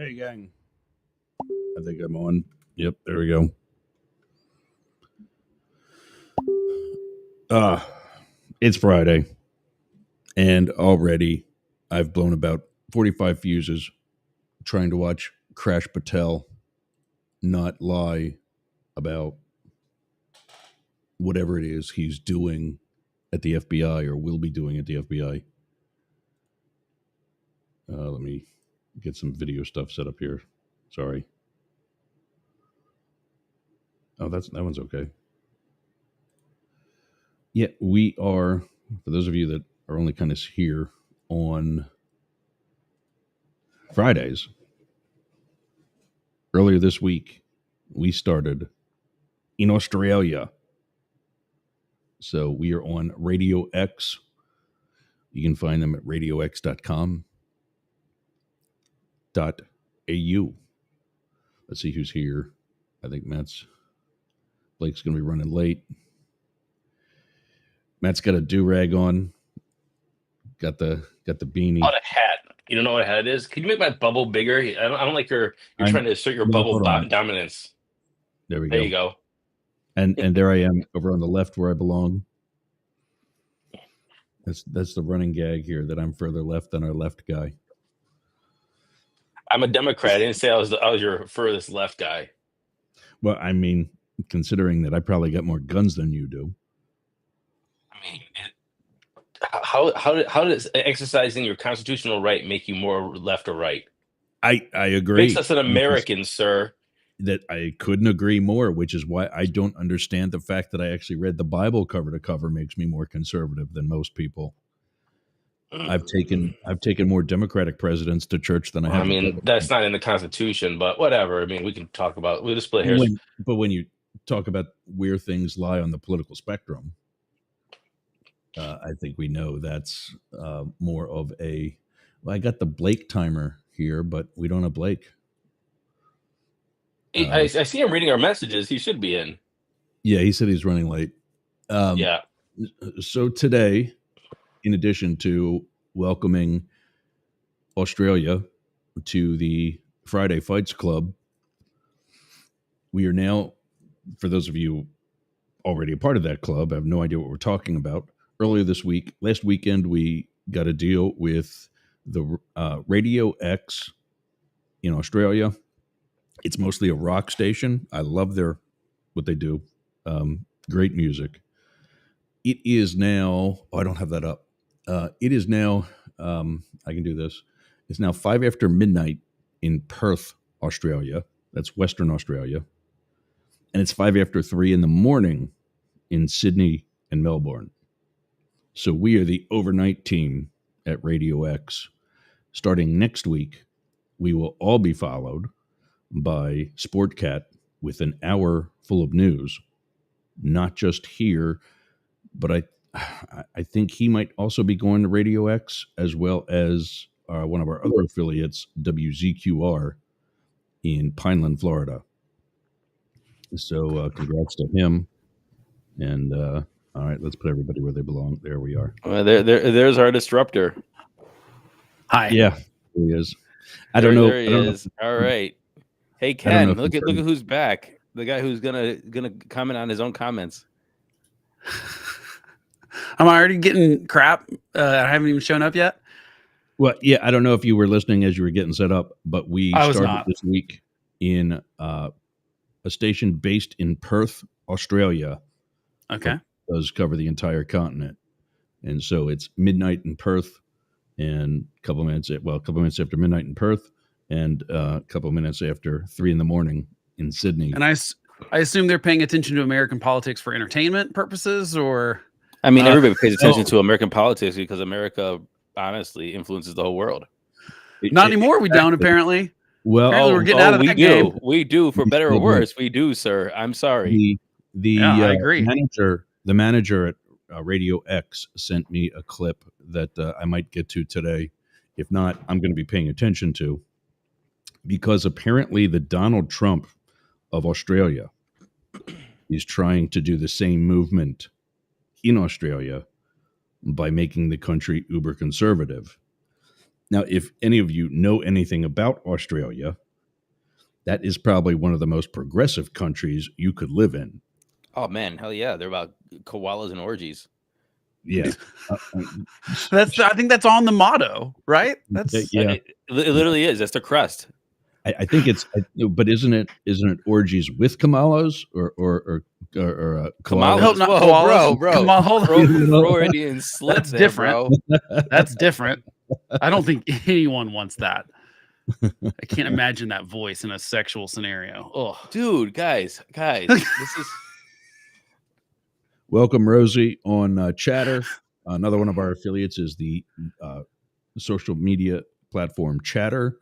Hey, gang. I think I'm on. Yep, there we go. Uh, it's Friday, and already I've blown about 45 fuses trying to watch Krash Patel not lie about whatever it is he's doing at the FBI or will be doing at the FBI. Let me get some video stuff set up here. Sorry. Oh, that one's okay. Yeah, we are, for those of you that are only kind of here on Fridays, earlier this week, we started in Australia. So we are on Radio X. You can find them at radiox.com.au. Let's see who's here. I think Blake's going to be running late. Matt's got a do-rag on. Got the beanie. Oh, the hat. You don't know what a hat is? Can you make my bubble bigger? I don't like you're trying to assert your bubble dominance. There we go. There you go. And there I am over on the left where I belong. That's the running gag here, that I'm further left than our left guy. I'm a Democrat. I didn't say I was your furthest left guy. Well, I mean, considering that I probably got more guns than you do. I mean, how does exercising your constitutional right make you more left or right? I agree. Makes us an American, sir. That I couldn't agree more, which is why I don't understand the fact that I actually read the Bible cover to cover makes me more conservative than most people. I've taken more Democratic presidents to church than I have. I mean, that's not in the Constitution, but whatever. I mean, we can talk about. We'll just split hairs. But when you talk about where things lie on the political spectrum, I think we know that's more of a. Well, I got the Blake timer here, but we don't have Blake. I see him reading our messages. He should be in. Yeah, he said he's running late. Yeah. So today, in addition to welcoming Australia to the Friday Fights Club, we are now, for those of you already a part of that club, I have no idea what we're talking about. Earlier this week, last weekend, we got a deal with the Radio X in Australia. It's mostly a rock station. I love what they do. Great music. It is now, I don't have that up. It is now, I can do this. It's now 5 after midnight in Perth, Australia. That's Western Australia. And it's 5 after 3 in the morning in Sydney and Melbourne. So we are the overnight team at Radio X. Starting next week, we will all be followed by Sportcat with an hour full of news, not just here, but I think he might also be going to Radio X, as well as one of our other affiliates, WZQR, in Pineland, Florida. So congrats to him. And all right, let's put everybody where they belong. There we are. Well, there's our disruptor. Hi. Yeah, he is. I don't know. There he is. All right. Hey, Ken, look at who's back. The guy who's gonna comment on his own comments. I'm already getting crap. I haven't even shown up yet. Well, yeah, I don't know if you were listening as you were getting set up, but we started this week in a station based in Perth, Australia. Okay. It does cover the entire continent. And so it's midnight in Perth and a couple minutes after midnight in Perth and a couple of minutes after 3 a.m. in Sydney. And I assume they're paying attention to American politics for entertainment purposes, or? I mean, everybody pays attention to American politics because America, honestly, influences the whole world. Not anymore. We don't, apparently. Well, apparently we're getting out of that game. We do, for better or worse. We do, sir. I'm sorry. I agree. The manager at Radio X sent me a clip that I might get to today. If not, I'm going to be paying attention to, because apparently the Donald Trump of Australia is trying to do the same movement in Australia by making the country uber conservative. Now, if any of you know anything about Australia, that is probably one of the most progressive countries you could live in. Oh man, hell yeah! They're about koalas and orgies. Yeah. I think that's on the motto, right? That's Yeah. It literally is. That's the crust. I think it's, but isn't it orgies with kamalas or koalas? Kamalas? No, not Whoa, koalas. bro. Freudian slip That's there, different. bro. That's different. I don't think anyone wants that. I can't imagine that voice in a sexual scenario. Oh, Dude, guys, this is Welcome, Rosie, on Chatter. Another one of our affiliates is the social media platform Chatter.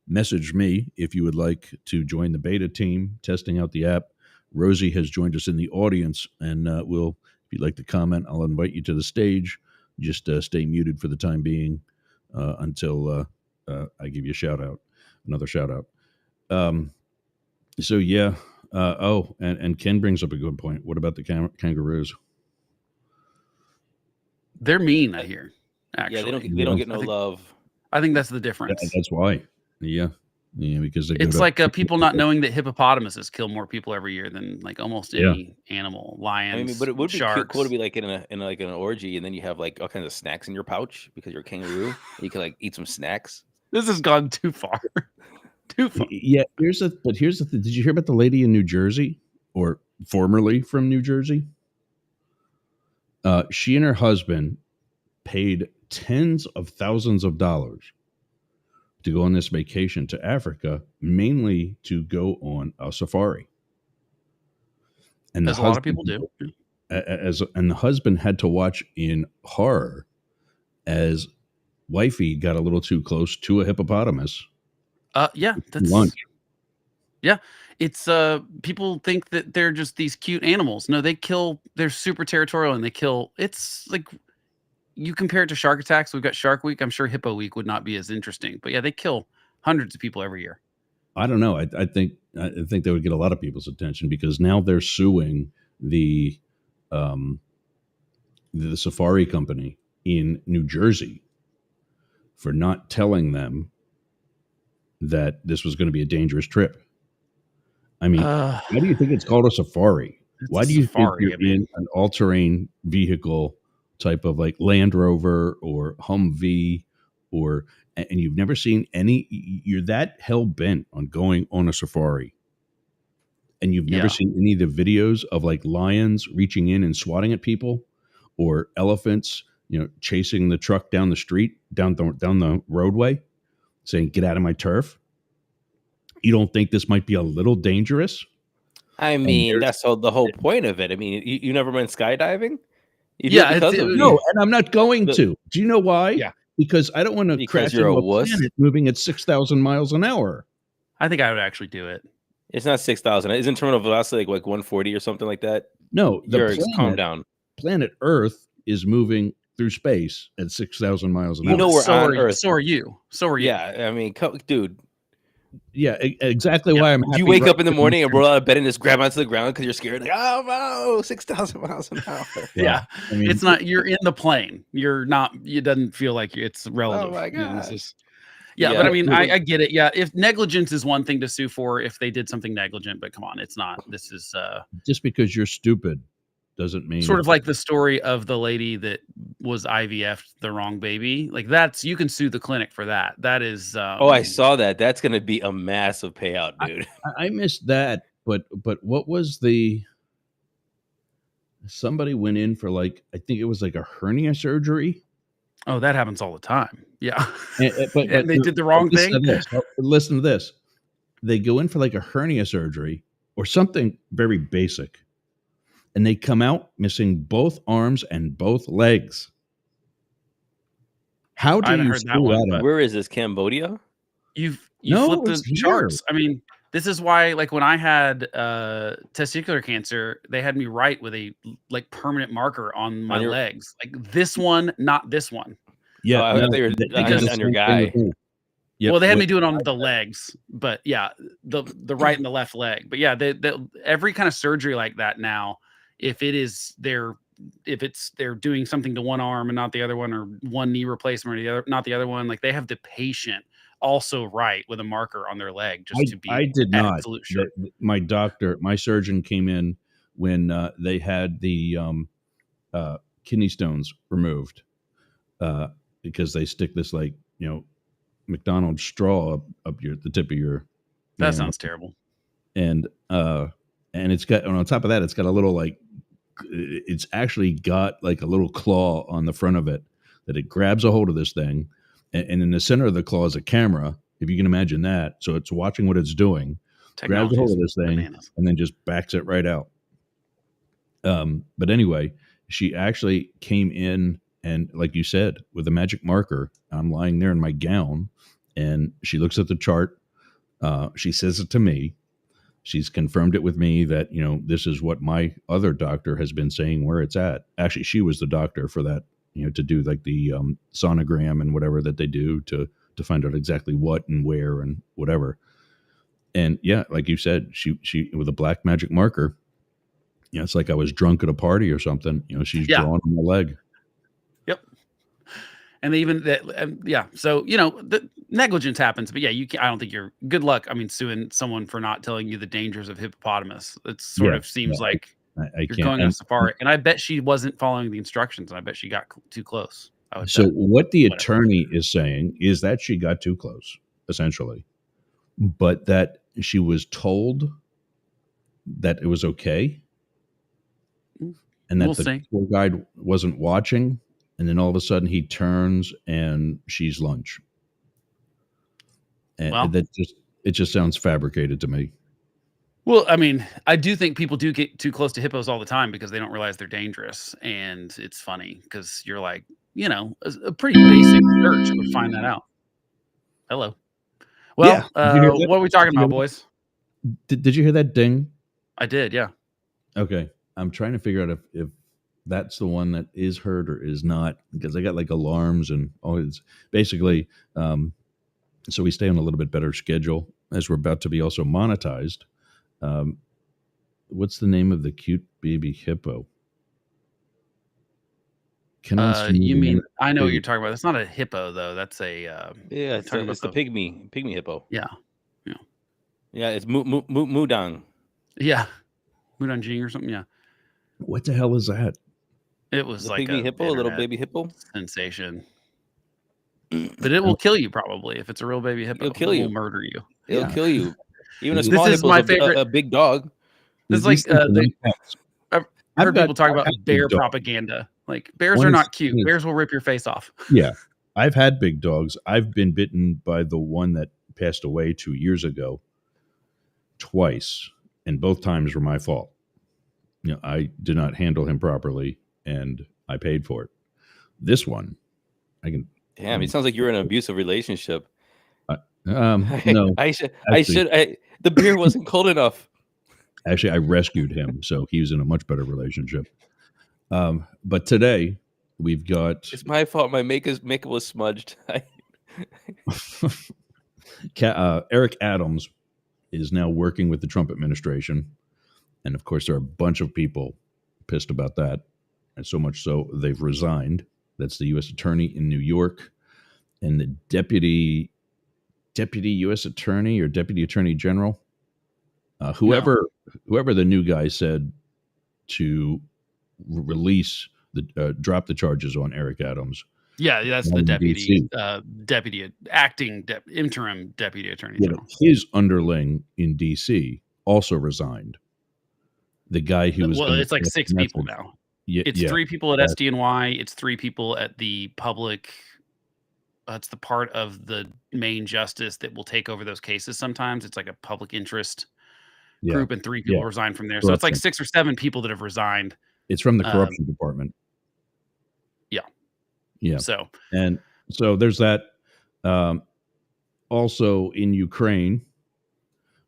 Message me if you would like to join the beta team testing out the app. Rosie has joined us in the audience, and if you'd like to comment, I'll invite you to the stage. Just stay muted for the time being until I give you another shout out. So yeah. And Ken brings up a good point. What about the kangaroos? they're mean, I hear. Actually, yeah, they don't get no love. I think that's the difference. That's why. Yeah, because It's like people not knowing that hippopotamuses kill more people every year than like almost any animal. Lions, I mean, but it would be sharks. cool to be like in an orgy, and then you have like all kinds of snacks in your pouch because you're a kangaroo. And you can like eat some snacks. This has gone too far. Too far. Yeah, here's the thing. Did you hear about the lady in New Jersey, or formerly from New Jersey? She and her husband paid tens of thousands of dollars to go on this vacation to Africa, mainly to go on a safari. And as a lot of people do. And the husband had to watch in horror as wifey got a little too close to a hippopotamus. Yeah, that's lunch. Yeah, it's people think that they're just these cute animals. No, they're super territorial and they kill. It's like you compare it to shark attacks. We've got Shark Week. I'm sure Hippo Week would not be as interesting, but yeah, they kill hundreds of people every year. I don't know. I think they would get a lot of people's attention because now they're suing the safari company in New Jersey for not telling them that this was going to be a dangerous trip. I mean, why do you think it's called a safari? Why do you think you're in an all-terrain vehicle type of like Land Rover or Humvee and you've never seen you're that hell-bent on going on a safari and you've never seen any of the videos of like lions reaching in and swatting at people or elephants, chasing the truck down the street, down the roadway, saying, "Get out of my turf." You don't think this might be a little dangerous? I mean, that's the whole point of it. I mean, you never went skydiving? No, and I'm not going to. Do you know why? Yeah. Because I don't want to crash into a planet moving at 6,000 miles an hour. I think I would actually do it. It's not 6,000. Isn't terminal velocity like 140 or something like that? No, calm down. Planet Earth is moving through space at 6,000 miles an hour. You know we're on Earth. So are you. Yeah, I mean, dude. Yeah, exactly why I'm happy. You wake up in the morning and roll out of bed and just grab onto the ground because you're scared. Like, oh no, 6,000 miles an hour. Yeah. I mean, it's not. You're in the plane. You're not. It doesn't feel like it's relative. Oh my god. But I mean, I get it. Yeah, if negligence is one thing to sue for, if they did something negligent, but come on, it's not. This is just because you're stupid doesn't mean sort of like the story of the lady that was IVF'd the wrong baby. Like you can sue the clinic for that. That is. I saw that. That's going to be a massive payout, dude. I missed that, but what was somebody went in for like, I think it was like a hernia surgery. Oh, that happens all the time. Yeah. But they did the wrong thing. Listen to this. They go in for like a hernia surgery or something very basic. And they come out missing both arms and both legs. How do you heard that one? Where is this? Cambodia? You flip the charts. I mean, this is why, like when I had testicular cancer, they had me write with a like permanent marker on my legs, like this one, not this one. Yeah, I thought you were on your guy. Yep. Well, they had me do it on the legs, but yeah, the right and the left leg. But yeah, every kind of surgery like that now, if it is their if they're doing something to one arm and not the other one, or one knee replacement or the other, not the other one. Like they have the patient also write with a marker on their leg just to be I did not. absolute sure. My surgeon came in when they had the kidney stones removed because they stick this like McDonald's straw up the tip of your. That sounds terrible. And it's got, and on top of that, it's got a little it's actually got like a little claw on the front of it that it grabs a hold of this thing, and in the center of the claw is a camera, if you can imagine that. So it's watching what it's doing, grabs a hold of this thing, and then just backs it right out. But anyway, she actually came in and, like you said, with a magic marker, I'm lying there in my gown, and she looks at the chart. She says it to me. She's confirmed it with me that, this is what my other doctor has been saying where it's at. Actually, she was the doctor for that, to do like the sonogram and whatever that they do to find out exactly what and where and whatever. And yeah, like you said, she with a black magic marker, it's like I was drunk at a party or something. She's drawing on my leg. Yep. And they even that, so the negligence happens, but yeah, I don't think you're good luck. I mean, suing someone for not telling you the dangers of hippopotamus. It sort of seems like you're going on a safari. And I bet she wasn't following the instructions, and I bet she got too close. So what the attorney is saying is that she got too close, essentially, but that she was told that it was okay, and that the tour guide wasn't watching. And then all of a sudden he turns and she's lunch. And it just sounds fabricated to me. Well, I mean, I do think people do get too close to hippos all the time because they don't realize they're dangerous. And it's funny because you're like, a pretty basic search would find that out. Hello. Well, what are we talking about, boys? Did you hear that ding? I did, yeah. Okay. I'm trying to figure out if that's the one that is heard or is not, because I got like alarms and it's basically, so we stay on a little bit better schedule as we're about to be also monetized. What's the name of the cute baby hippo? You mean, I know what you're talking about. That's not a hippo though. That's a, it's the pygmy hippo. Yeah. Yeah. It's Mudang. Yeah. Mudang Jing or something. Yeah. What the hell is that? It was like a hippo, a little baby hippo sensation. But it will kill you probably if it's a real baby hippo. It'll kill you. It will murder you. It'll kill you. Even a small hippo is favorite. A big dog. This is like I've heard people talk about bear propaganda. Like bears are not cute. Bears will rip your face off. Yeah. I've had big dogs. I've been bitten by the one that passed away 2 years ago twice, and both times were my fault. I did not handle him properly, and I paid for it. This one, I can. Damn, it sounds like you're in an abusive relationship. No, the beer wasn't cold enough. Actually, I rescued him, so he was in a much better relationship. But today we've got. It's my fault. My makeup was smudged. Eric Adams is now working with the Trump administration. And of course, there are a bunch of people pissed about that. And so much so they've resigned. That's the U.S. attorney in New York and the deputy U.S. attorney or deputy attorney general. Whoever the new guy said to release drop the charges on Eric Adams. Yeah, that's the interim deputy attorney general. His underling in D.C. also resigned. The guy who was it's like 6 people now. It's 3 people at SDNY. It's 3 people at the public. It's the part of the main justice that will take over those cases. Sometimes it's like a public interest group, and 3 people resign from there. So it's like 6 or 7 people that have resigned. It's from the corruption department. Yeah. So there's that. Also in Ukraine,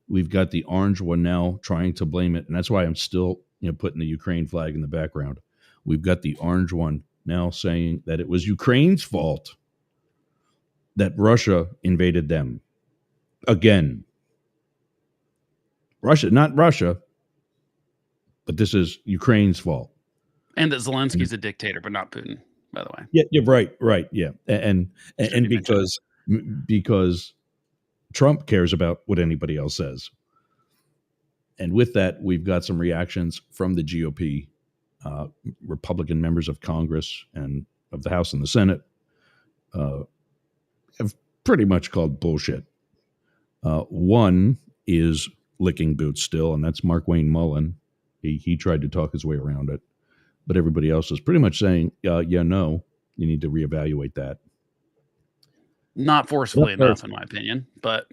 we've got the orange one now trying to blame it. And that's why I'm still, putting the Ukraine flag in the background. We've got the orange one now saying that it was Ukraine's fault that Russia invaded them again. Not Russia, but this is Ukraine's fault. And that Zelensky's a dictator, but not Putin, by the way. Yeah, you're right. Yeah, and Should be mentioned. because Trump cares about what anybody else says. And with that, we've got some reactions from the GOP, Republican members of Congress and of the House and the Senate, have pretty much called bullshit. One is licking boots still, and that's Mark Wayne Mullen. He tried to talk his way around it, but everybody else is pretty much saying, no, you need to reevaluate that. Not forcefully enough, in my opinion, but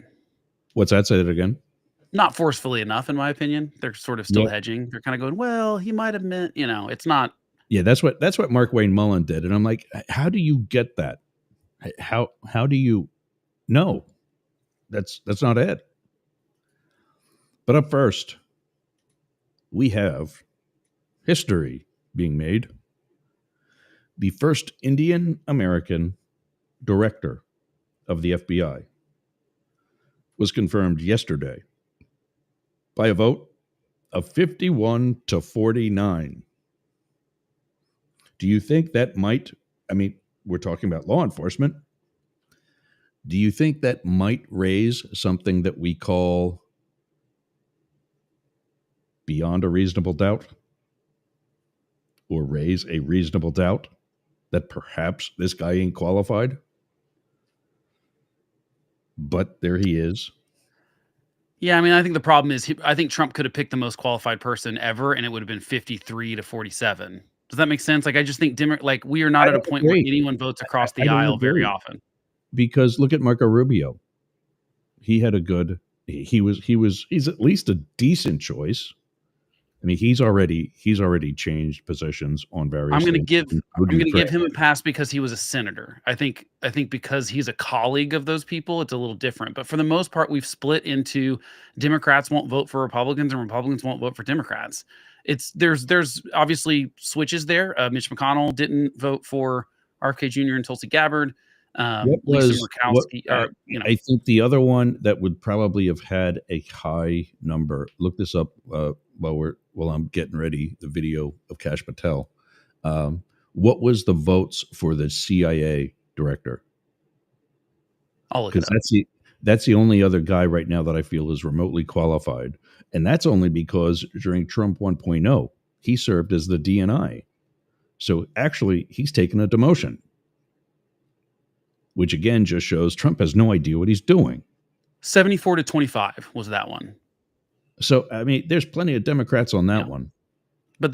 what's that? Say that again. Not forcefully enough, in my opinion. They're sort of still hedging. They're kind of going, well, he might have meant, it's not. Yeah, that's what Mark Wayne Mullen did, and I'm like, how do you get that? How do you know? That's not it. But up first, we have history being made. The first Indian American director of the FBI was confirmed yesterday by a vote of 51 to 49. Do you think that might, we're talking about law enforcement. Do you think that might raise something that we call beyond a reasonable doubt? Or raise a reasonable doubt that perhaps this guy ain't qualified? But there he is. Yeah, I think the problem is I think Trump could have picked the most qualified person ever, and it would have been 53 to 47. Does that make sense? Like, I just think we are not at a point where anyone votes across the aisle very often. Because look at Marco Rubio. He had a good. He's at least a decent choice. He's already changed positions on various. I'm going to give him a pass because he was a senator. I think because he's a colleague of those people, it's a little different. But for the most part, we've split into Democrats won't vote for Republicans and Republicans won't vote for Democrats. There's obviously switches there. Mitch McConnell didn't vote for RFK Jr. and Tulsi Gabbard. Lisa Murkowski. I think the other one that would probably have had a high number. Look this up while I'm getting ready. The video of Krash Patel. What was the votes for the CIA director? I'll look it up. That's the only other guy right now that I feel is remotely qualified, and that's only because during Trump 1.0 he served as the DNI. So actually, he's taken a demotion. Which again just shows Trump has no idea what he's doing. 74 to 25 was that one. So, there's plenty of Democrats on that one. But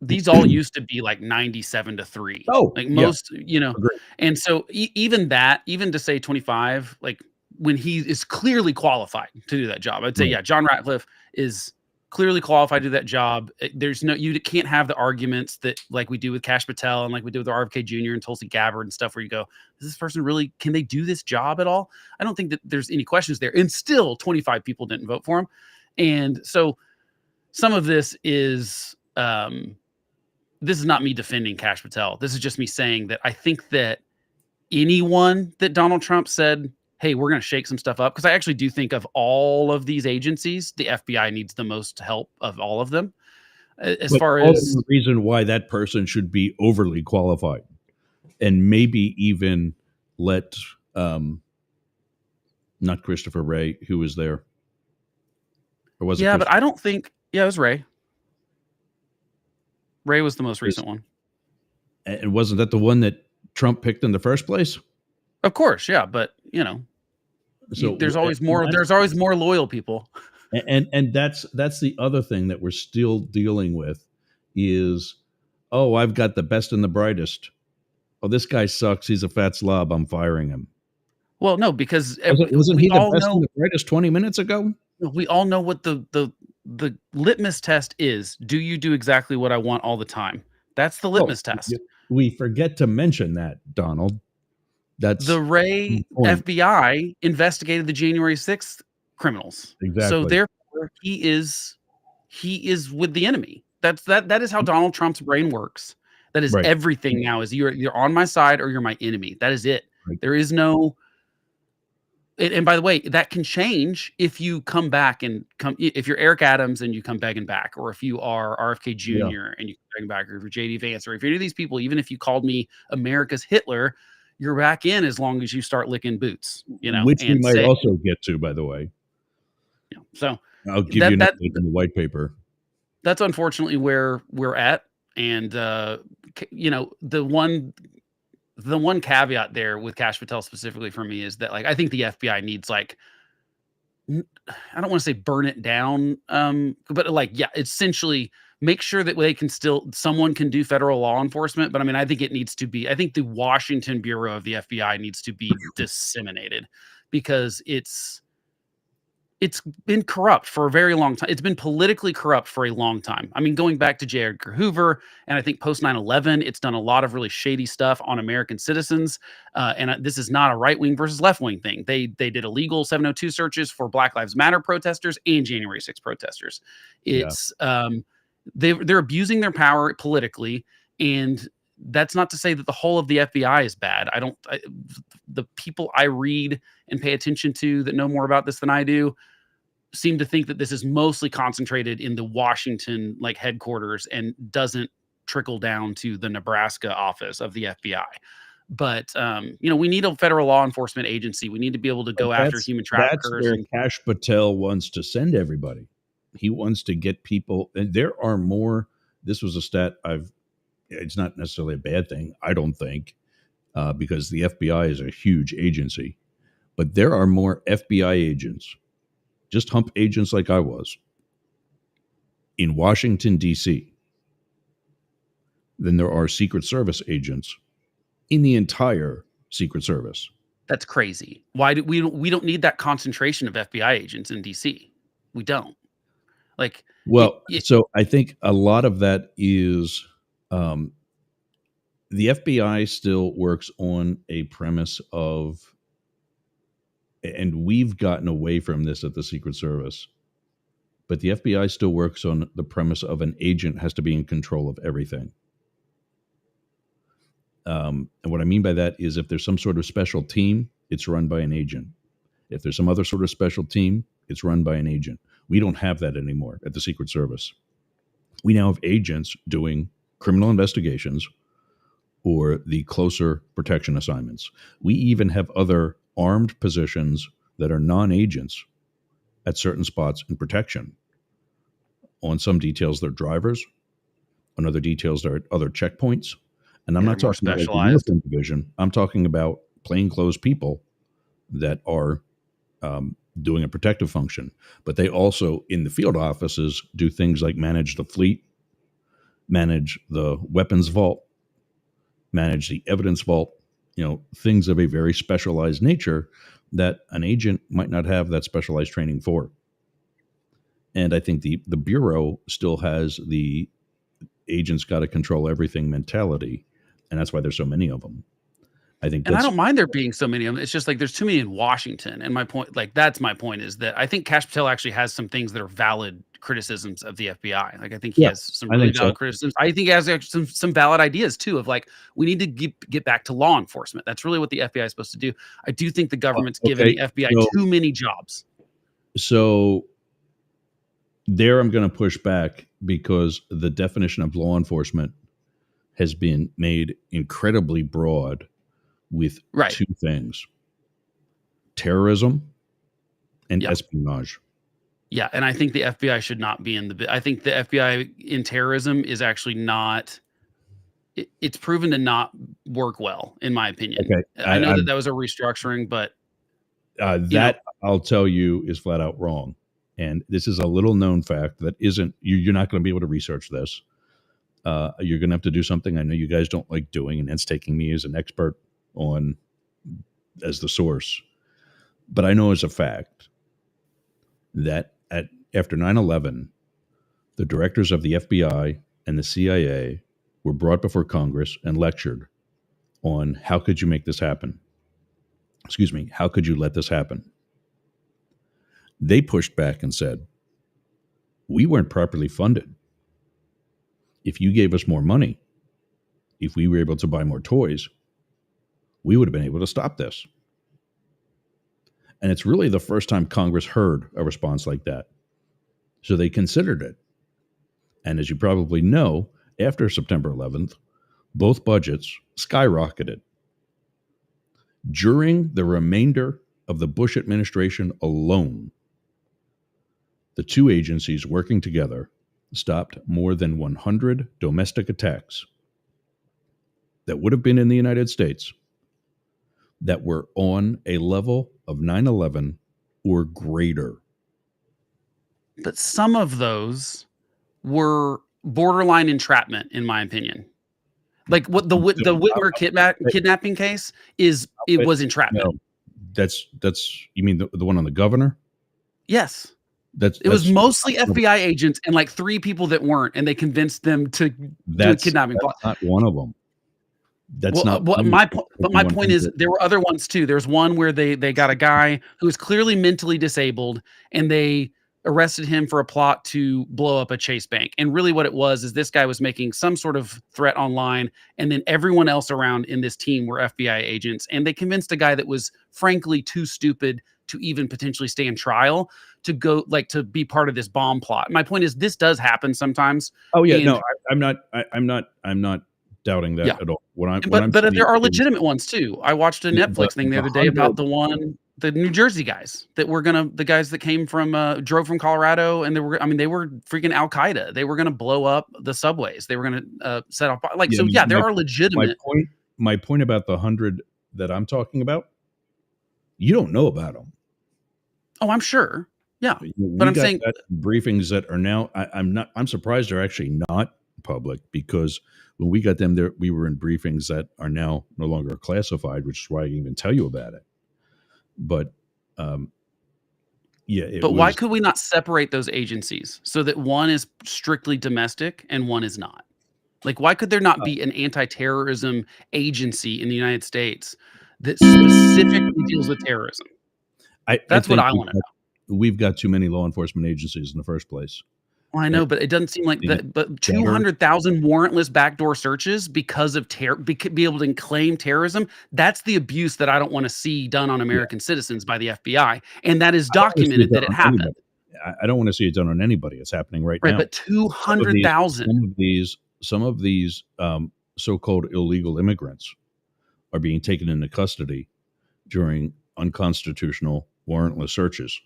these all used to be like 97 to 3. Oh, like most, and so even to say 25, like when he is clearly qualified to do that job, I'd say, John Ratcliffe is clearly qualified to do that job. You can't have the arguments that like we do with Krash Patel and like we do with RFK Jr. and Tulsi Gabbard and stuff where you go, is this person really, can they do this job at all? I don't think that there's any questions there. And still 25 people didn't vote for him. And so some of this is not me defending Krash Patel. This is just me saying that I think that anyone that Donald Trump said, hey, we're going to shake some stuff up. Because I actually do think of all of these agencies, the FBI needs the most help of all of them. As far as the reason why that person should be overly qualified and maybe even let, not Christopher Wray, who was there. Or was it? Yeah, but I don't think, it was Wray. Wray was the most recent one. And wasn't that the one that Trump picked in the first place? Of course, yeah, but so there's always more loyal people. And that's the other thing that we're still dealing with is, I've got the best and the brightest. Oh, this guy sucks. He's a fat slob. I'm firing him. Well, no, because wasn't he the best and the brightest 20 minutes ago? We all know what the litmus test is. Do you do exactly what I want all the time? That's the litmus test. We forget to mention that, Donald. That's the Wray FBI investigated the January 6th criminals. Exactly. So therefore he is with the enemy. That is how Donald Trump's brain works. That is everything now is you're on my side or you're my enemy. That is it. Right. There is no And by the way, that can change if you come back and if you're Eric Adams and you come begging back, or if you are RFK Yeah. Jr. and you come begging back, or if you're JD Vance, or if you're any of these people, even if you called me America's Hitler, you're back in as long as you start licking boots, Which we and might say, also get to, by the way. So I'll give you an that update in the white paper. that's unfortunately where we're at. And the one caveat there with Kash Patel specifically for me is that, like, I think the FBI needs, like, I don't want to say burn it down, but like, yeah, essentially make sure that someone can do federal law enforcement. But I mean, I think I think the Washington Bureau of the FBI needs to be disseminated, because it's been corrupt for a very long time. It's been politically corrupt for a long time. I mean, going back to J. Edgar Hoover, and I think post 9/11, it's done a lot of really shady stuff on American citizens. And this is not a right wing versus left wing thing. They did illegal 702 searches for Black Lives Matter protesters and January 6 protesters. It's they're abusing their power politically, and that's not to say that the whole of the FBI is bad. The people I read and pay attention to that know more about this than I do seem to think that this is mostly concentrated in the Washington, like, headquarters, and doesn't trickle down to the Nebraska office of the FBI. But we need a federal law enforcement agency. We need to be able to go after human That's traffickers. where Kash Patel wants to send everybody. He wants to get people, and there are more. This was a stat it's not necessarily a bad thing, I don't think, because the FBI is a huge agency, but there are more FBI agents, just hump agents like I was, in Washington, D.C., than there are Secret Service agents in the entire Secret Service. That's crazy. Why do we don't need that concentration of FBI agents in DC? We don't. Like, well, so I think a lot of that is the FBI still works on a premise of, and we've gotten away from this at the Secret Service, but the FBI still works on the premise of an agent has to be in control of everything. And what I mean by that is, if there's some sort of special team, it's run by an agent. If there's some other sort of special team, it's run by an agent. We don't have that anymore at the Secret Service. We now have agents doing criminal investigations or the closer protection assignments. We even have other armed positions that are non-agents at certain spots in protection. On some details, they're drivers. On other details, they're at other checkpoints. And I'm not talking about like the uniform division. I'm talking about plainclothes people that are doing a protective function. But they also, in the field offices, do things like manage the fleet, manage the weapons vault, manage the evidence vault, things of a very specialized nature that an agent might not have that specialized training for. And I think the Bureau still has the agents got to control everything mentality. And that's why there's so many of them. I think I don't mind there being so many of them. It's just like there's too many in Washington. And my point, like, that's my point, is that I think Kash Patel actually has some things that are valid criticisms of the FBI. Like, I think he has some really valid criticisms. I think he has some valid ideas too, of like, we need to get back to law enforcement. That's really what the FBI is supposed to do. I do think the government's giving the FBI too many jobs. So there I'm going to push back, because the definition of law enforcement has been made incredibly broad with two things: terrorism and espionage. Yeah, and I think the FBI should not be in I think the FBI in terrorism is actually not. It's proven to not work well, in my opinion. Okay, I know that was a restructuring, but I'll tell you is flat out wrong. And this is a little known fact that isn't. You're not going to be able to research this. You're going to have to do something I know you guys don't like doing, and that's taking me as an expert as the source. But I know as a fact that after 9/11, the directors of the FBI and the CIA were brought before Congress and lectured on how could you make this happen? Excuse me, how could you let this happen? They pushed back and said, we weren't properly funded. If you gave us more money, if we were able to buy more toys, we would have been able to stop this. And it's really the first time Congress heard a response like that. So they considered it. And as you probably know, after September 11th, both budgets skyrocketed. During the remainder of the Bush administration alone, the two agencies working together stopped more than 100 domestic attacks that would have been in the United States that were on a level of 9/11 or greater. But some of those were borderline entrapment, in my opinion. Like what the Whitmer kidnapping case is, it was entrapment. No, that's you mean the one on the governor? Yes. It was mostly FBI agents and like 3 people that weren't, and they convinced them to do a kidnapping plot. Not one of them. That's well, not my point is there were other ones too. There's one where they got a guy who was clearly mentally disabled, and they arrested him for a plot to blow up a Chase bank. And really what it was is this guy was making some sort of threat online, and then everyone else around in this team were FBI agents, and they convinced a guy that was frankly too stupid to even potentially stand trial to go to be part of this bomb plot. My point is this does happen sometimes. Oh yeah, no, I'm not doubting that at all. But there are legitimate ones too. I watched a Netflix thing the other day about the New Jersey guys that were the guys that came from drove from Colorado, and they were freaking Al Qaeda. They were gonna blow up the subways. They were gonna set off there are legitimate. My point about the 100 that I'm talking about, you don't know about them. Oh, I'm sure. Yeah, but I'm saying briefings that are now. I'm surprised they're actually not public, because when we got them there, we were in briefings that are now no longer classified, which is why I can even tell you about it. But why could we not separate those agencies so that one is strictly domestic and one is not? Like, why could there not be an anti-terrorism agency in the United States that specifically deals with terrorism? That's what I want to know. We've got too many law enforcement agencies in the first place. Well, I know, but it doesn't seem like that. But 200,000 warrantless backdoor searches because of be able to claim terrorism. That's the abuse that I don't want to see done on American citizens by the FBI, and that is documented that it happened. I don't want to see it done on anybody. It's happening right now. Right, but 200,000. Some of these so-called illegal immigrants are being taken into custody during unconstitutional warrantless searches.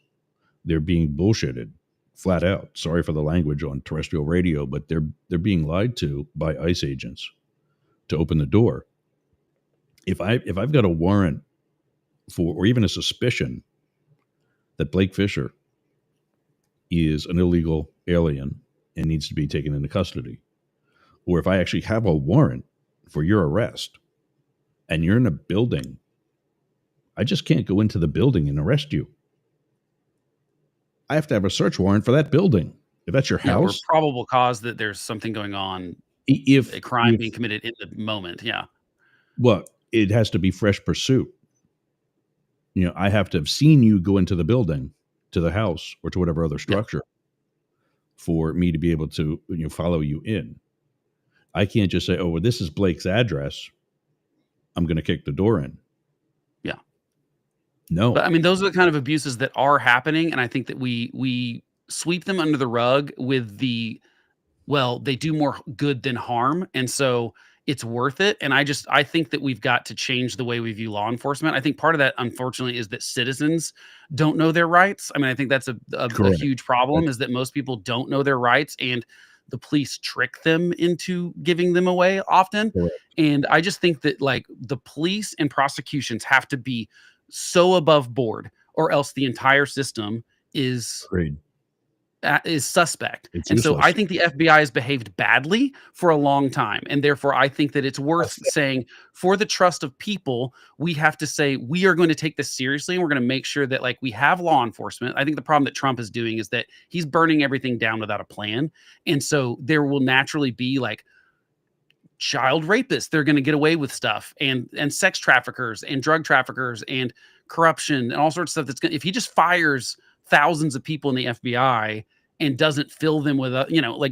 They're being bullshitted flat out. Sorry for the language on terrestrial radio, but they're being lied to by ICE agents to open the door. If I've got a warrant for, or even a suspicion that Blake Fisher is an illegal alien and needs to be taken into custody, or if I actually have a warrant for your arrest and you're in a building, I just can't go into the building and arrest you. I have to have a search warrant for that building. If that's your house, or probable cause that there's something going on, if a crime being committed in the moment. Yeah. Well, it has to be fresh pursuit. I have to have seen you go into the building, to the house, or to whatever other structure for me to be able to follow you in. I can't just say, oh, well, this is Blake's address, I'm going to kick the door in. Yeah. No. But I mean, those are the kind of abuses that are happening. And I think that we sweep them under the rug with they do more good than harm. And so it's worth it. And I think that we've got to change the way we view law enforcement. I think part of that, unfortunately, is that citizens don't know their rights. I mean, I think that's a huge problem, is that most people don't know their rights, and the police trick them into giving them away often. Correct. And I just think that the police and prosecutions have to be so above board, or else the entire system is suspect. It's and useless. So I think the FBI has behaved badly for a long time. And therefore, I think that it's worth saying, for the trust of people, we have to say, we are going to take this seriously. And we're going to make sure that we have law enforcement. I think the problem that Trump is doing is that he's burning everything down without a plan. And so there will naturally be child rapists. They're going to get away with stuff, and sex traffickers and drug traffickers and corruption and all sorts of stuff. If he just fires thousands of people in the FBI and doesn't fill them with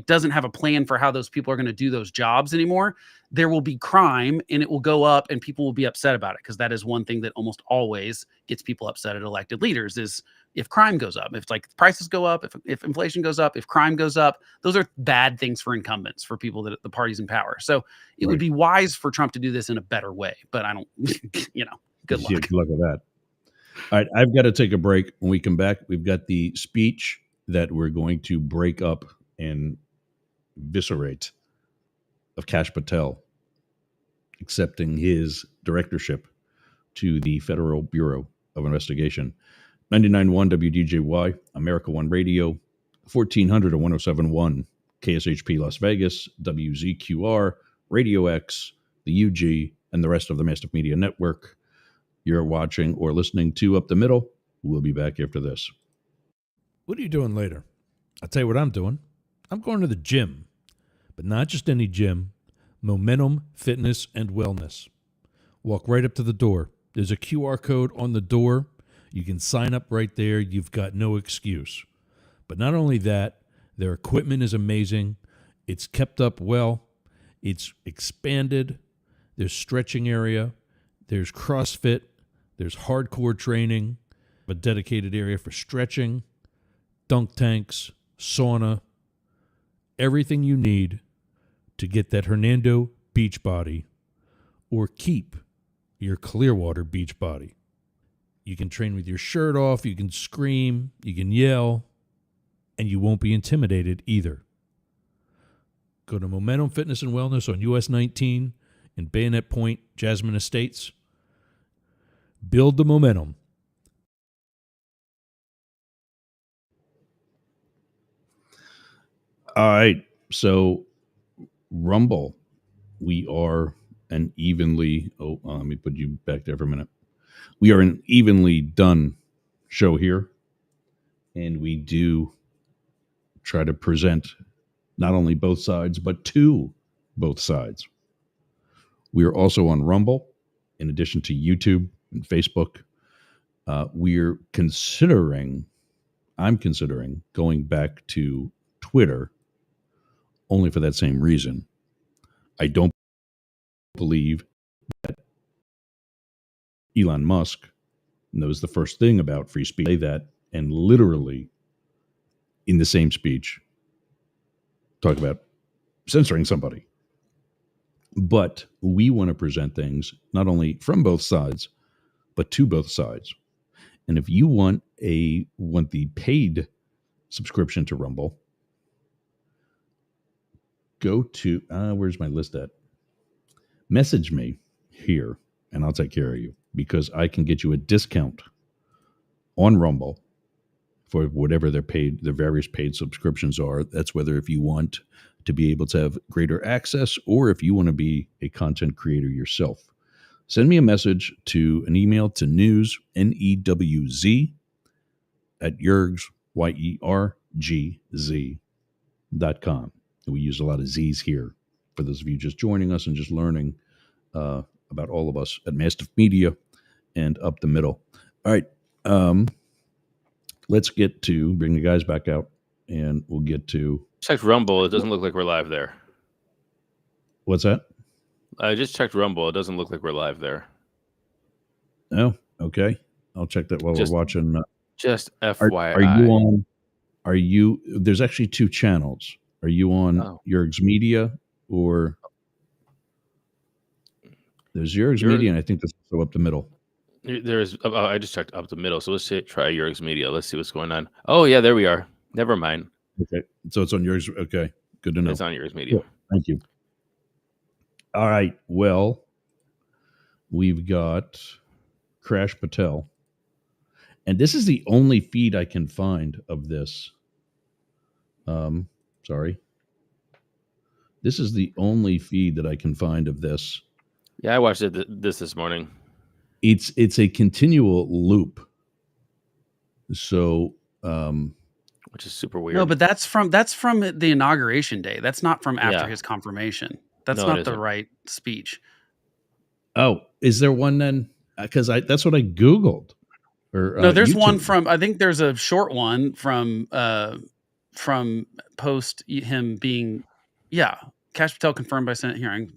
doesn't have a plan for how those people are going to do those jobs anymore, there will be crime and it will go up and people will be upset about it, because that is one thing that almost always gets people upset at elected leaders is if crime goes up. If like prices go up, if inflation goes up, if crime goes up, those are bad things for incumbents, for people that the parties in power. So it would be wise for Trump to do this in a better way, but I don't, good luck. Yeah, good luck with that. All right, I've got to take a break. When we come back, we've got the speech that we're going to break up and eviscerate of Krash Patel accepting his directorship to the Federal Bureau of Investigation. 99.1 WDJY, America One Radio, 1400 or 107.1 KSHP Las Vegas, WZQR, Radio X, the UG, and the rest of the Mastiff Media Network. You're watching or listening to Up the Middle. We'll be back after this. What are you doing later? I'll tell you what I'm doing. I'm going to the gym, but not just any gym. Momentum Fitness and Wellness. Walk right up to the door. There's a QR code on the door. You can sign up right there. You've got no excuse. But not only that, their equipment is amazing. It's kept up well. It's expanded. There's stretching area. There's CrossFit. There's hardcore training. A dedicated area for stretching, dunk tanks, sauna, everything you need to get that Hernando beach body or keep your Clearwater beach body. You can train with your shirt off, you can scream, you can yell, and you won't be intimidated either. Go to Momentum Fitness and Wellness on US 19 in Bayonet Point, Jasmine Estates. Build the momentum. All right, so Rumble, we are an evenly, let me put you back there for a minute. We are an evenly done show here, and we do try to present not only both sides, but to both sides. We are also on Rumble, in addition to YouTube and Facebook. I'm considering going back to Twitter only for that same reason. I don't believe that Elon Musk knows the first thing about free speech. Say that, and literally in the same speech talk about censoring somebody. But we want to present things not only from both sides, but to both sides. And if you want the paid subscription to Rumble, go to where's my list at? Message me here, and I'll take care of you, because I can get you a discount on Rumble for whatever their various paid subscriptions are. That's whether if you want to be able to have greater access or if you want to be a content creator yourself. Send me a message to an email to news, NEWZ, at Yergz, YERGZ.com. We use a lot of Z's here for those of you just joining us and just learning about all of us at Mastiff Media and Up the Middle. All right. Let's get to bring the guys back out, and we'll get to. Checked Rumble. It doesn't look like we're live there. What's that? I just checked Rumble. It doesn't look like we're live there. Oh, okay. I'll check that while we're watching. Just FYI. Are you? There's actually two channels. Are you on Yergz Media or? There's Yergz Media, and I think that's also Up the Middle. There's. I just checked Up the Middle, so let's try Yergz Media. Let's see what's going on. Oh yeah, there we are. Never mind. Okay, so it's on Yergz. Okay, good to know. It's on Yergz Media. Cool. Thank you. All right. Well, we've got Krash Patel, and this is the only feed I can find of this. Sorry. This is the only feed that I can find of this. Yeah, I watched this morning. It's a continual loop. So, which is super weird. No, but that's from the inauguration day. That's not from after his confirmation. That's not the right speech. Oh, is there one then? Because that's what I Googled. Or no, there's YouTube. one from. I think there's a short one from post him being, Krash Patel confirmed by Senate hearing.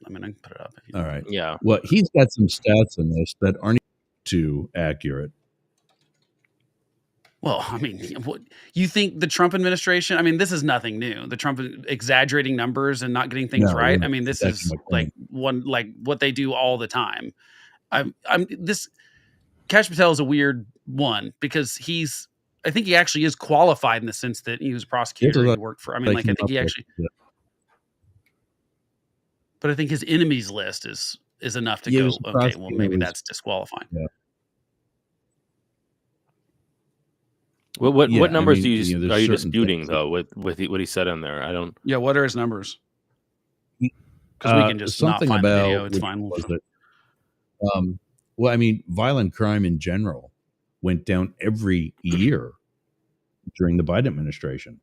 I mean, I can put it up. If you All right. Yeah. Well, he's got some stats in this that aren't too accurate. Well, I mean, what you think the Trump administration? I mean, this is nothing new. The Trump exaggerating numbers and not getting things No, right. no, I mean, this that's is my point. like what they do all the time. I'm this Kash Patel is a weird one because I think he actually is qualified in the sense that he was a prosecutor. He worked for. I mean, They like I came think up he with actually. it. But I think his enemies list is enough to He go. was a Okay, well prosecutor, maybe was- that's disqualifying. What Yeah, I numbers mean, do you know, there's are you certain disputing things though with what he said in there? I don't. Yeah, what are his numbers? Because we can just not something find the about video. It's which fine. was it? Well, I mean, violent crime in general went down every year during the Biden administration.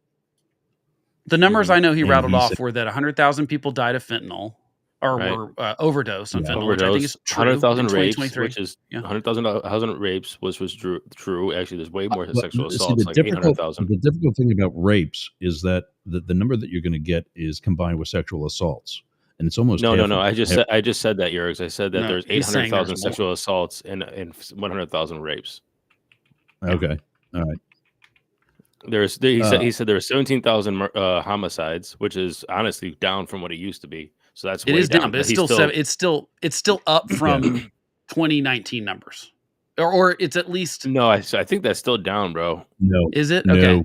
The numbers I know he And rattled he off said- were that 100,000 people died of fentanyl or Right. were overdosed on Yeah. fentanyl, which I think is true. 100,000 in rapes, 2023. which is Yeah. 100,000 rapes, which was true. Actually, there's way more But sexual see, assaults, like 800,000. the difficult thing about rapes is that the number that you're going to get is combined with sexual assaults, and it's almost No. half I of- just said that, Yergs. I said that No, there's he's saying 800,000 there's more. sexual assaults and 100,000 rapes. Okay, all right. He said there were 17,000 homicides, which is honestly down from what it used to be. So that's It way is down, but it's he's still it's still up from 2019 numbers, or it's at least. No, I think that's still down, bro. No, Is it no. okay?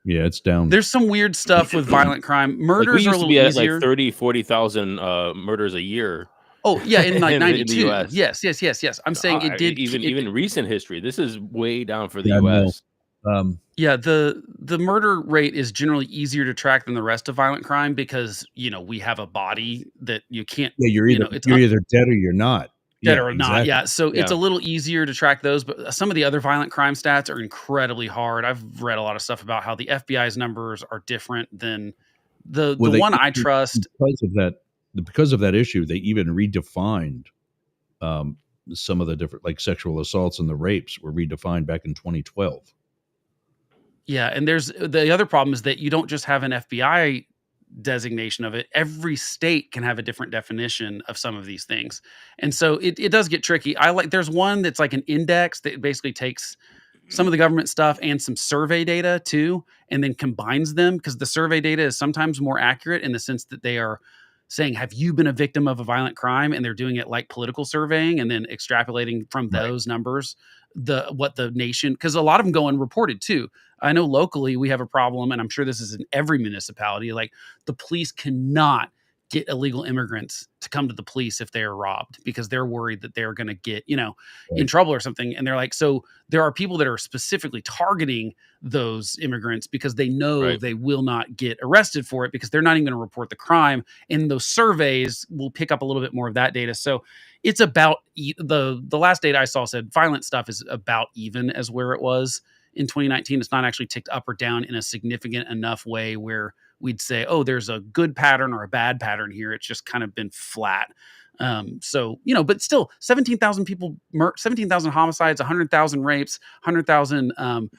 Yeah, it's down. There's some weird stuff with violent crime. Like, Murders we are a used to little be at easier. like 30, 40,000 murders a year. Oh yeah, in like in the 92. US. Yes. I'm saying it did Even recent history. This is way down for the Yeah, no. US. Yeah, the murder rate is generally easier to track than the rest of violent crime because we have a body that you can't Yeah, you're either it's either dead or you're not. dead Yeah, or not. exactly. Yeah, so it's Yeah. a little easier to track those, but some of the other violent crime stats are incredibly hard. I've read a lot of stuff about how the FBI's numbers are different than the one I trust. Because of that issue, they even redefined some of the different, like sexual assaults and the rapes were redefined back in 2012. Yeah, and there's the other problem is that you don't just have an FBI designation of it. Every state can have a different definition of some of these things. And so it does get tricky. There's one that's like an index that basically takes some of the government stuff and some survey data too, and then combines them because the survey data is sometimes more accurate in the sense that they are saying, have you been a victim of a violent crime? And they're doing it like political surveying and then extrapolating from those numbers, what the nation, because a lot of them go unreported too. I know locally we have a problem, and I'm sure this is in every municipality. Like the police cannot get illegal immigrants to come to the police if they are robbed because they're worried that they're going to get, in trouble or something. And they're like, so there are people that are specifically targeting those immigrants because they know they will not get arrested for it because they're not even going to report the crime. And those surveys will pick up a little bit more of that data. So it's about the last data I saw said violent stuff is about even as where it was in 2019. It's not actually ticked up or down in a significant enough way where we'd say, oh, there's a good pattern or a bad pattern here. It's just kind of been flat. But still 17,000 people, 17,000 homicides, 100,000 rapes, 100,000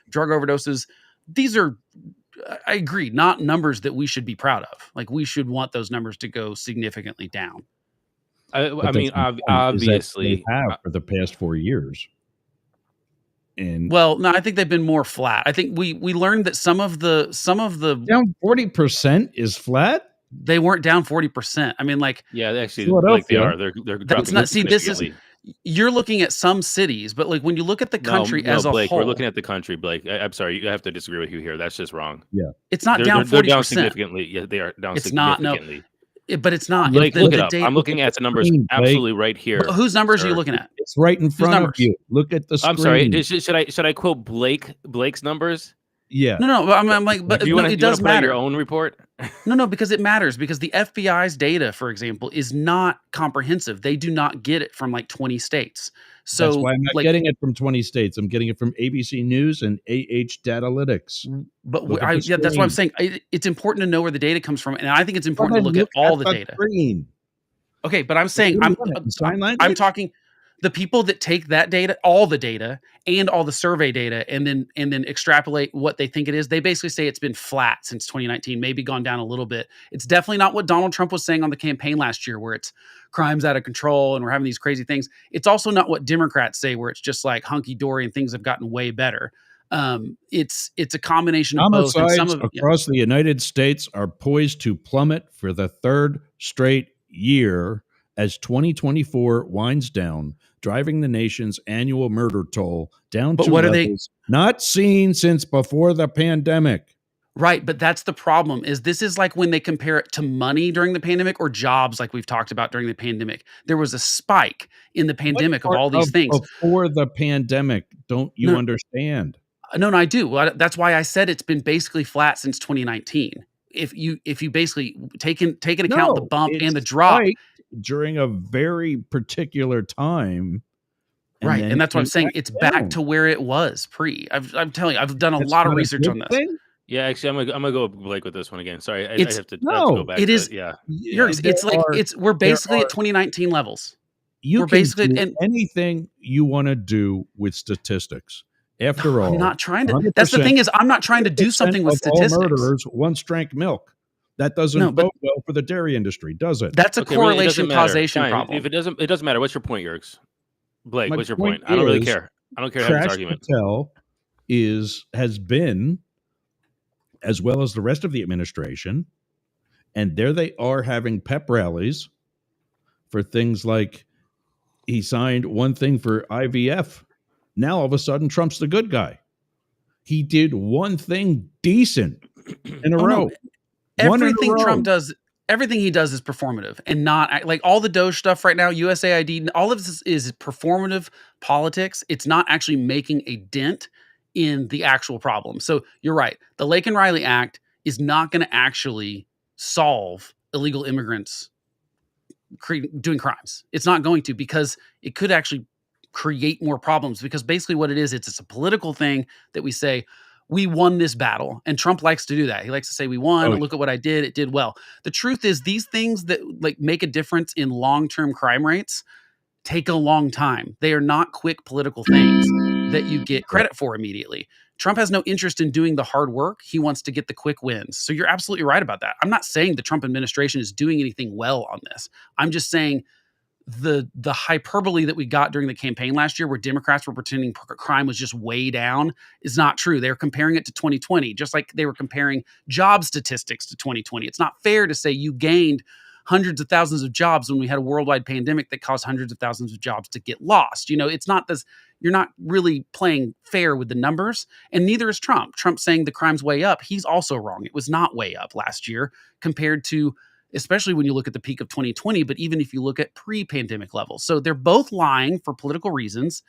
drug overdoses. These are, I agree, not numbers that we should be proud of. Like we should want those numbers to go significantally down. I mean, obviously, they have for the past 4 years. And well, no, I think they've been more flat. I think we learned that some of the down 40% is flat. They weren't down 40%. I mean, like actually, Philadelphia. they are. They're that's not. See, this is significantly. you're looking at some cities, but like when you look at the country as a Blake, whole, we're looking at the country, Blake. I'm sorry, I have to disagree with you here. That's just wrong. Yeah, it's not down 40%. They're down significantly. Yeah, they are down It's not, no. significantly. But it's not. Blake, look it up. data, I'm looking at the numbers absolutely right here. Whose numbers sir. are you looking at? it's right in front of numbers? you. Look at the screen. I'm sorry. Should I quote Blake's numbers? Yeah. No. But I'm like, but it does matter. Your own report? No, because it matters because the FBI's data, for example, is not comprehensive. They do not get it from like 20 states. So that's why I'm not getting it from 20 states. I'm getting it from ABC News and Datalytics. But that's why I'm saying it's important to know where the data comes from, and I think it's important to look at all the data. Screen. Okay, but I'm saying I'm talking. The people that take that data, all the data and all the survey data, and then extrapolate what they think it is, they basically say it's been flat since 2019, maybe gone down a little bit. It's definitely not what Donald Trump was saying on the campaign last year, where it's crime's out of control and we're having these crazy things. It's also not what Democrats say, where it's just like hunky dory and things have gotten way better. It's a combination of both. And Homicides across the United States are poised to plummet for the third straight year as 2024 winds down, driving the nation's annual murder toll down to levels not seen since before the pandemic. Right, but that's the problem. This is like when they compare it to money during the pandemic or jobs, like we've talked about during the pandemic. There was a spike in the pandemic of all these things. Before the pandemic, don't you understand? No, I do. Well, that's why I said it's been basically flat since 2019. If you basically take into account the bump and the drop during a very particular time. Right, and that's what I'm saying. It's back to where it was pre. I'm telling you, I've done a lot of research on this. Yeah, actually, I'm gonna go with Blake with this one again. Sorry, I have to go back. It is. Yeah, we're basically at 2019 levels. We're basically do anything you want to do with statistics. After all, I'm not trying to. That's the thing is, I'm not trying to do something with statistics. All murderers once drank milk. That doesn't bode well for the dairy industry, does it? That's a correlation causation problem. If it doesn't matter. What's your point, Yerks? Blake, what's your point? I don't really care. I don't care how this argument. Patel has been, as well as the rest of the administration, and there they are having pep rallies for things like he signed one thing for IVF. Now all of a sudden Trump's the good guy. He did one thing decent in a row. Everything Trump does, everything he does is performative and not like all the Doge stuff right now, USAID, all of this is performative politics. It's not actually making a dent in the actual problem. So you're right. The Lake and Riley Act is not going to actually solve illegal immigrants doing crimes. It's not going to, because it could actually create more problems, because basically what it is, it's a political thing that we say, we won this battle. And Trump likes to do that. He likes to say, we won. Look at what I did. It did well. The truth is, these things that like make a difference in long-term crime rates take a long time. They are not quick political things that you get credit for immediately. Trump has no interest in doing the hard work. He wants to get the quick wins. So you're absolutely right about that. I'm not saying the Trump administration is doing anything well on this. I'm just saying the hyperbole that we got during the campaign last year, where Democrats were pretending crime was just way down, is not true. They're comparing it to 2020, just like they were comparing job statistics to 2020. It's not fair to say you gained hundreds of thousands of jobs when we had a worldwide pandemic that caused hundreds of thousands of jobs to get lost. You know, it's not this, you're not really playing fair with the numbers, and neither is Trump. Trump's saying the crime's way up. He's also wrong. It was not way up last year compared to, especially when you look at the peak of 2020, but even if you look at pre-pandemic levels. So they're both lying for political reasons.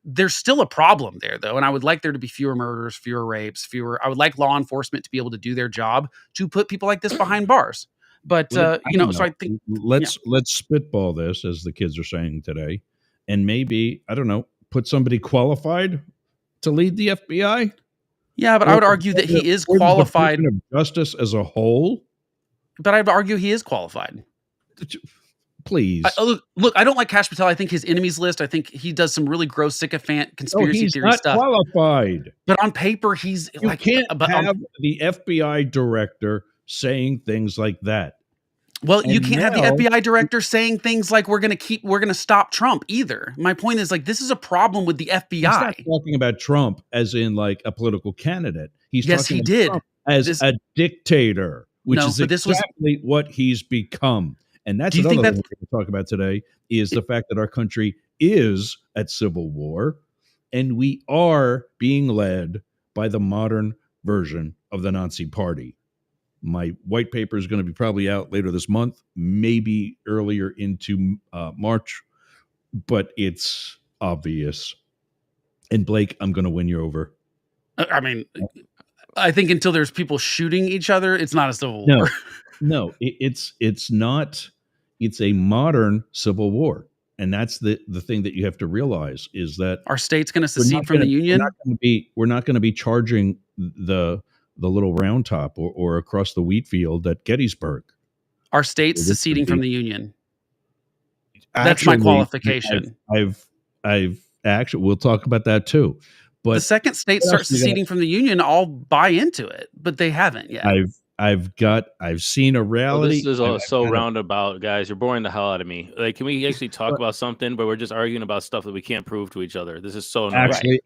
There's still a problem there, though, and I would like there to be fewer murders, fewer rapes, I would like law enforcement to be able to do their job to put people like this behind bars. But, so I think... Let's spitball this, as the kids are saying today, and maybe, I don't know, put somebody qualified to lead the FBI? Yeah, but I would argue that he is qualified. The Department of Justice as a whole? But I'd argue he is qualified. Please. Look, I don't like Krash Patel. I think his enemies list, I think he does some really gross sycophant conspiracy theory stuff. He's not qualified. But on paper, he's... You can't have the FBI director saying things like that. Well, and you can't have the FBI director saying things like, we're going to stop Trump either. My point is, like, this is a problem with the FBI. He's not talking about Trump as in like a political candidate. He's talking about Trump as a dictator, which is exactly what he's become. And that's another thing we're going to talk about today, is the fact that our country is at civil war, and we are being led by the modern version of the Nazi Party. My white paper is going to be probably out later this month, maybe earlier into March, but it's obvious. And Blake, I'm going to win you over. I mean, I think until there's people shooting each other, it's not a civil war. No, it's not. It's a modern civil war. And that's the thing that you have to realize, is that our state's going to secede from the Union. We're not going to be charging the little round top or across the wheat field at Gettysburg. Our state's seceding from the Union. That's my qualification. I've actually, we'll talk about that too. But the second state what else starts we got? seceding from the union, I'll buy into it, but they haven't yet. I've seen a Well, reality. this is all I've so got a- roundabout, guys. You're boring the hell out of me. Like, can we actually talk about something, but we're just arguing about stuff that we can't prove to each other? This is so annoying. Actually,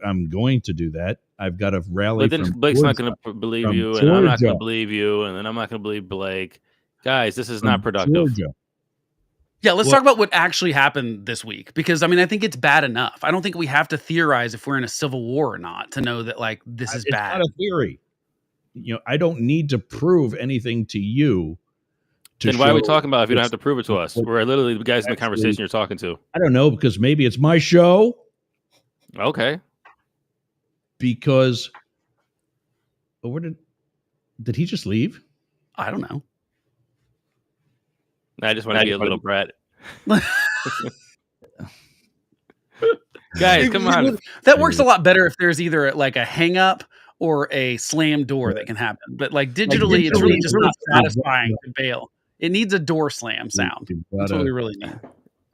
I'm going to do that. I've got a rally. But then from Blake's not Georgia, going to believe from you, and I'm not going Georgia. to believe you, and then I'm not going to believe Blake. Guys, this is not from productive. Georgia. Yeah, let's Well- talk about what actually happened this week, because I mean, I think it's bad enough. I don't think we have to theorize if we're in a civil war or not to know that like this is It's bad. not a theory. I don't need to prove anything to you. Then why are we show talking about if you don't it's- have to prove it to us? what- We're literally the guys in the Actually- conversation you're talking to. I don't know, because maybe it's my show. Okay. Because where did he just leave? I don't know. I just want to be a little brat. Guys, come on. That works a lot better if there's either like a hang up or a slam door that can happen. But like digitally, it's really just not satisfying to bail. It needs a door slam sound. That's what we really need.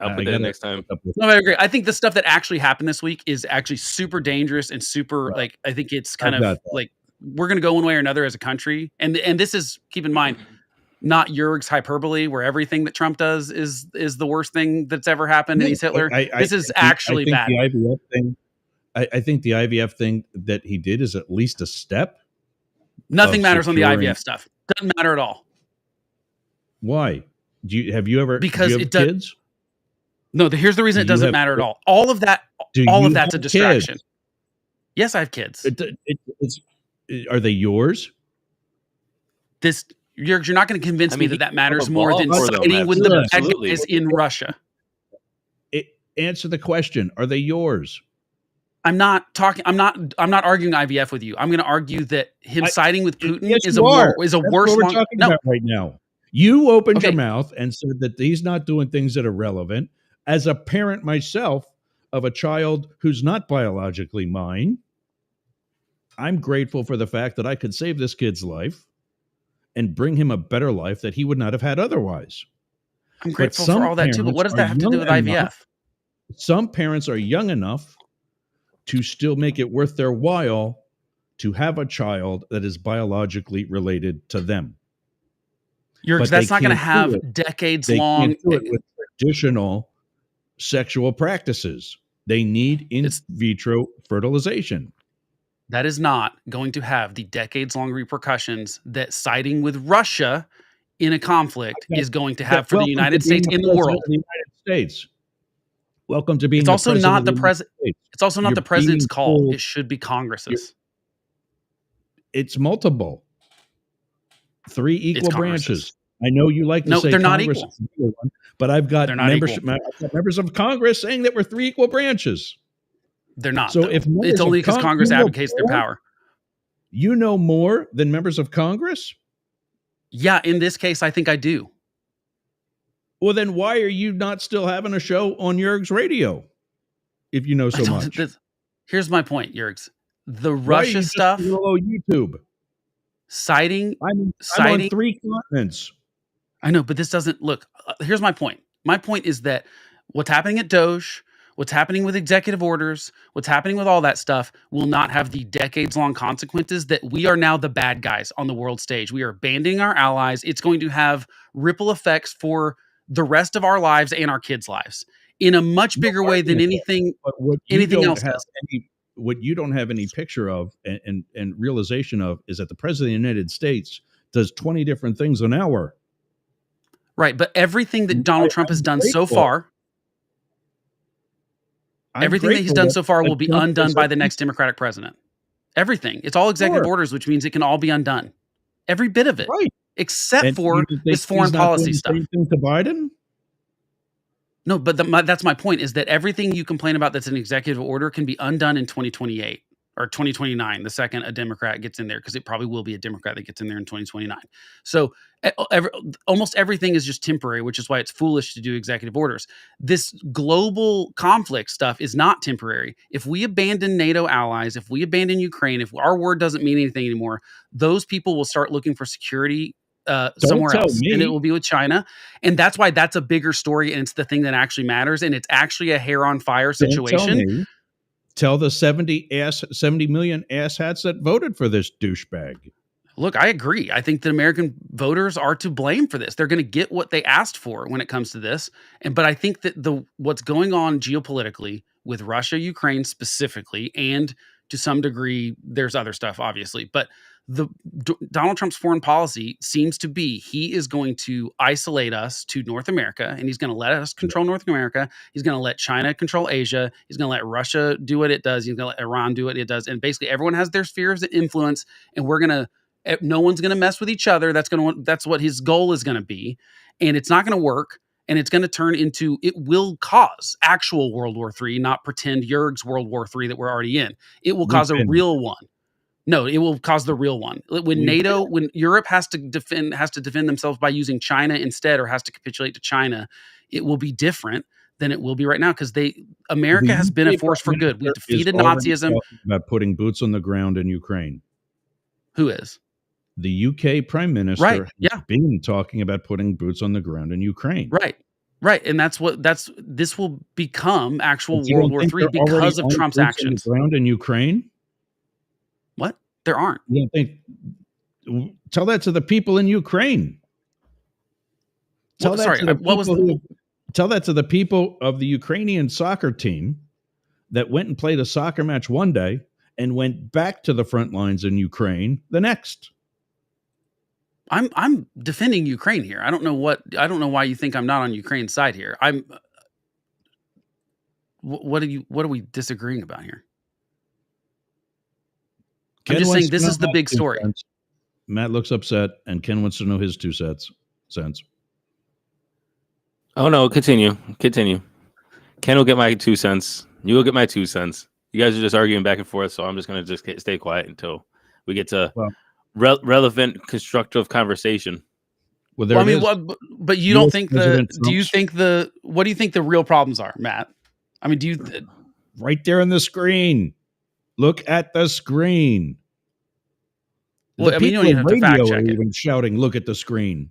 I'll put that in next time. No, I agree. I think the stuff that actually happened this week is actually super dangerous and super like I think it's kind of like we're going to go one way or another as a country. And this is, keep in mind, not Jurg's hyperbole where everything that Trump does is the worst thing that's ever happened and he's Hitler. This is actually bad. The IVF thing, I think the IVF thing that he did is at least a step. Nothing matters on the IVF stuff. Doesn't matter at all. Why? Have you ever because it does kids? No, here's the reason it doesn't matter at all. All of that, all of that's a distraction. Kids? Yes, I have kids. Are they yours? You're not going to convince me that matters more than siding with the bad guys in Russia. Answer the question. Are they yours? I'm not arguing IVF with you. I'm going to argue that him siding with Putin is a worse one. Talking about right now. You opened your mouth and said that he's not doing things that are relevant. As a parent myself of a child who's not biologically mine, I'm grateful for the fact that I could save this kid's life and bring him a better life that he would not have had otherwise. I'm grateful for all that too, but what does that have to do with IVF? Some parents are young enough to still make it worth their while to have a child that is biologically related to them. That's not going to have decades-long with traditional sexual practices. They need in vitro fertilization. That is not going to have the decades-long repercussions that siding with Russia in a conflict is going to have for the United States in the world. The United States. Welcome to being. It's also not the president. It's also not the president's call. It should be Congress's. It's multiple. 3 equal branches. I know you like to say they're not Congress equal. But I've got members of Congress saying that we're 3 equal branches. They're not. So if it's only because Congress advocates their power. You know more than members of Congress? Yeah, in this case, I think I do. Well, then why are you not still having a show on Jurg's radio? If you know so much. Here's my point, Jurgs. The Russia stuff. YouTube. Citing. I'm on 3 continents. I know, but this doesn't look. Here's my point. My point is that what's happening at Doge, what's happening with executive orders, what's happening with all that stuff will not have the decades-long consequences that we are now the bad guys on the world stage. We are abandoning our allies. It's going to have ripple effects for the rest of our lives and our kids' lives in a much bigger way than anything else does. What you don't have any picture of and realization of is that the president of the United States does 20 different things an hour. Right, but everything that Donald Trump has done so far, everything that he's done so far will be undone by the next Democratic president. Everything. It's all executive orders, which means it can all be undone. Every bit of it. Right. Except for this foreign policy stuff. Same thing to Biden? No, but that's my point, is that everything you complain about that's an executive order can be undone in 2028 or 2029, the second a Democrat gets in there, because it probably will be a Democrat that gets in there in 2029. So almost everything is just temporary, which is why it's foolish to do executive orders. This global conflict stuff is not temporary. If we abandon NATO allies, if we abandon Ukraine, if our word doesn't mean anything anymore, those people will start looking for security somewhere tell else, and it me. will be with China. And that's why that's a bigger story, and it's the thing that actually matters, and it's actually a hair on fire Don't tell situation. me. Tell the 70 million asshats that voted for this douchebag. Look, I agree. I think that American voters are to blame for this. They're going to get what they asked for when it comes to this. But I think that what's going on geopolitically with Russia, Ukraine specifically, and to some degree, there's other stuff, obviously. But Donald Trump's foreign policy seems to be he is going to isolate us to North America, and he's going to let us control North America. He's going to let China control Asia. He's going to let Russia do what it does. He's going to let Iran do what it does. And basically, everyone has their spheres of influence, and no one's going to mess with each other. That's what his goal is going to be. And it's not going to work. And it's going to turn into, it will cause actual World War III, not pretend Jurg's World War III that we're already in. It will cause a real one. No, it will cause the real one. When Europe has to defend themselves by using China instead, or has to capitulate to China, it will be different than it will be right now, because America has been a force for good. We defeated Nazism. About putting boots on the ground in Ukraine. Who is? The UK Prime Minister has been talking about putting boots on the ground in Ukraine. Right. And this will become actual World War III because of Trump's actions. On the ground in Ukraine? What? There aren't. You don't think? Tell that to the people in Ukraine. Tell that to the people of the Ukrainian soccer team that went and played a soccer match one day and went back to the front lines in Ukraine the next. I'm defending Ukraine here. I don't know why you think I'm not on Ukraine's side here. What are we disagreeing about here? I'm just saying this is the big story. Matt looks upset, and Ken wants to know his 2 cents. Oh no, continue. Ken will get my 2 cents. You will get my 2 cents. You guys are just arguing back and forth, so I'm just going to stay quiet until we get to relevant, constructive conversation. But you don't think what do you think the real problems are, Matt? I mean, right there on the screen. Look at the screen. Well, I mean, you don't even have to fact check it. Even shouting, "Look at the screen."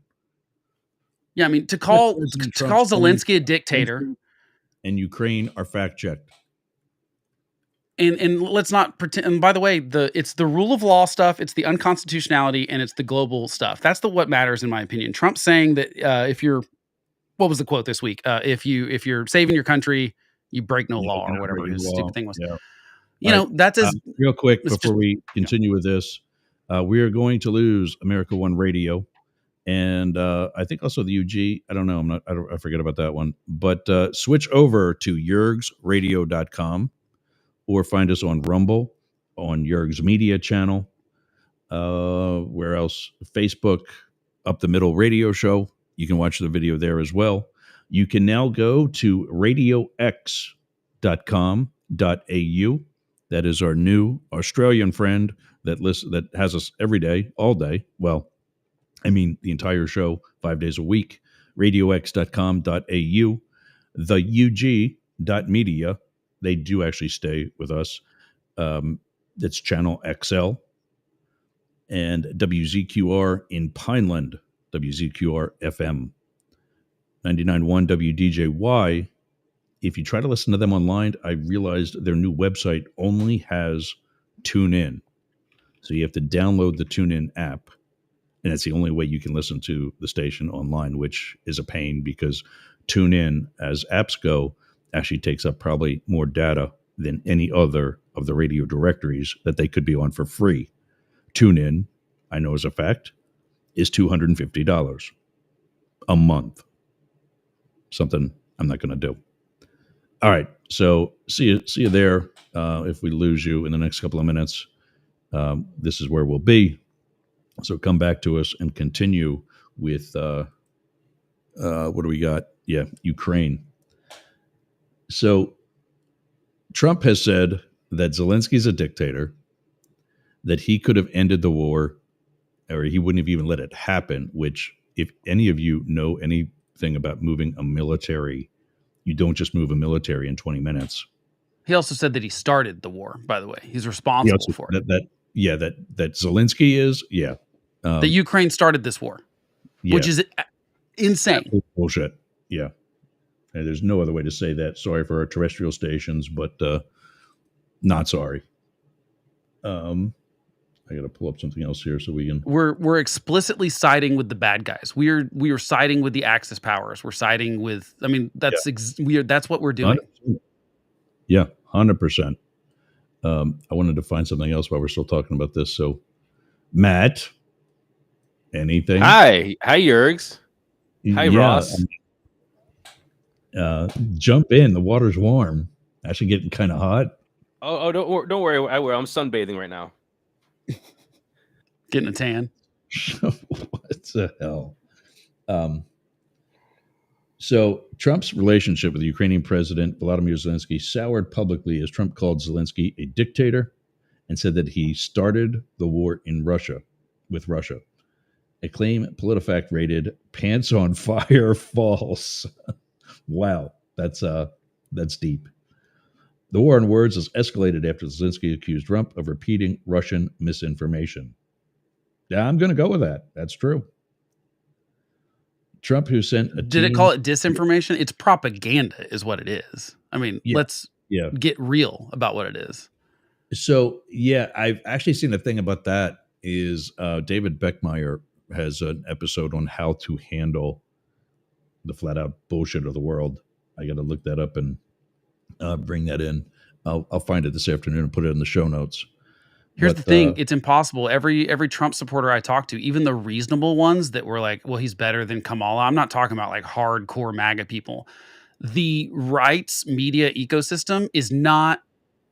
Yeah, I mean, to call Zelensky a dictator and Ukraine are fact checked. And let's not pretend. And by the way, it's the rule of law stuff, it's the unconstitutionality, and it's the global stuff. That's what matters, in my opinion. Trump's saying that what was the quote this week? If you're saving your country, you break no law, or whatever his stupid thing was. Yeah. That's real quick before we continue with this. We are going to lose America One Radio, and I think also the UG. I don't know. I forget about that one. But switch over to jurgsradio.com. Or find us on Rumble, on Jurg's Media channel. Where else? Facebook, Up the Middle Radio Show. You can watch the video there as well. You can now go to radiox.com.au. That is our new Australian friend that has us every day, all day. Well, I mean, the entire show, 5 days a week. radiox.com.au. The UG.media. They do actually stay with us. It's channel XL. And WZQR in Pineland, WZQR FM. 99.1 WDJY. If you try to listen to them online, I realized their new website only has TuneIn. So you have to download the TuneIn app. And it's the only way you can listen to the station online, which is a pain because TuneIn, as apps go, actually takes up probably more data than any other of the radio directories that they could be on for free. TuneIn, I know as a fact, is $250 a month. Something I'm not going to do. All right, so see you there. If we lose you in the next couple of minutes, this is where we'll be. So come back to us and continue with what do we got? Yeah, Ukraine. So Trump has said that Zelensky's a dictator, that he could have ended the war, or he wouldn't have even let it happen, which if any of you know anything about moving a military, you don't just move a military in 20 minutes. He also said that he started the war, by the way. He's responsible for it. That Zelensky is, that Ukraine started this war. which is insane. Absolute bullshit. Yeah. And there's no other way to say that. Sorry for our terrestrial stations, but not sorry. I got to pull up something else here so we can. We're explicitly siding with the bad guys. We are siding with the Axis powers. We're siding with. I mean, that's that's what we're doing. 100%. Yeah, 100%. I wanted to find something else while we're still talking about this. So, Matt, anything? Hi, Yergs. Hi, Ross. Jump in. The water's warm. Actually, getting kind of hot. Oh, don't worry. I'm sunbathing right now. Getting a tan. What the hell? So Trump's relationship with the Ukrainian president, Volodymyr Zelensky, soured publicly as Trump called Zelensky a dictator and said that he started the war in Russia, with Russia. A claim PolitiFact rated pants on fire false. Wow, that's deep. The war on words has escalated after Zelensky accused Trump of repeating Russian misinformation. Yeah, I'm going to go with that. That's true. Trump, who sent a Did it call it disinformation? It's propaganda is what it is. I mean, let's get real about what it is. So, yeah, I've actually seen a thing about that is David Beckmeyer has an episode on how to handle the flat out bullshit of the world. I got to look that up and bring that in. I'll find it this afternoon and put it in the show notes. Here's the thing. It's impossible. Every Trump supporter I talk to, even the reasonable ones that were like, well, he's better than Kamala. I'm not talking about like hardcore MAGA people. The rights media ecosystem is not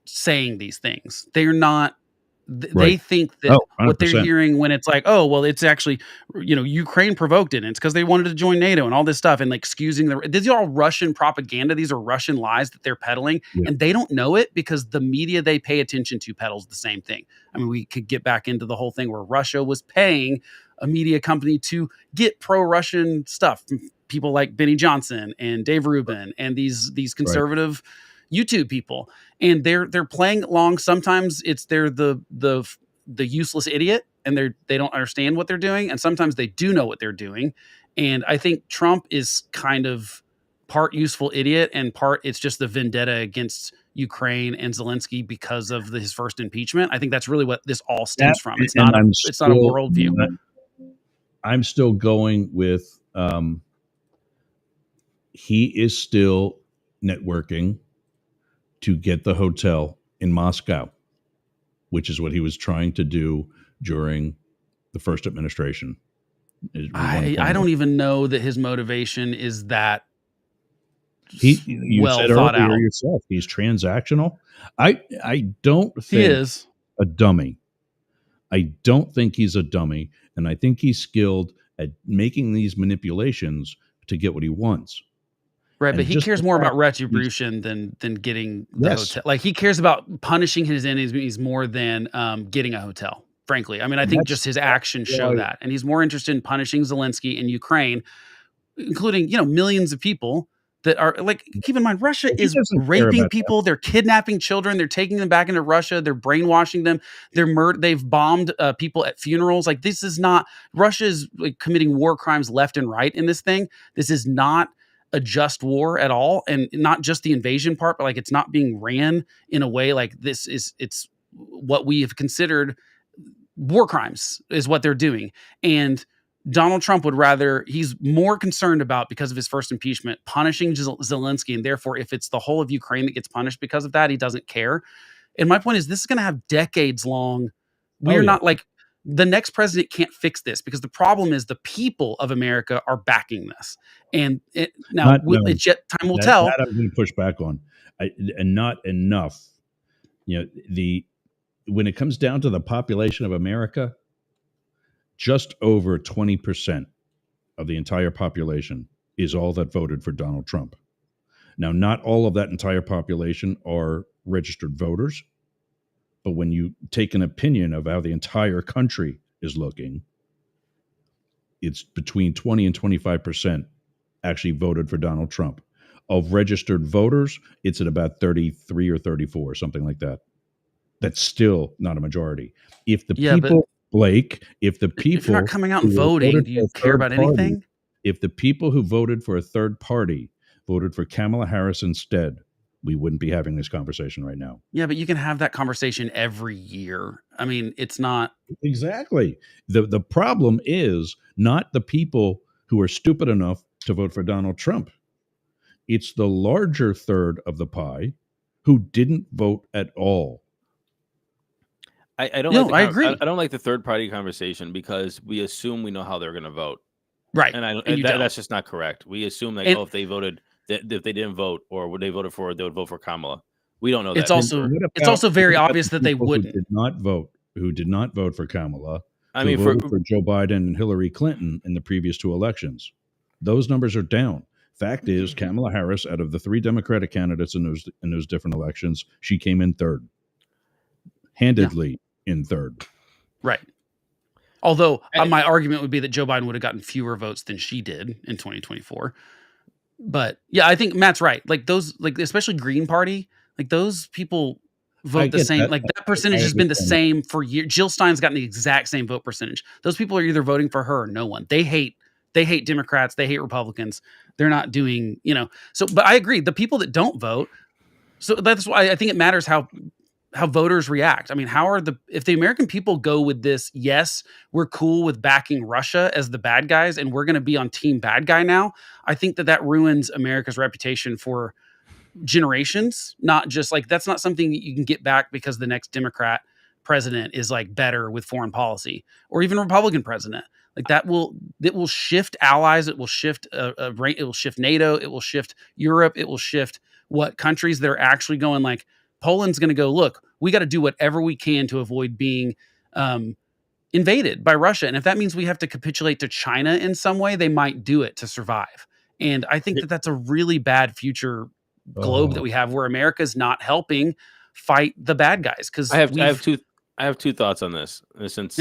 saying these things. They're not. They think that what they're hearing when it's like, oh, well, it's actually, Ukraine provoked it. And it's because they wanted to join NATO and all this stuff and like excusing these are all Russian propaganda. These are Russian lies that they're peddling and they don't know it because the media they pay attention to peddles the same thing. I mean, we could get back into the whole thing where Russia was paying a media company to get pro-Russian stuff from people like Benny Johnson and Dave Rubin and these conservative YouTube people, and they're playing along. Sometimes they're the useless idiot and they don't understand what they're doing, and sometimes they do know what they're doing. And I think Trump is kind of part useful idiot and part it's just the vendetta against Ukraine and Zelensky because of his first impeachment. I think that's really what this all stems from. It's not a worldview. I'm still going with he is still networking to get the hotel in Moscow, which is what he was trying to do during the first administration. I don't even know that his motivation is that you well said thought earlier out. yourself. He's transactional. I don't think he is a dummy. I don't think he's a dummy, and I think he's skilled at making these manipulations to get what he wants. Right, And but he cares more about retribution than getting the hotel. Like he cares about punishing his enemies more than getting a hotel. Frankly, I mean, I think just his actions show that, and he's more interested in punishing Zelensky in Ukraine, including millions of people that are like. Keep in mind, Russia is raping people. They're kidnapping children. They're taking them back into Russia. They're brainwashing them. They've bombed people at funerals. Like this is not Russia is like committing war crimes left and right in this thing. This is not a just war at all, and not just the invasion part, but like it's not being ran in a way like this is. It's what we have considered war crimes is what they're doing, and Donald Trump he's more concerned about, because of his first impeachment, punishing Zelensky, and therefore if it's the whole of Ukraine that gets punished because of that, he doesn't care. And my point is, this is going to have decades long. We're not like. The next president can't fix this because the problem is the people of America are backing this. And time will tell. That I'm going to push back on. And not enough. When it comes down to the population of America, just over 20% of the entire population is all that voted for Donald Trump. Now, not all of that entire population are registered voters. But when you take an opinion of how the entire country is looking, it's between 20 and 25% actually voted for Donald Trump. Of registered voters, it's at about 33 or 34, something like that. That's still not a majority. If the people Blake, if the people If you're not coming out and who voting, voted do for a you care third about party- anything? If the people who voted for a third party voted for Kamala Harris instead, we wouldn't be having this conversation right now. Yeah, but you can have that conversation every year. I mean, it's not. Exactly. The problem is not the people who are stupid enough to vote for Donald Trump. It's the larger third of the pie who didn't vote at all. I don't No, like the I agree. I don't like the third party conversation because we assume we know how they're going to vote, Right. and you don't. that's just not correct. We assume like, And- if they voted, if they didn't vote or what they voted for, they would vote for Kamala. We don't know that. It's also very obvious that they wouldn't. Who did not vote for Kamala? I who mean, voted for Joe Biden and Hillary Clinton in the previous two elections. Those numbers are down. Fact is, Kamala Harris, out of the three Democratic candidates in those different elections, she came in third, handedly in third. Right. Although my argument would be that Joe Biden would have gotten fewer votes than she did in 2024. But yeah, I think Matt's right. Like those, like especially Green Party, like those people vote the same. Like that percentage has been the same for years. Jill Stein's gotten the exact same vote percentage. Those people are either voting for her or no one. They hate Democrats. They hate Republicans. They're not doing, so, but I agree. The people that don't vote. So that's why I think it matters how voters react. I mean, if the American people go with this, yes, we're cool with backing Russia as the bad guys and we're going to be on team bad guy now, I think that ruins America's reputation for generations. Not just like, that's not something that you can get back because the next Democrat president is like better with foreign policy or even Republican president. Like it will shift allies. It will shift it will shift NATO. It will shift Europe. It will shift what countries that are actually going like, Poland's going to go, look, we got to do whatever we can to avoid being invaded by Russia. And if that means we have to capitulate to China in some way, they might do it to survive. And I think that that's a really bad future globe that we have where America's not helping fight the bad guys. Because I have two thoughts on this. Since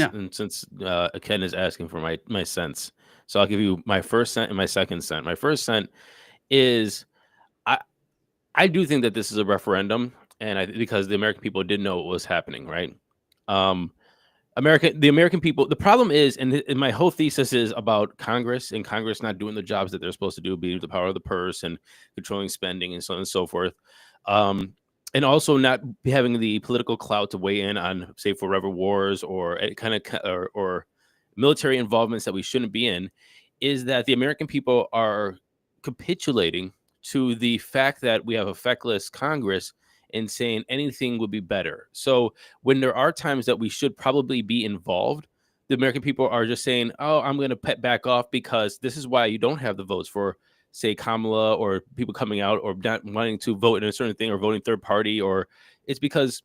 Ken is asking for my sense, so I'll give you my first cent and my second cent. My first cent is I do think that this is a referendum. And because the American people didn't know what was happening, right? The American people. The problem is, and my whole thesis is about Congress and Congress not doing the jobs that they're supposed to do, being the power of the purse and controlling spending and so on and so forth, and also not having the political clout to weigh in on, say, forever wars or or military involvements that we shouldn't be in. Is that the American people are capitulating to the fact that we have a feckless Congress and saying anything would be better. So when there are times that we should probably be involved, the American people are just saying, oh, I'm going to back off because this is why you don't have the votes for, say, Kamala or people coming out or not wanting to vote in a certain thing or voting third party, or it's because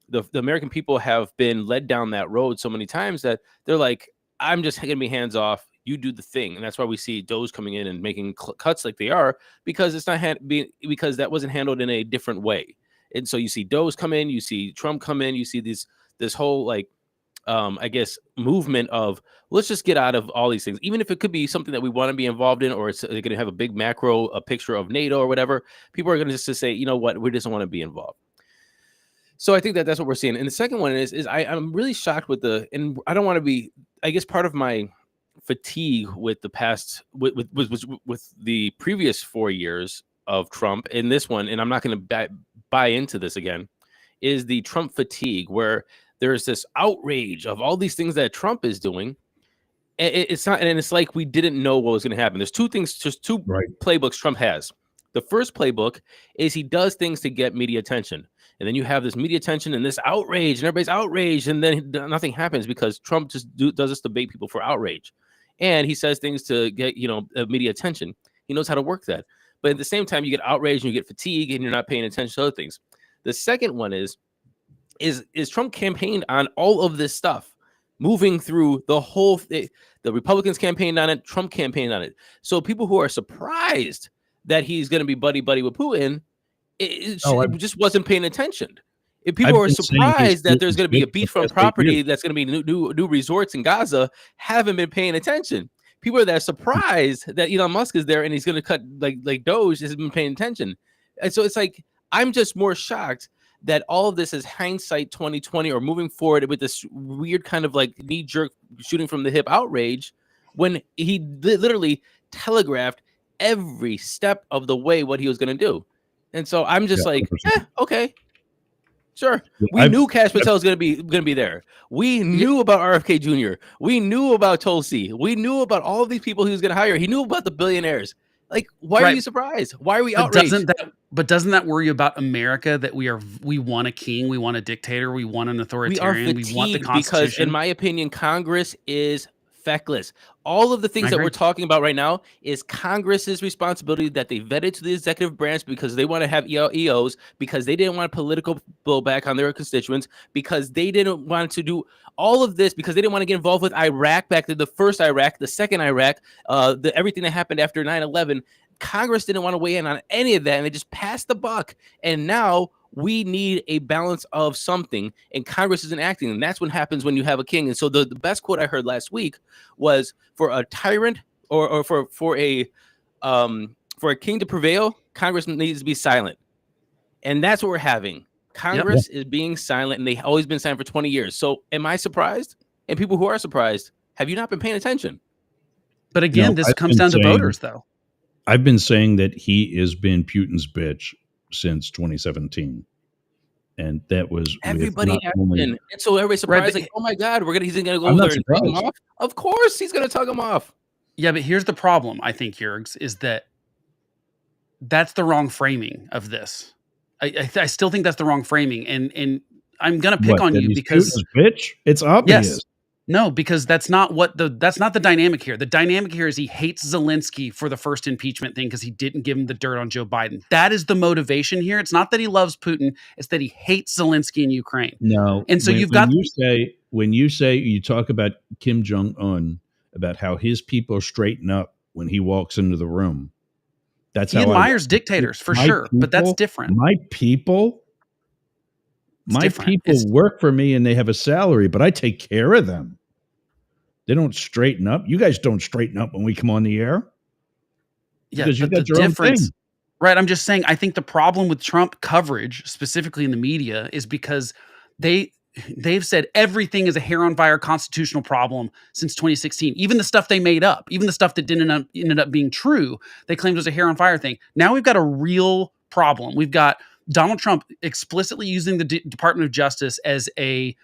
the American people have been led down that road so many times that they're like, I'm just going to be hands off. You do the thing. And that's why we see Doge coming in and making cuts like they are, because it's not because that wasn't handled in a different way. And so you see Doge come in, you see Trump come in, you see this whole I guess movement of let's just get out of all these things, even if it could be something that we want to be involved in, or they're going to have a big a picture of NATO or whatever. People are going to just say, you know what, we just want to be involved. So I think that's what we're seeing. And the second one is I'm really shocked with and I don't want to be, I guess part of my fatigue with the past with the previous 4 years of Trump and this one, and I'm not going to buy into this again, is the Trump fatigue, where there's this outrage of all these things that Trump is doing. It's not, and it's like we didn't know what was going to happen. There's two playbooks Trump has. The first playbook is he does things to get media attention, and then you have this media attention and this outrage, and everybody's outraged, and then nothing happens because Trump just does this to bait people for outrage, and he says things to get media attention. He knows how to work that. But at the same time, you get outraged and you get fatigue and you're not paying attention to other things. The second one is Trump campaigned on all of this stuff, moving through the whole thing. The Republicans campaigned on it. Trump campaigned on it. So people who are surprised that he's going to be buddy with Putin, it just wasn't paying attention. If people are surprised that there's going to be a beachfront property that's going to be new resorts in Gaza, haven't been paying attention. People are that surprised that Elon Musk is there and he's going to cut like Doge, hasn't been paying attention. And so it's like, I'm just more shocked that all of this is hindsight 2020 or moving forward with this weird kind of like knee-jerk shooting from the hip outrage when he literally telegraphed every step of the way what he was going to do. And so I'm just okay. Sure. We knew Krash Patel was going to be there. We knew about RFK Jr. We knew about Tulsi. We knew about all of these people he was going to hire. He knew about the billionaires. Like, why are you surprised? Why are we outraged? Doesn't that worry about America, that we want a king, we want a dictator, we want an authoritarian, we want the Constitution? Because in my opinion, Congress is feckless. All of the things that we're talking about right now is Congress's responsibility, that they vetted to the executive branch because they want to have EOs, because they didn't want political blowback on their constituents, because they didn't want to do all of this, because they didn't want to get involved with Iraq, back to the first Iraq, the second Iraq, everything that happened after 9/11. Congress didn't want to weigh in on any of that, and they just passed the buck. And now we need a balance of something, and Congress isn't acting, and that's what happens when you have a king. And so the best quote I heard last week was, for a tyrant or for a king to prevail, Congress needs to be silent. And that's what we're having. Congress is being silent, and they've always been silent for 20 years. So am I surprised? And people who are surprised, have you not been paying attention? But again, this comes down to voters, though. I've been saying that he has been Putin's bitch since 2017, and that was everybody and so everybody's surprised, like, oh my God, he's gonna go over there and tug him off. Of course he's gonna tug him off. Yeah, but here's the problem, I think, Jurgs, is that's the wrong framing of this. I still think that's the wrong framing, and I'm gonna pick on you because bitch. It's obvious. Yes. No, because that's not the dynamic here. The dynamic here is he hates Zelensky for the first impeachment thing because he didn't give him the dirt on Joe Biden. That is the motivation here. It's not that he loves Putin; it's that he hates Zelensky in Ukraine. No, and so when you talk about Kim Jong-un, about how his people straighten up when he walks into the room. That's he admires dictators for sure, but that's different. My people work for me and they have a salary, but I take care of them. They don't straighten up. You guys don't straighten up when we come on the air. Yeah, because you've got your own thing. Right. I'm just saying, I think the problem with Trump coverage, specifically in the media, is because they've said everything is a hair on fire constitutional problem since 2016. Even the stuff they made up, even the stuff that ended up being true, they claimed was a hair on fire thing. Now we've got a real problem. We've got Donald Trump explicitly using the Department of Justice as a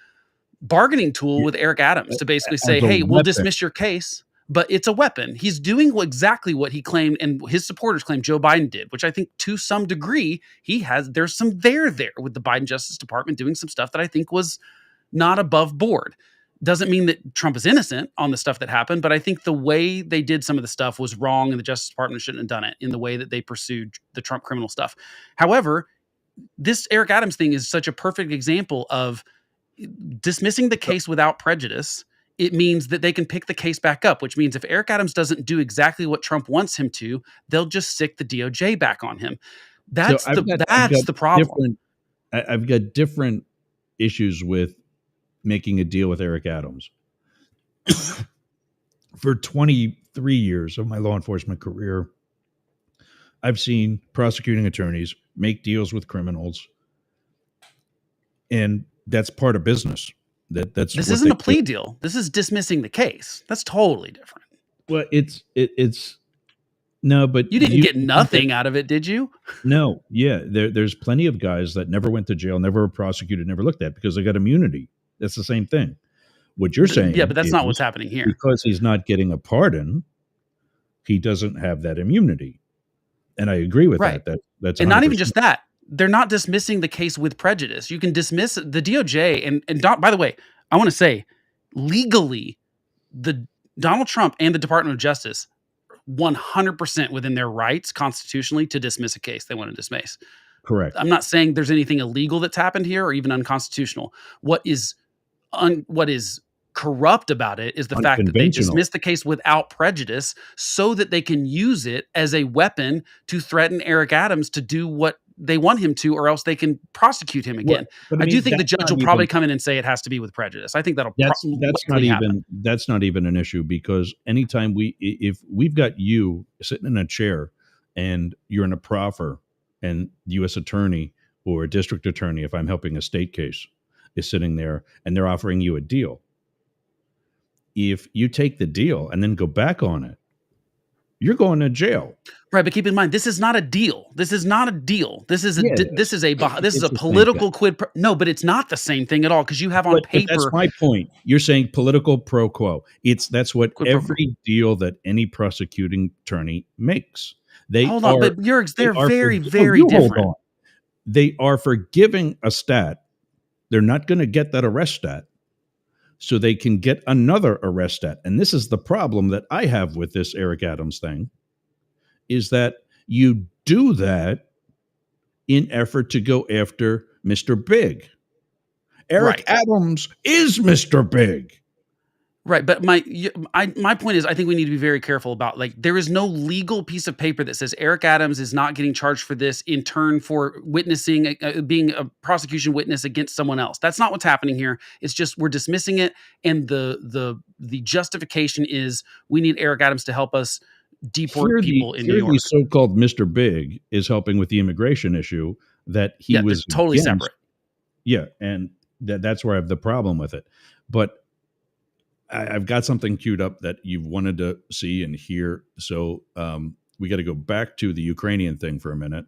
bargaining tool with Eric Adams to basically say, hey, we'll dismiss your case, but it's a weapon. He's doing exactly what he claimed and his supporters claimed Joe Biden did, which I think to some degree there's some there with the Biden Justice Department doing some stuff that I think was not above board. Doesn't mean that Trump is innocent on the stuff that happened, but I think the way they did some of the stuff was wrong, and the Justice Department shouldn't have done it in the way that they pursued the Trump criminal stuff. However, this Eric Adams thing is such a perfect example of dismissing the case without prejudice. It means that they can pick the case back up, which means if Eric Adams doesn't do exactly what Trump wants him to, they'll just stick the DOJ back on him. That's the problem. I've got different issues with making a deal with Eric Adams. For 23 years of my law enforcement career, I've seen prosecuting attorneys make deals with criminals, and that's part of business. This isn't a plea deal. This is dismissing the case. That's totally different. Well, it's no, but you didn't get nothing out of it, did you? No. Yeah. There's plenty of guys that never went to jail, never were prosecuted, never looked at because they got immunity. That's the same thing. What you're saying. Yeah, but that's not what's happening here. Because he's not getting a pardon, he doesn't have that immunity. And I agree with that. That's 100%. And not even just that. They're not dismissing the case with prejudice. You can dismiss the DOJ and by the way, I want to say legally, the Donald Trump and the Department of Justice 100% within their rights constitutionally to dismiss a case they want to dismiss. Correct. I'm not saying there's anything illegal that's happened here or even unconstitutional. What is corrupt about it is the fact that they dismiss the case without prejudice so that they can use it as a weapon to threaten Eric Adams to do what they want him to, or else they can prosecute him again. Well, I do think the judge will probably come in and say it has to be with prejudice. I think that's not even an issue, because anytime if we've got you sitting in a chair and you're in a proffer and the U.S. attorney or a district attorney, if I'm helping a state case, is sitting there and they're offering you a deal. If you take the deal and then go back on it, you're going to jail. Right, but keep in mind, this is not a deal. This is not a deal. This is a Yeah, this is a it's the same political thing. quid pro. No, but it's not the same thing at all because you have on But that's paper my point. You're saying political pro quo. That's what quid pro quo. every deal that any prosecuting attorney makes. They Hold are, on, but they're are very, for, very you hold different. on. They are for giving a stat. They're not going to get that arrest stat, so they can get another arrest stat. And this is the problem that I have with this Eric Adams thing, is that you do that in effort to go after Mr. Big. Eric Right. Adams is Mr. Big. Right, but my point is, I think we need to be very careful about, like, there is no legal piece of paper that says Eric Adams is not getting charged for this in turn for witnessing, being a prosecution witness against someone else. That's not what's happening here. It's just we're dismissing it, and the justification is we need Eric Adams to help us deport people in New York. The so-called Mr. Big is helping with the immigration issue that he was totally against. separate. Yeah, and that's where I have the problem with it. But I've got something queued up that you've wanted to see and hear. So we got to go back to the Ukrainian thing for a minute.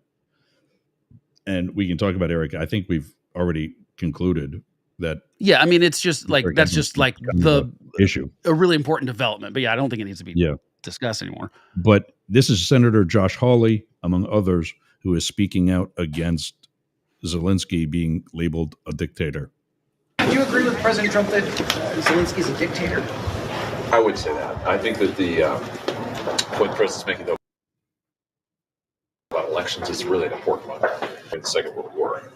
And we can talk about Eric. I think we've already concluded that. Yeah, I mean, it's just like, Eric that's Adams just like the issue. A really important development. But yeah, I don't think it needs to be discussed anymore. But this is Senator Josh Hawley, among others, who is speaking out against Zelensky being labeled a dictator. Do you agree with President Trump that Zelensky is a dictator? I would say that. I think that the point the president's making, though, about elections is really an important one. In the Second World War,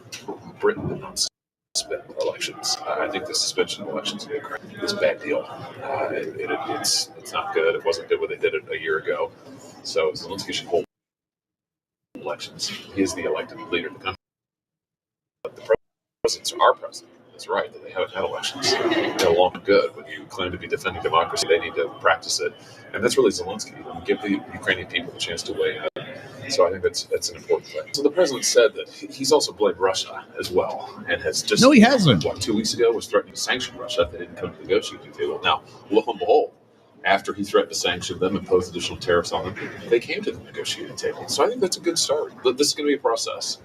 Britain did not suspend elections. I think the suspension of elections in Ukraine is a bad deal. It's not good. It wasn't good when they did it a year ago. So Zelensky should hold elections. He is the elected leader of the country. But the presidents are president. That's right, that they haven't had elections. They're long and good. When you claim to be defending democracy, they need to practice it. And that's really Zelensky. Give the Ukrainian people the chance to weigh in. So I think that's an important thing. So the president said that he's also blamed Russia as well, and has just... No, he hasn't. 2 weeks ago was threatening to sanction Russia if they didn't come to the negotiating table. Now, lo and behold, after he threatened to sanction them, impose additional tariffs on them, they came to the negotiating table. So I think that's a good start. But this is going to be a process.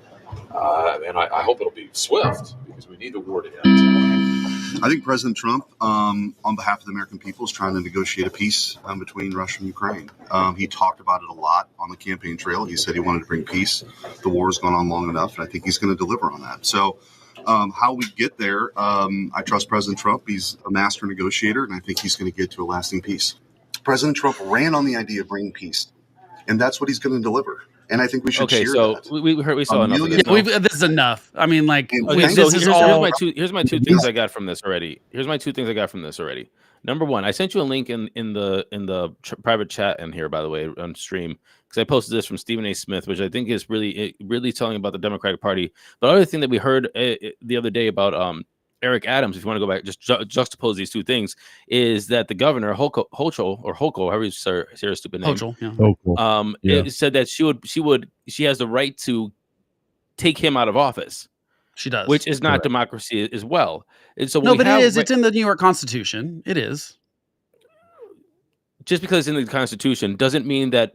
And I hope it'll be swift, because we need the war to end. I think President Trump, on behalf of the American people, is trying to negotiate a peace between Russia and Ukraine. He talked about it a lot on the campaign trail. He said he wanted to bring peace. The war has gone on long enough, and I think he's going to deliver on that. So how we get there, I trust President Trump. He's a master negotiator, and I think he's going to get to a lasting peace. President Trump ran on the idea of bringing peace, and that's what he's going to deliver. And I think we should cheer that. we saw enough of this. Yeah, this is enough. I mean, like, here's my two things I got from this already. Number one, I sent you a link in the private chat in here, by the way, on stream, because I posted this from Stephen A. Smith, which I think is really telling about the Democratic Party. But other thing that we heard the other day about Eric Adams, if you want to go back, just juxtapose these two things, is that the governor Hochul, however you say her stupid name, Hochul, it said that she has the right to take him out of office. She does, which is not democracy as well. And so no, but it is. It's in the New York Constitution. It is. Just because it's in the Constitution doesn't mean that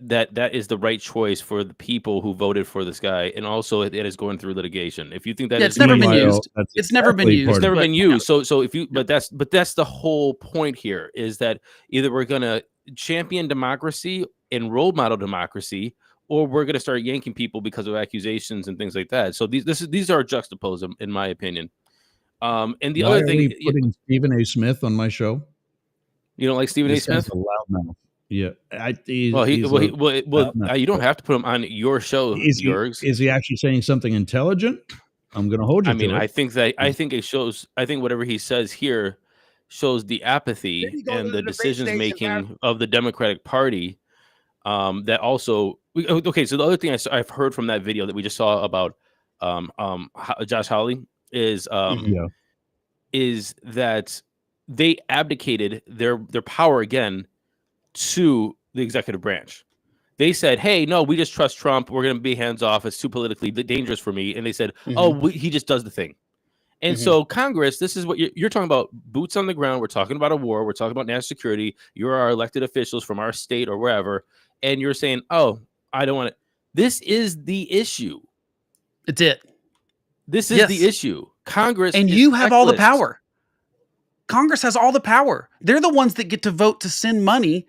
is the right choice for the people who voted for this guy, and also it is going through litigation. If you think that it's never been used. It's never been used. It's never been used. So if you, but that's the whole point here, is that either we're going to champion democracy and role model democracy, or we're going to start yanking people because of accusations and things like that. So these are juxtaposed, in my opinion. And the other thing, putting Stephen A. Smith on my show. You don't like Stephen A. Smith? A loud mouth. Yeah. You don't have to put him on your show. Is he actually saying something intelligent? I'm going to hold you. I think it shows. I think whatever he says here shows the apathy and the decisions making of the Democratic Party. That also. Okay, so the other thing I've heard from that video that we just saw about Josh Hawley is that they abdicated their power again to the executive branch. They said, "Hey, no, we just trust Trump. We're going to be hands off. It's too politically dangerous for me." And they said, he just does the thing. And so Congress, this is what you're talking about: boots on the ground. We're talking about a war. We're talking about national security. You're our elected officials from our state or wherever, and you're saying, "Oh, I don't want it." This is the issue. It's it. This is the issue. Congress, and you have all the power. Congress has all the power. They're the ones that get to vote to send money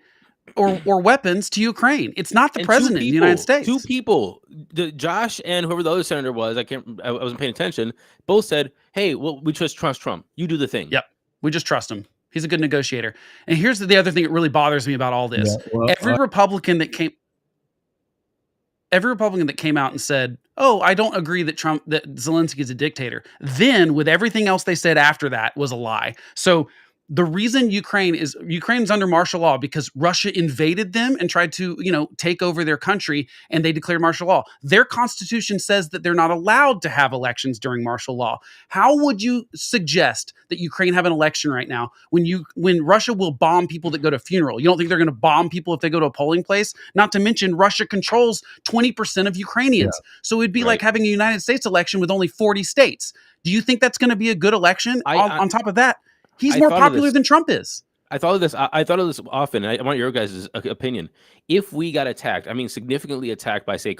or weapons to Ukraine. It's not the president of the United States. Two people, Josh and whoever the other senator was, I wasn't paying attention, both said, "Hey, well, we just trust Trump. You do the thing." Yep. We just trust him. He's a good negotiator. And here's the other thing that really bothers me about all this. Every Republican that came out and said, "Oh, I don't agree that Zelensky is a dictator," then with everything else they said after that was a lie. So the reason Ukraine's under martial law because Russia invaded them and tried to, take over their country, and they declared martial law. Their constitution says that they're not allowed to have elections during martial law. How would you suggest that Ukraine have an election right now when Russia will bomb people that go to a funeral? You don't think they're going to bomb people if they go to a polling place? Not to mention Russia controls 20% of Ukrainians. Yeah. So it'd be like having a United States election with only 40 states. Do you think that's going to be a good election? On top of that, he's more popular than Trump is. I thought of this often. I want your guys' opinion. If we got attacked, significantly attacked by, say,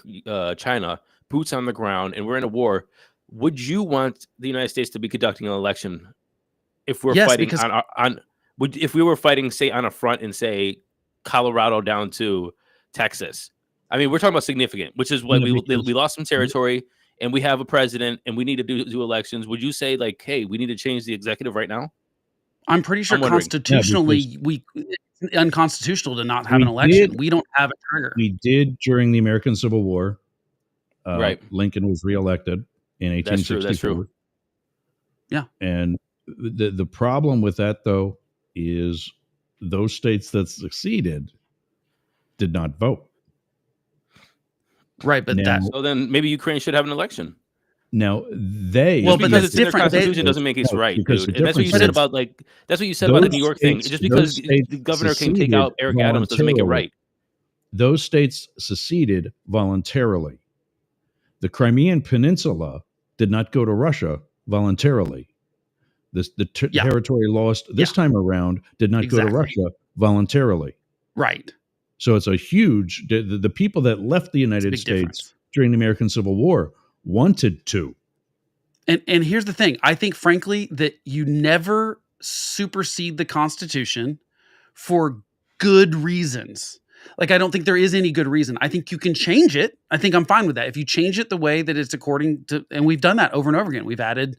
China, boots on the ground, and we're in a war, would you want the United States to be conducting an election if we're fighting if we were fighting, say, on a front in, say, Colorado down to Texas? We're talking about significant, which is when we lost some territory and we have a president and we need to do elections. Would you say, like, hey, we need to change the executive right now? I'm pretty sure constitutionally it's unconstitutional to not have an election. We don't have a trigger. We did during the American Civil War. Lincoln was reelected in 1864. That's true. Yeah. And the problem with that, though, is those states that succeeded did not vote. Right, but so then maybe Ukraine should have an election. Now because it's different. Their constitution doesn't make it right, dude. And that's what you said about the New York thing. Just because the governor can take out Eric Adams doesn't make it right. Those states seceded voluntarily. The Crimean Peninsula did not go to Russia voluntarily. The territory lost this time around did not go to Russia voluntarily. Right. So it's a huge. The people that left the United States during the American Civil War wanted to. And here's the thing. I think, frankly, that you never supersede the Constitution for good reasons. Like, I don't think there is any good reason. I think you can change it. I think I'm fine with that. If you change it the way that it's according to, and we've done that over and over again. We've added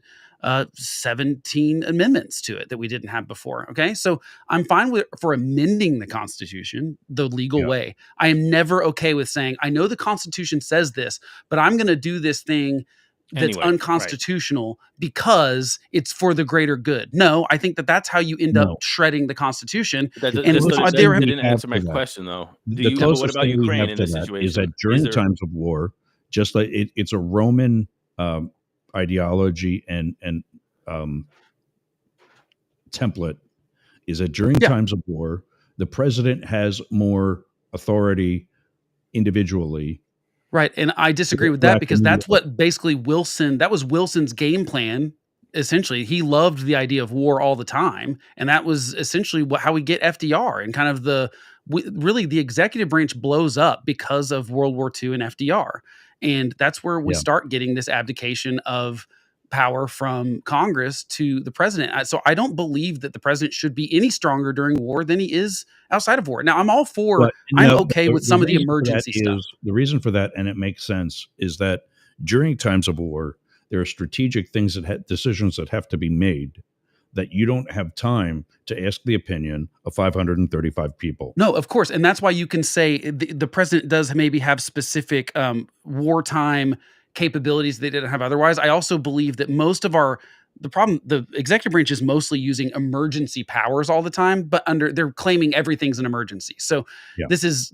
17 amendments to it that we didn't have before. Okay. So I'm fine for amending the Constitution the legal way. I am never okay with saying, I know the Constitution says this, but I'm going to do this thing that's unconstitutional because it's for the greater good. No, I think that's how you end up shredding the Constitution. That didn't answer my question, though. What about Ukraine in this situation? Is that during times of war, just like it's a Roman ideology and template, is that during times of war, the president has more authority individually. Right. And I disagree with that because that's what basically that was Wilson's game plan. Essentially, he loved the idea of war all the time. And that was essentially how we get FDR and kind of really the executive branch blows up because of World War II and FDR. And that's where we start getting this abdication of power from Congress to the president. So I don't believe that the president should be any stronger during war than he is outside of war. Now, I'm all for, I'm okay with some of the emergency stuff. The reason for that, and it makes sense, is that during times of war, there are strategic things decisions that have to be made that you don't have time to ask the opinion of 535 people. No, of course. And that's why you can say the president does maybe have specific wartime capabilities they didn't have otherwise. I also believe that most of the executive branch is mostly using emergency powers all the time, but they're claiming everything's an emergency. So this is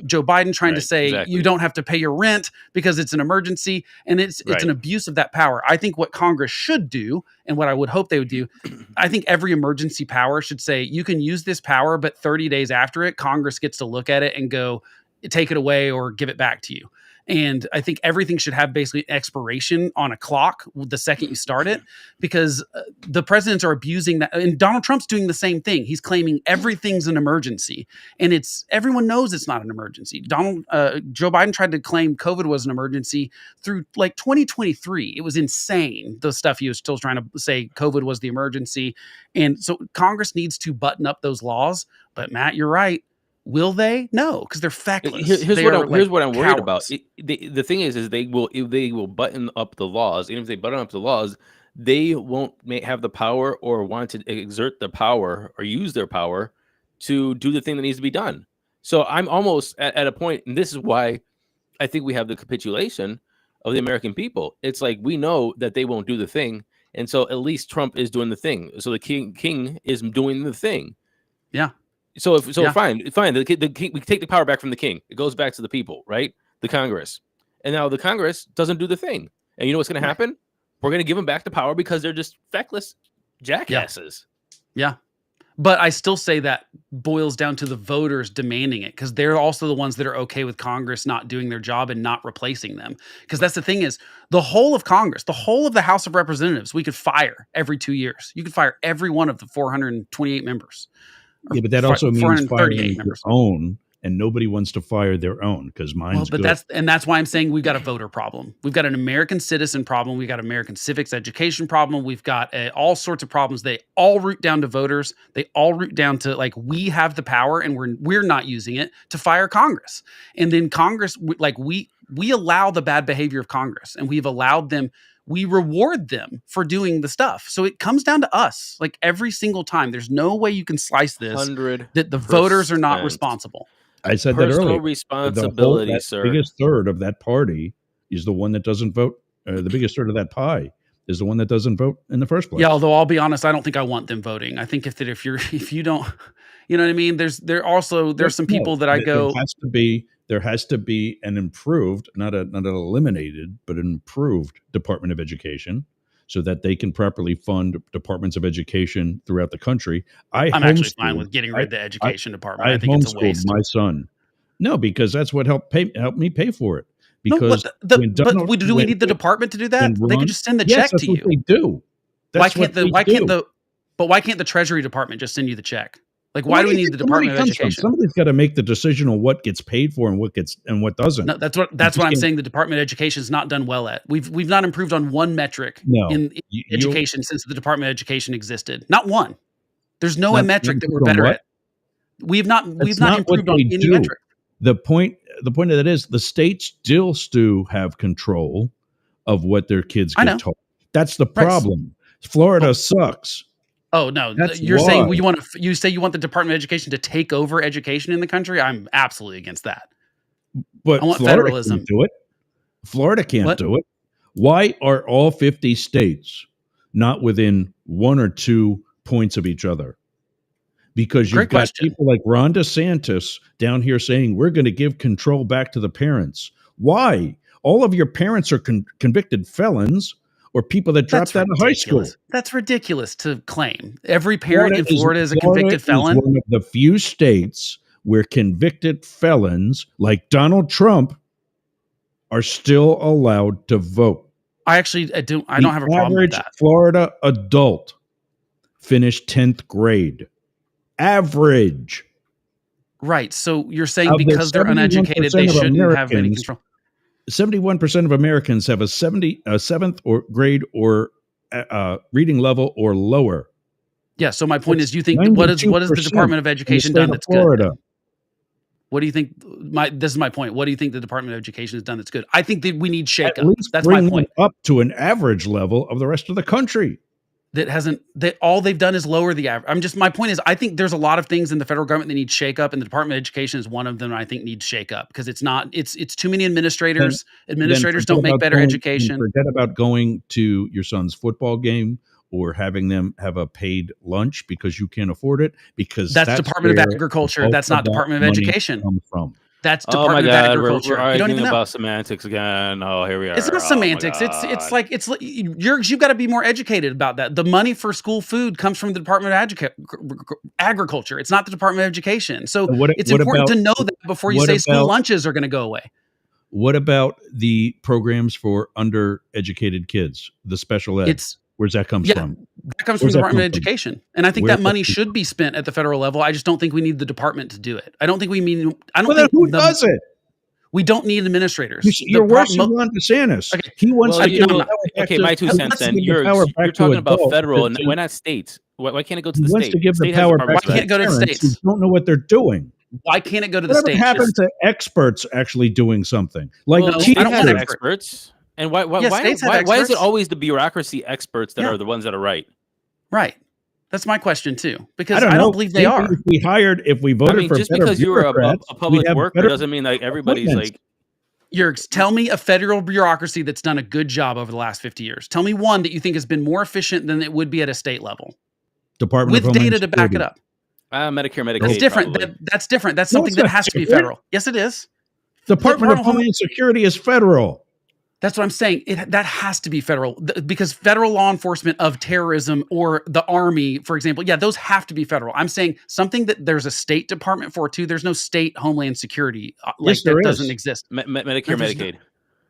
Joe Biden trying to say you don't have to pay your rent because it's an emergency, and it's an abuse of that power. I think what Congress should do, and what I would hope they would do, I think every emergency power should say you can use this power, but 30 days after it, Congress gets to look at it and go, take it away or give it back to you. And I think everything should have basically expiration on a clock the second you start it, because the presidents are abusing that. And Donald Trump's doing the same thing. He's claiming everything's an emergency, and everyone knows it's not an emergency. Joe Biden tried to claim COVID was an emergency through like 2023. It was insane, the stuff he was still trying to say COVID was the emergency. And so Congress needs to button up those laws. But Matt, you're right. Will they? No, because they're feckless. Here's what I'm worried about. The thing is they will button up the laws, and if they button up the laws, they won't have the power or want to exert the power or use their power to do the thing that needs to be done. So I'm almost at a point, and this is why I think we have the capitulation of the American people. It's like we know that they won't do the thing, and so at least Trump is doing the thing. So the king is doing the thing. Yeah. Fine. The king, we take the power back from the king. It goes back to the people, right? The Congress, and now the Congress doesn't do the thing. And you know what's going to happen? We're going to give them back the power because they're just feckless jackasses. Yeah. But I still say that boils down to the voters demanding it, because they're also the ones that are okay with Congress not doing their job and not replacing them. Because that's the thing is, the whole of Congress, the whole of the House of Representatives, we could fire every 2 years. You could fire every one of the 428 members. Yeah, but that also means firing your own, and nobody wants to fire their own because mine's good. That's why I'm saying we've got a voter problem. We've got an American citizen problem. We've got American civics education problem. We've got all sorts of problems. They all root down to voters. They all root down to like we have the power and we're not using it to fire Congress. And then Congress, like we allow the bad behavior of Congress, and we've allowed them. We reward them for doing the stuff. So it comes down to us, like every single time. There's no way you can slice this 100%. That the voters are not responsible. I said that earlier. Responsibility, sir. The biggest third of that party is the one that doesn't vote. The biggest third of that pie is the one that doesn't vote in the first place. Yeah, although I'll be honest, I don't think I want them voting. I think if you don't, you know what I mean. There's some people that I go. There has to be an improved, not an eliminated, but an improved Department of Education, so that they can properly fund departments of education throughout the country. I'm actually fine with getting rid of the education department. I think it's a waste. My son, no, because that's what helped me pay for it. Because do we need the department to do that? They could just send the check to you. They do. Why can't the Treasury Department just send you the check? Like, why do we need the Department of Education? Somebody's got to make the decision on what gets paid for and what doesn't. No, that's what I'm saying. The Department of Education is not done well at. We've not improved on one metric in education since the Department of Education existed. Not one. There's no metric that we're better at. We've not improved on any metric. The point of that is the states still have control of what their kids get taught. That's the problem. Right. Florida sucks. Oh no! You're saying you want the Department of Education to take over education in the country? I'm absolutely against that. But I want Florida federalism. Can't do it. Florida can't do it. Why are all 50 states not within 1 or 2 points of each other? Because you've got people like Ron DeSantis down here saying we're going to give control back to the parents. Why? All of your parents are convicted felons. Or people that dropped out of high school. That's ridiculous to claim. Every parent in Florida is a convicted felon. One of the few states where convicted felons like Donald Trump are still allowed to vote. I don't have a problem with that. Average Florida adult finished 10th grade. Average. Right. So you're saying because they're uneducated, they shouldn't have any control. 71% of Americans have a 7th or grade or reading level or lower. Yeah. So my point is, you think what is the Department of Education done that's Florida. Good? What do you think? This is my point. What do you think the Department of Education has done that's good? I think that we need shakeup. That's my point. Up to an average level of the rest of the country. All they've done is lower the average. My point is, I think there's a lot of things in the federal government that need shake up, and the Department of Education is one of them. I think needs shake up because it's too many administrators. Administrators don't make better education. Forget about going to your son's football game or having them have a paid lunch because you can't afford it. Because that's Department of Agriculture. That's not Department of Education. Comes from. That's Oh my Department of God, Agriculture. we're You don't arguing even know. about semantics again. Oh, here we are. It's not Oh my semantics. It's God. like you've got to be more educated about that. The money for school food comes from the Department of Agriculture. It's not the Department of Education. So it's important to know that before you say school lunches are going to go away. What about the programs for undereducated kids, the special ed? Where's that come from? That comes from the Department of Education. And I think that money should be spent at the federal level. I just don't think we need the department to do it. I don't think we mean, who does it? We don't need administrators. You're worse than Ron DeSantis. Okay. He wants to give my 2 cents then. You're talking about federal, and why not states? Why can't it go to the state? He wants to give the power back why can't it go to the states? Who don't know what they're doing. Why can't it go to the states? What happens to experts actually doing something? Like I don't want experts. And why is it always the bureaucracy experts that are the ones that are right? Right. That's my question too, because I don't believe they are. If we voted for just because you were a public worker doesn't mean like everybody's like. Yergs, tell me a federal bureaucracy that's done a good job over the last 50 years. Tell me one that you think has been more efficient than it would be at a state level. Department with data to back it up. Medicare, Medicaid. That's different. That's different. That's something that has to be federal. Yes, it is. Department of Homeland Security is federal. That's what I'm saying. That has to be federal because federal law enforcement of terrorism or the army, for example, those have to be federal. I'm saying something that there's a state department for too. There's no state Homeland Security that doesn't exist. Medicare, Medicaid.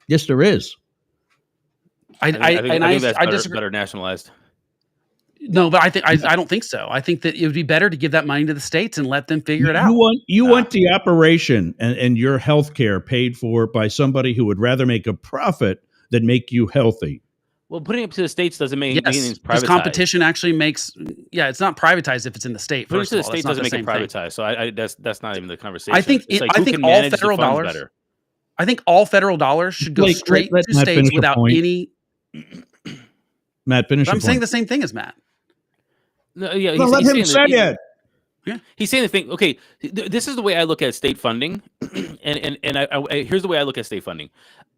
Yes, there is. I think that's better nationalized. No, but I don't think so. I think that it would be better to give that money to the states and let them figure it out. You want the operation and your health care paid for by somebody who would rather make a profit than make you healthy. Well, putting it to the states doesn't mean it's privatized. Because competition actually makes it's not privatized if it's in the state. Putting it to the states doesn't make it privatized. So that's not even the conversation. I think all federal dollars. Better. I think all federal dollars should go straight to states without any. Matt, finish. I'm saying the same thing as Matt. No, yeah, let him say it. Yeah, he's saying the thing. Okay, this is the way I look at state funding, and here's the way I look at state funding.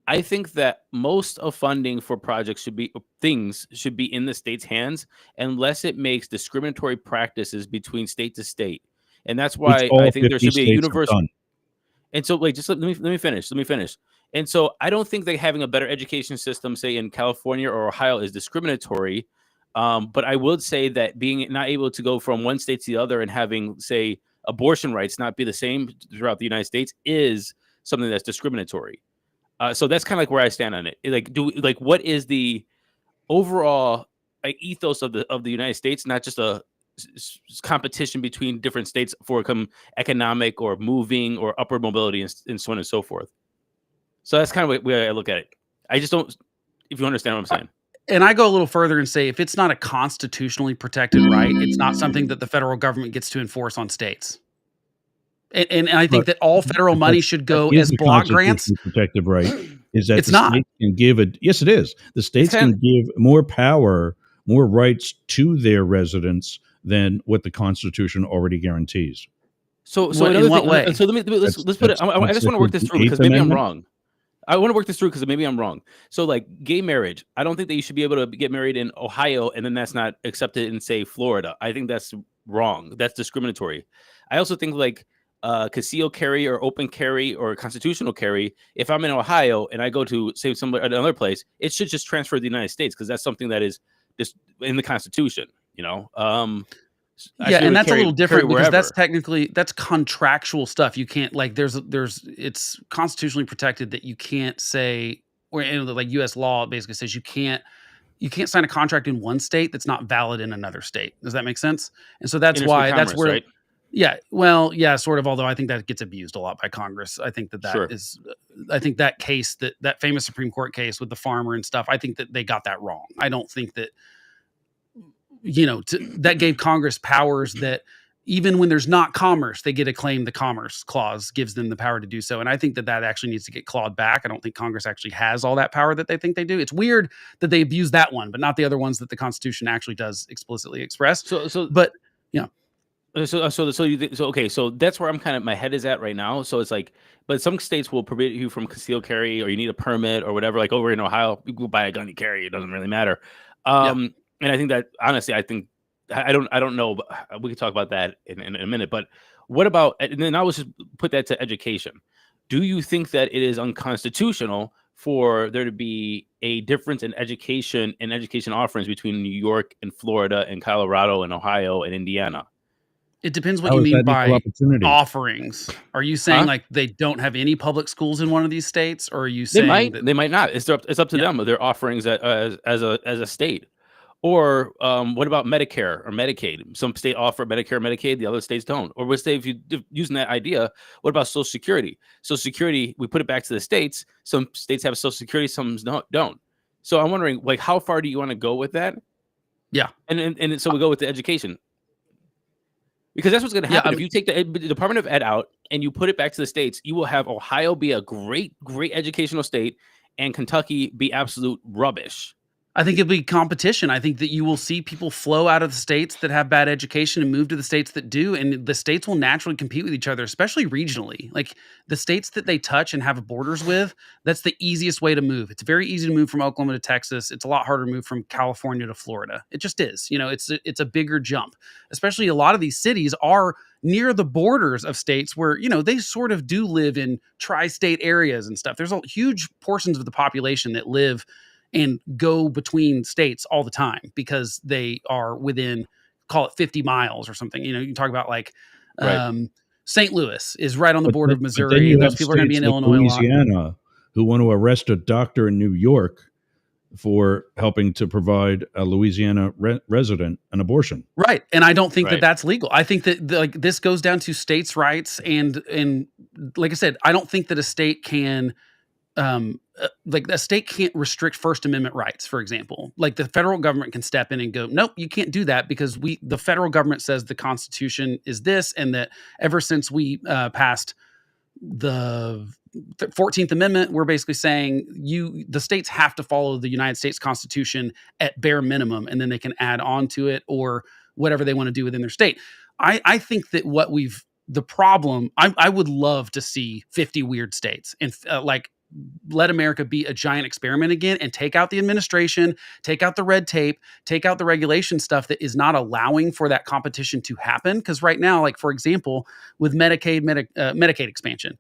I think that most of funding for projects should be in the state's hands, unless it makes discriminatory practices between state to state, and that's why I think there should be a universal. And so, just let me finish. And so, I don't think that having a better education system, say in California or Ohio, is discriminatory. But I would say that being not able to go from one state to the other and having, say, abortion rights not be the same throughout the United States is something that's discriminatory. So that's kind of like where I stand on it. What is the overall ethos of the United States? Not just a competition between different states for economic or moving or upward mobility and so on and so forth. So that's kind of where I look at it. I just don't. If you understand what I'm saying. And I go a little further and say, if it's not a constitutionally protected right, it's not something that the federal government gets to enforce on states. And I think that all federal money should go as block grants. Protective right is that it's not. States can give it. Yes, it is. The states can give more power, more rights to their residents than what the Constitution already guarantees. So in what way? So let's put it. I just want to work this through because maybe I'm wrong. I want to work this through because maybe I'm wrong. So like gay marriage, I don't think that you should be able to get married in Ohio and then that's not accepted in, say, Florida. I think that's wrong. That's discriminatory. I also think like concealed carry or open carry or constitutional carry, if I'm in Ohio and I go to, say, another place, it should just transfer to the United States because that's something that is just in the Constitution, and that's a little different because that's contractual stuff. You can't it's constitutionally protected that you can't say, or like U.S. law basically says you can't sign a contract in one state that's not valid in another state. Does that make sense? And so that's why that's where, right? Yeah, well, yeah, sort of. Although I think that gets abused a lot by Congress. I think that is, I think that case that famous Supreme Court case with the farmer and stuff. I think that they got that wrong. I don't think that. That gave Congress powers that even when there's not commerce, they get to claim the commerce clause gives them the power to do so. And I think that actually needs to get clawed back. I don't think Congress actually has all that power that they think they do. It's weird that they abuse that one, but not the other ones that the Constitution actually does explicitly express. But that's where I'm kind of, my head is at right now. So it's like, but some states will prohibit you from concealed carry or you need a permit or whatever. Like over in Ohio, you go buy a gun, you carry, it doesn't really matter. And I think that honestly, I don't know, but we could talk about that in a minute. But what about, and then I will just put that to education. do you think that it is unconstitutional for there to be a difference in education and education offerings between New York and Florida and Colorado and Ohio and Indiana? It depends what How you is mean that equal by opportunity? offerings. Are you saying Huh? like they don't have any public schools in one of these states, or are you They saying might, that they might not. It's up to Yeah. them. Their offerings as a state. Or what about Medicare or Medicaid? Some state offer Medicare, Medicaid, the other states don't. Or what say if you using that idea? What about Social Security? Social Security, we put it back to the states. Some states have Social Security, some don't. So I'm wondering, like, how far do you want to go with that? Yeah. And so we go with the education, because that's what's going to Yeah, happen if you take the Department of Ed out and you put it back to the states. You will have Ohio be a great educational state, and Kentucky be absolute rubbish. I think it'll be competition. I think that you will see people flow out of the states that have bad education and move to the states that do. And the states will naturally compete with each other, especially regionally. Like the states that they touch and have borders with, that's the easiest way to move. It's very easy to move from Oklahoma to Texas. It's a lot harder to move from California to Florida. It just is. It's a bigger jump. Especially a lot of these cities are near the borders of states where, they sort of do live in tri-state areas and stuff. There's huge portions of the population that live and go between states all the time because they are within, call it 50 miles or something. You talk about like Right. St. Louis is right on the border of But then Missouri, you and those have people are going to be states in like Illinois a lot. Louisiana who want to arrest a doctor in New York for helping to provide a Louisiana resident an abortion. Right. And I don't think that Right. that's legal. I think that this goes down to states' rights. And like I said, I don't think that a state can like a state can't restrict First Amendment rights, for example. Like the federal government can step in and go, nope, you can't do that because the federal government says the Constitution is this, and that ever since we passed the 14th Amendment, we're basically saying the states have to follow the United States Constitution at bare minimum, and then they can add on to it or whatever they want to do within their state. I think that the problem, I would love to see 50 weird states and let America be a giant experiment again and take out the administration, take out the red tape, take out the regulation stuff that is not allowing for that competition to happen. Because right now, like for example, with Medicaid expansion,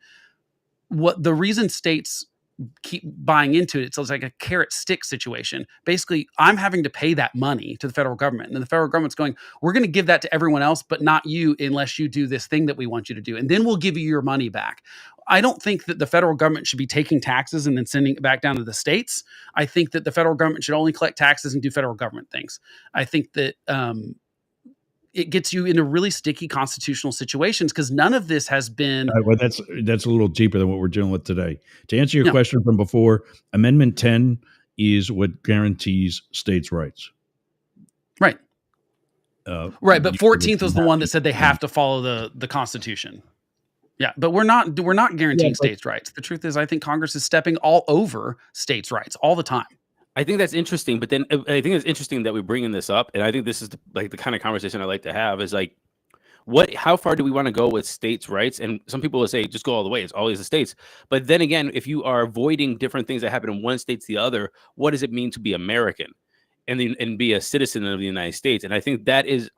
what the reason states keep buying into it, it's like a carrot stick situation. Basically, I'm having to pay that money to the federal government, and then the federal government's going, we're going to give that to everyone else, but not you unless you do this thing that we want you to do, and then we'll give you your money back. I don't think that the federal government should be taking taxes and then sending it back down to the states. I think that the federal government should only collect taxes and do federal government things. I think that it gets you into really sticky constitutional situations because none of this has been. Well, that's a little deeper than what we're dealing with today. To answer your Yeah. question from before, Amendment 10 is what guarantees states' rights. Right. Right, but 14th was the one that said they have have to follow the Constitution. Yeah, but we're not guaranteeing states' rights. The truth is, I think Congress is stepping all over states' rights all the time. I think that's interesting, but then I think it's interesting that we're bringing this up, and I think this is the kind of conversation I like to have is like, how far do we want to go with states' rights? And some people will say, just go all the way. It's always the states. But then again, if you are avoiding different things that happen in one state to the other, what does it mean to be American and be a citizen of the United States? And I think that is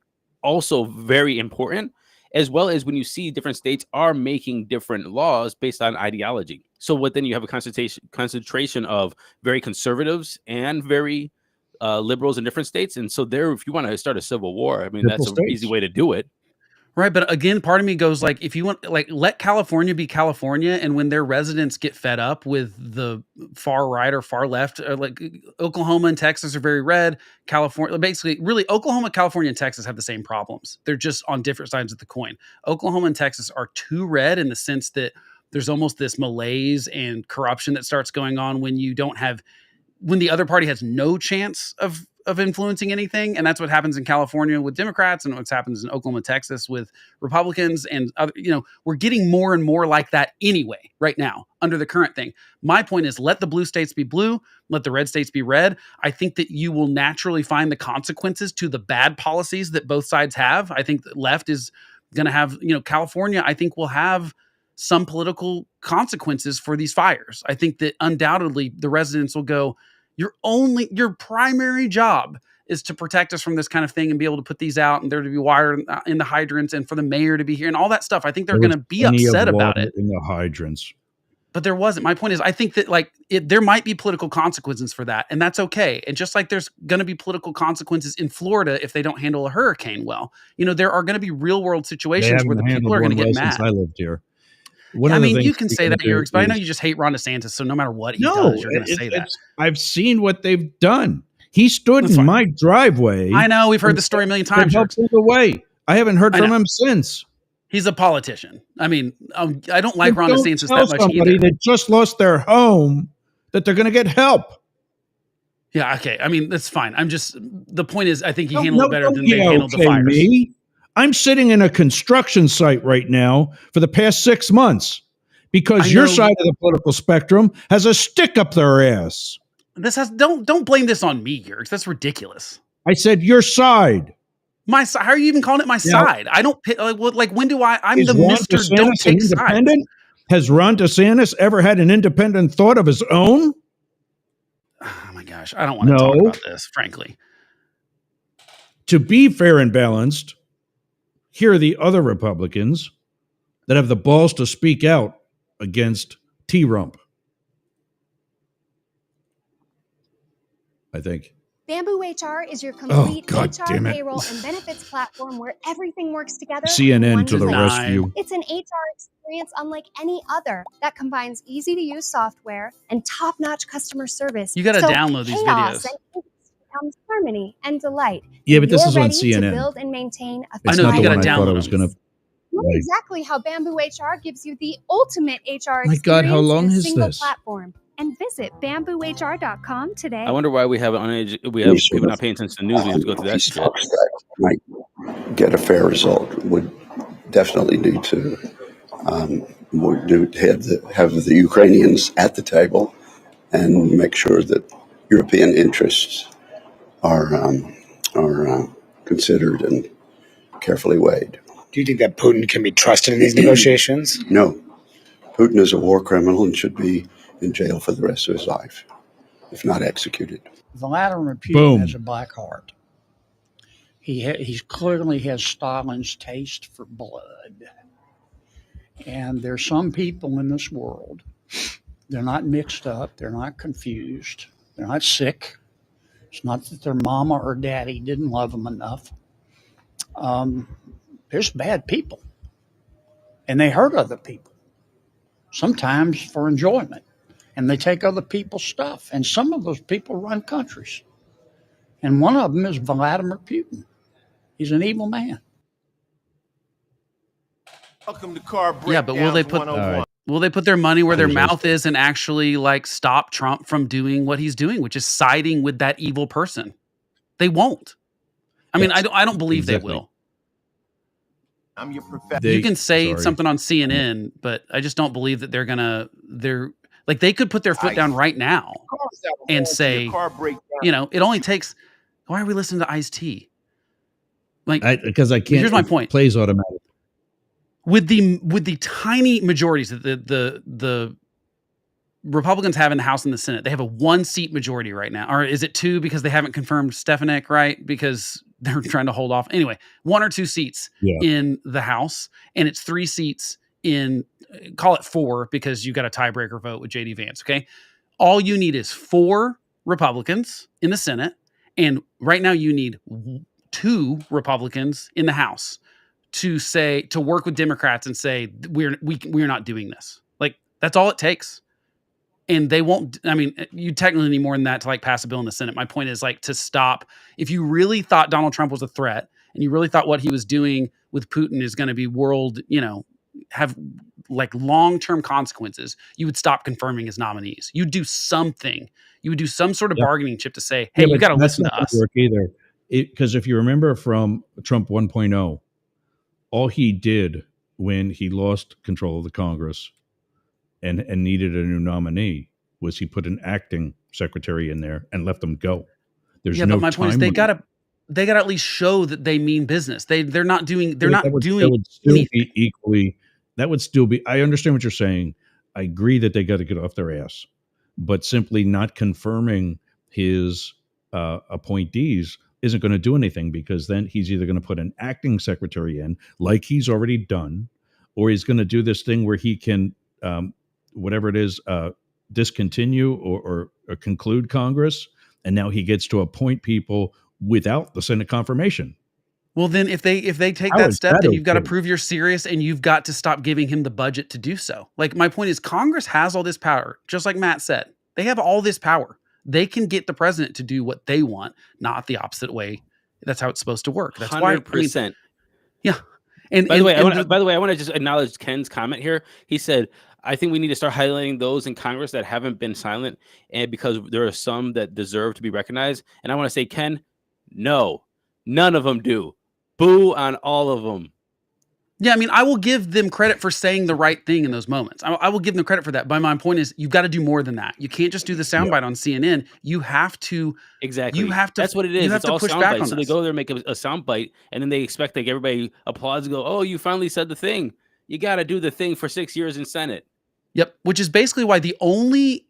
also very important, as well as when you see different states are making different laws based on ideology. So then you have a concentration of very conservatives and very liberals in different states. And so if you want to start a civil war, I mean, that's an easy way to do it. Right, but again, part of me goes like, if you want, like, let California be California, and when their residents get fed up with the far right or far left, or like Oklahoma and Texas are very red. California, basically, really, Oklahoma, California, and Texas have the same problems. They're just on different sides of the coin. Oklahoma and Texas are too red in the sense that there's almost this malaise and corruption that starts going on when the other party has no chance of influencing anything. And that's what happens in California with Democrats, and what happens in Oklahoma, Texas with Republicans, and other, we're getting more and more like that anyway, right now, under the current thing. My point is, let the blue states be blue, let the red states be red. I think that you will naturally find the consequences to the bad policies that both sides have. I think the left is going to have, California, I think will have some political consequences for these fires. I think that undoubtedly the residents will go, your primary job is to protect us from this kind of thing and be able to put these out, and there to be water in the hydrants, and for the mayor to be here and all that stuff. I think they're going to be upset about it. In the hydrants. but there wasn't. My point is, I think that like there might be political consequences for that, and that's okay. And just like there's going to be political consequences in Florida if they don't handle a hurricane well, there are going to be real world They situations where haven't the people handled are going to one get well since mad. I lived here. I mean, you can say that, Yerks, but I know you just hate Ron DeSantis, so no matter what he does, you're going to say that. I've seen what they've done. He stood That's in fine. my driveway. I know, we've heard the story a million times. Away. I haven't heard from him since. He's a politician. I mean, I don't like Ron DeSantis tell that much somebody either. that just lost their home that they're going to get help. Yeah, okay. I mean, that's fine. The point is, I think he handled it better than they handled the fires. Me. I'm sitting in a construction site right now for the past 6 months because your side of the political spectrum has a stick up their ass. Don't blame this on me, Yerks. That's ridiculous. I said your side. My side. How are you even calling it my side? I don't like. When do I? I'm the Mr. Don't take sides. Has Ron DeSantis ever had an independent thought of his own? Oh my gosh, I don't want to talk about this, frankly. To be fair and balanced, here are the other Republicans that have the balls to speak out against T-Rump. I think. Bamboo HR is your complete HR, damn it. payroll, and benefits platform where everything works together. CNN to the rescue. It's an HR experience unlike any other that combines easy-to-use software and top-notch customer service. You got to download these videos. Becomes harmony and delight. Yeah, but this is on ready CNN. To build and maintain a It's not the one I thought I was going to. Know exactly how Bamboo HR gives you the ultimate HR experience. My God, how long in a is single this? platform. And visit bamboohr.com today. I wonder why we have people not paying attention to the news. We have to go through that shit. That might get a fair result would definitely need to have the Ukrainians at the table and make sure that European interests are considered and carefully weighed. Do you think that Putin can be trusted in these negotiations? No. Putin is a war criminal and should be in jail for the rest of his life, if not executed. Vladimir Putin has a black heart. He clearly has Stalin's taste for blood. And there's some people in this world, they're not mixed up, they're not confused, they're not sick. It's not that their mama or daddy didn't love them enough. There's bad people, and they hurt other people, sometimes for enjoyment. And they take other people's stuff. And some of those people run countries. And one of them is Vladimir Putin. He's an evil man. Welcome to Car Breakdowns. Yeah, but will they put their money where their mouth is and actually like stop Trump from doing what he's doing, which is siding with that evil person? They won't. I mean, I don't believe they will. I'm your professor. You can say something on CNN, but I just don't believe that they're like, they could put their foot down right now and say, it only takes. Why are we listening to Ice-T? Like, because I can't. Here's my point. Plays automatic. With the tiny majorities that the Republicans have in the House and the Senate, they have a 1-seat majority right now. Or is it 2 because they haven't confirmed Stefanik, right? Because they're trying to hold off. Anyway, 1 or 2 seats in the House, and it's 3 seats in, call it 4 because you got a tiebreaker vote with JD Vance, okay? All you need is 4 Republicans in the Senate, and right now you need 2 Republicans in the House to work with Democrats and say we're not doing this. Like, that's all it takes. And they won't. I mean, you technically need more than that to like pass a bill in the Senate. My point is like to stop. If you really thought Donald Trump was a threat, and you really thought what he was doing with Putin is going to be have like long-term consequences, you would stop confirming his nominees. You'd do something. You would do some sort of bargaining chip to say, hey, you got to listen to us. Work either. Because if you remember from Trump 1.0, all he did when he lost control of the Congress and needed a new nominee was he put an acting secretary in there and let them go. But my point is they gotta at least show that they mean business. They're not doing anything. That would still be. I understand what you're saying. I agree that they got to get off their ass, but simply not confirming his appointees isn't going to do anything, because then he's either going to put an acting secretary in, like he's already done, or he's going to do this thing where he can whatever it is, discontinue or conclude Congress, and now he gets to appoint people without the Senate confirmation. Well, then if they take How that is step, that then you've got to okay? prove you're serious, and you've got to stop giving him the budget to do so. Like, my point is, Congress has all this power, just like Matt said. They have all this power. They can get the president to do what they want, not the opposite way. That's how it's supposed to work. That's why, I mean, 100%. yeah. And By the way, I and want to just acknowledge Ken's comment here. He said, "I think we need to start highlighting those in Congress that haven't been silent, and because there are some that deserve to be recognized." And I want to say, Ken, no, none of them do. Boo on all of them. yeah, I mean, I will give them credit for saying the right thing in those moments. I will give them credit for that. But my point is, you've got to do more than that. You can't just do the soundbite on CNN. You have to Exactly. You have to. That's what it is. You have It's to all push sound back bites. on So they this. go there, make a soundbite, and then they expect like everybody applauds and go, "Oh, you finally said the thing." You got to do the thing for 6 years in Senate. Yep, which is basically why the only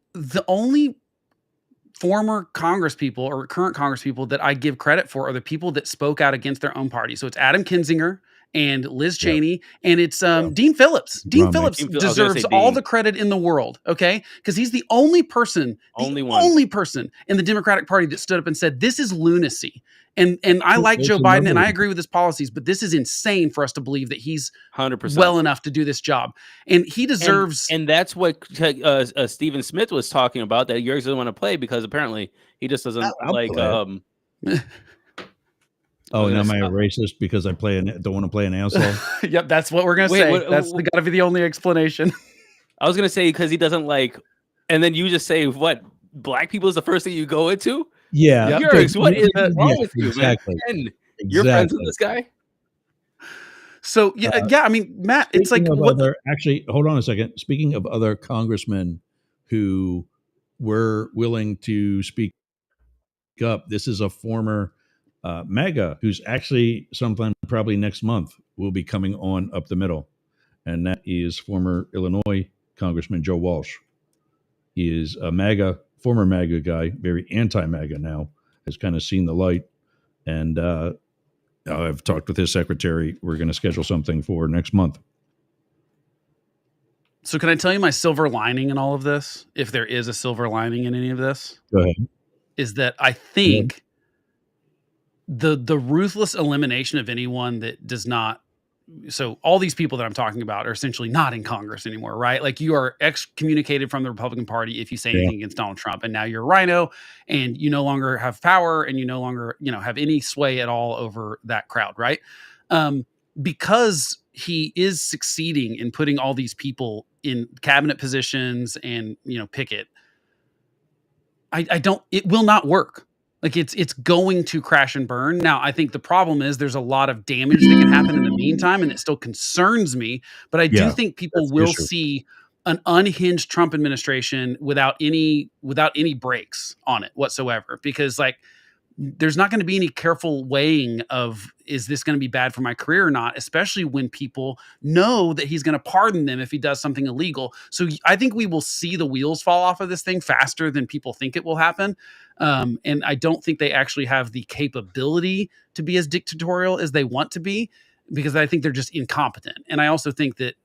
former Congress people or current Congress people that I give credit for are the people that spoke out against their own party. So it's Adam Kinzinger and Liz Cheney, and it's Dean Phillips. Dean Romney. Phillips I was gonna say deserves all Dean. the credit in the world, okay? Because he's the only person, only person in the Democratic Party that stood up and said, this is lunacy. And I like There's Joe a Biden number and I of- agree with his policies, but this is insane for us to believe that he's 100%. well enough to do this job. And he deserves... And that's what Stephen Smith was talking about, that Yergis doesn't want to play because apparently he just doesn't I'll like. play Oh, now am I a racist because I don't want to play an asshole? Yep, that's what we're gonna Wait, say. what- That's what- got to be the only explanation. I was gonna say because he doesn't like, and then you just say what black people is the first thing you go into. Yeah. Yergis, what is wrong Yeah, with you, exactly. man? Ken, you're friends with this guy. So yeah, I mean, Matt, it's like Speaking of what? other, actually, hold on a second. Speaking of other congressmen who were willing to speak up, this is a former MAGA who's actually sometime probably next month will be coming on up the middle, and that is former Illinois Congressman Joe Walsh. He is a former MAGA guy, very anti-MAGA now, has kind of seen the light, and I've talked with his secretary. We're going to schedule something for next month. So can I tell you my silver lining in all of this? If there is a silver lining in any of this, Go ahead. is that I think the ruthless elimination of anyone that does not. So all these people that I'm talking about are essentially not in Congress anymore, right? Like you are excommunicated from the Republican Party if you say anything against Donald Trump, and now you're a rhino, and you no longer have power, and you no longer have any sway at all over that crowd, right? Because he is succeeding in putting all these people in cabinet positions and Pickett. I don't. It will not work. Like it's going to crash and burn. Now, I think the problem is there's a lot of damage that can happen in the meantime, and it still concerns me. But I do think people will see an unhinged Trump administration without any breaks on it whatsoever. Because there's not going to be any careful weighing of, is this going to be bad for my career or not, especially when people know that he's going to pardon them if he does something illegal. So I think we will see the wheels fall off of this thing faster than people think it will happen. And I don't think they actually have the capability to be as dictatorial as they want to be, because I think they're just incompetent. And I also think that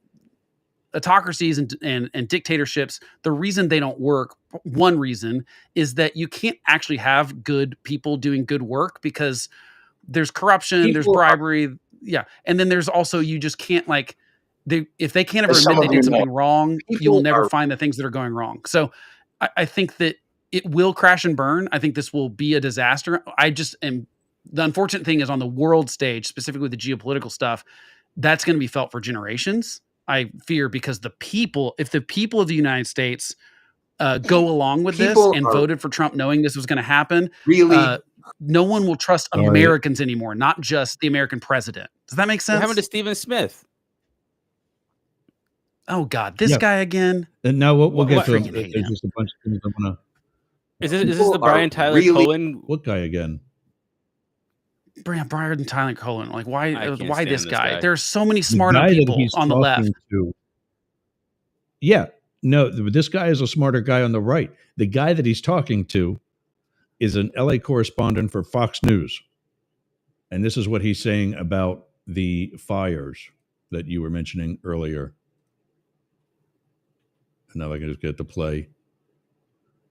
autocracies and dictatorships, the reason they don't work, one reason is that you can't actually have good people doing good work because there's corruption, there's bribery. And then there's also, you just can't if they can't ever admit they did something wrong, you will never find the things that are going wrong. So I think that it will crash and burn. I think this will be a disaster. The unfortunate thing is, on the world stage, specifically the geopolitical stuff, that's going to be felt for generations. I fear, because if the people of the United States go along with this and voted for Trump knowing this was going to happen, no one will trust Americans anymore, not just the American president. Does that make sense? What happened to Stephen Smith? Oh God, this guy again. And now we'll get to him. freaking hate There's him. just a bunch of things I'm gonna. Is this the Brian Tyler Cohen? What guy again? Brian Tyler Cohen. Like, I why can't this stand guy? this guy. There's so many The smarter guy that people he's on the left. talking to- Yeah, no, this guy is a smarter guy on the right. The guy that he's talking to is an LA correspondent for Fox News. And this is what he's saying about the fires that you were mentioning earlier. And now I can just get to play.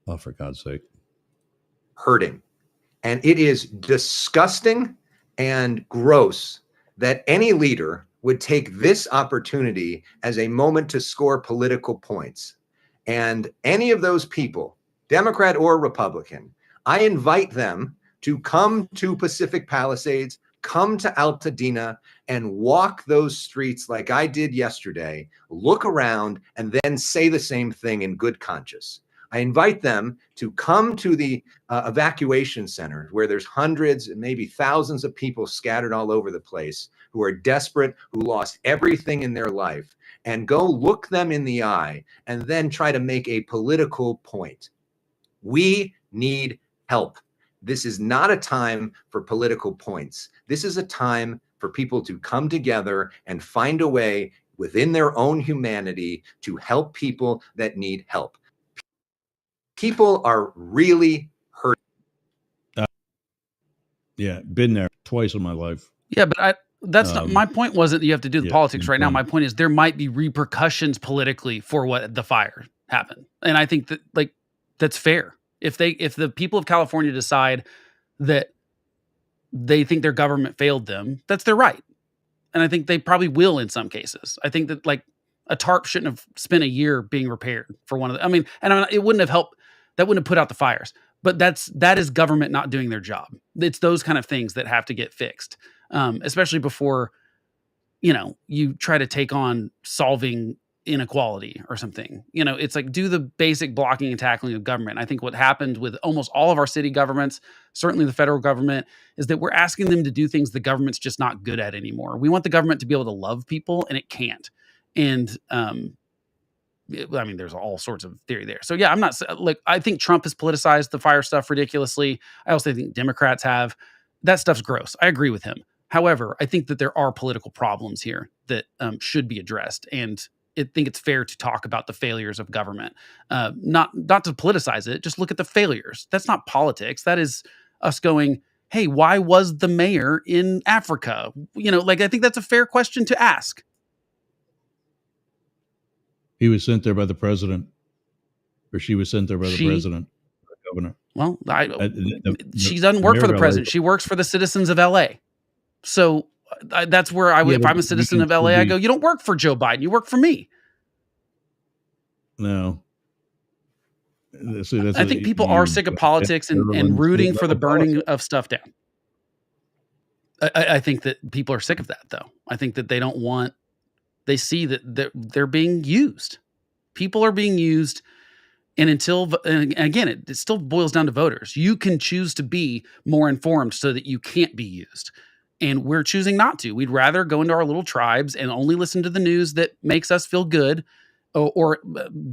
Oh, for God's sake. Hurting. And it is disgusting and gross that any leader would take this opportunity as a moment to score political points. And any of those people, Democrat or Republican, I invite them to come to Pacific Palisades, come to Altadena, and walk those streets like I did yesterday, look around, and then say the same thing in good conscience. I invite them to come to the evacuation center where there's hundreds and maybe thousands of people scattered all over the place who are desperate, who lost everything in their life, and go look them in the eye and then try to make a political point. We need help. This is not a time for political points. This is a time for people to come together and find a way within their own humanity to help people that need help. People are really hurt. Yeah, been there twice in my life. Yeah, but that's not my point. Wasn't that you have to do the politics right now? My point is there might be repercussions politically for what the fire happened, and I think that that's fair. If the people of California decide that they think their government failed them, that's their right, and I think they probably will in some cases. I think that a tarp shouldn't have spent a year being repaired for one of the. I mean, and it wouldn't have helped. That wouldn't have put out the fires. But that is government not doing their job. It's those kind of things that have to get fixed, especially before, you try to take on solving inequality or something. It's like do the basic blocking and tackling of government. I think what happened with almost all of our city governments, certainly the federal government, is that we're asking them to do things the government's just not good at anymore. We want the government to be able to love people, and it can't. And I mean, there's all sorts of theory there. So yeah, I think Trump has politicized the fire stuff ridiculously. I also think Democrats have. That stuff's gross. I agree with him. However, I think that there are political problems here that should be addressed. And I think it's fair to talk about the failures of government, not to politicize it. Just look at the failures. That's not politics. That is us going, hey, why was the mayor in Africa? I think that's a fair question to ask. He was sent there by the president, or she was sent there by the president, the governor. Well, she doesn't work for the president. She works for the citizens of LA. So that's where if I'm a citizen of LA, I go, you don't work for Joe Biden. You work for me. No. I think people are sick of politics and rooting for the burning of stuff down. I think that people are sick of that, though. I think that they see that they're being used. People are being used. And again, it still boils down to voters. You can choose to be more informed so that you can't be used. And we're choosing not to. We'd rather go into our little tribes and only listen to the news that makes us feel good. Or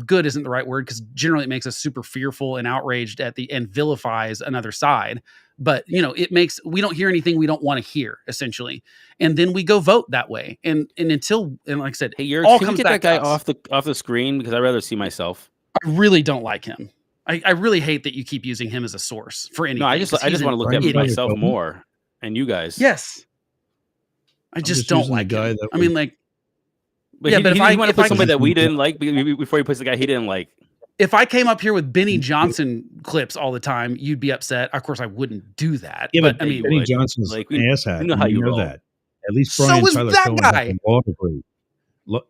good isn't the right word, because generally it makes us super fearful and outraged and vilifies another side. But we don't hear anything we don't want to hear, essentially, and then we go vote that way. And like I said, hey, all can comes you get back that guy to off the screen, because I'd rather see myself. I really don't like him. I really hate that you keep using him as a source for anything. No, I just want to look at myself more, and you guys. Yes, I just don't like guy. But if I want to put somebody that we didn't like before he puts the guy he didn't like. If I came up here with Benny Johnson clips all the time, you'd be upset. Of course, I wouldn't do that. Yeah, but I mean, Benny Johnson's an asshat. You know how you know that. At least Brian Tyler Cohen has a law degree.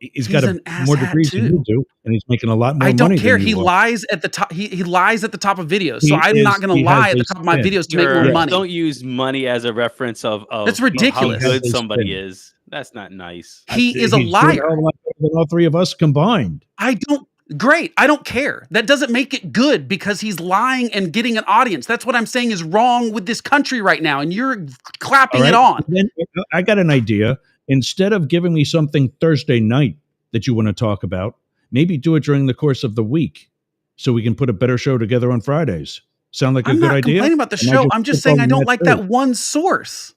He's got more degrees than you do, and he's making a lot more money. I don't care. He lies at the top. He lies at the top of videos. So I'm not going to lie at the top of my videos to make more money. Don't use money as a reference of that's ridiculous. How good somebody is. That's not nice. He is a liar. Than all three of us combined. Great. I don't care. That doesn't make it good because he's lying and getting an audience. That's what I'm saying is wrong with this country right now. And you're clapping it on. Then I got an idea. Instead of giving me something Thursday night that you want to talk about, maybe do it during the course of the week so we can put a better show together on Fridays. Sound like a good idea? I'm not complaining about the show. I'm just saying I don't like that one source.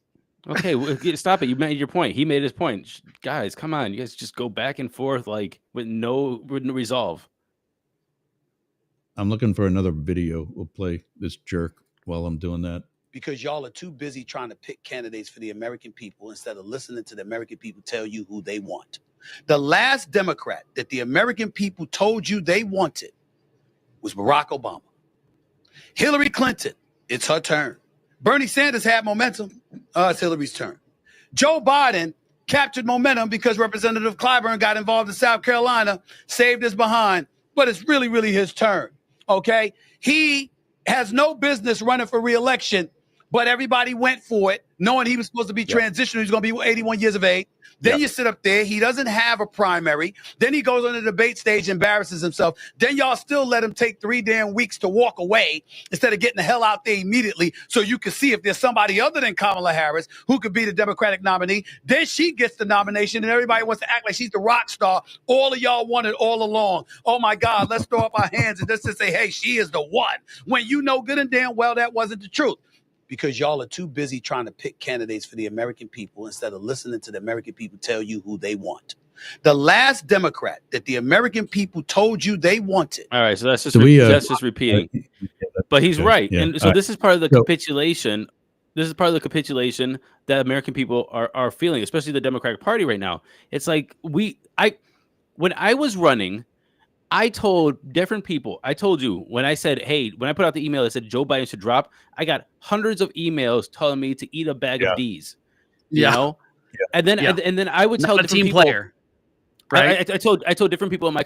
Okay, stop it. You made your point. He made his point. Guys, come on. You guys just go back and forth with no resolve. I'm looking for another video. We'll play this jerk while I'm doing that. Because y'all are too busy trying to pick candidates for the American people instead of listening to the American people tell you who they want. The last Democrat that the American people told you they wanted was Barack Obama. Hillary Clinton, it's her turn. Bernie Sanders had momentum. It's Hillary's turn. Joe Biden captured momentum because Representative Clyburn got involved in South Carolina, saved his behind, but it's really, really his turn, okay? He has no business running for re-election, but everybody went for it, knowing he was supposed to be transitional. He's going to be 81 years of age. Then you sit up there. He doesn't have a primary. Then he goes on the debate stage, embarrasses himself. Then y'all still let him take 3 damn weeks to walk away instead of getting the hell out there immediately so you can see if there's somebody other than Kamala Harris who could be the Democratic nominee. Then she gets the nomination and everybody wants to act like she's the rock star all of y'all wanted all along. Oh my God, let's throw up our hands and just say, hey, she is the one. When you know good and damn well that wasn't the truth. Because y'all are too busy trying to pick candidates for the American people instead of listening to the American people tell you who they want. The last Democrat that the American people told you they wanted. All right, so that's just repeating. But he's right. Yeah. And so this is part of the capitulation. This is part of the capitulation that American people are feeling, especially the Democratic Party right now. It's like when I was running, I told different people, I told you when I said, hey, when I put out the email that said Joe Biden should drop, I got hundreds of emails telling me to eat a bag of D's. You know? And then I would tell a team people, player. Right. I told different people in my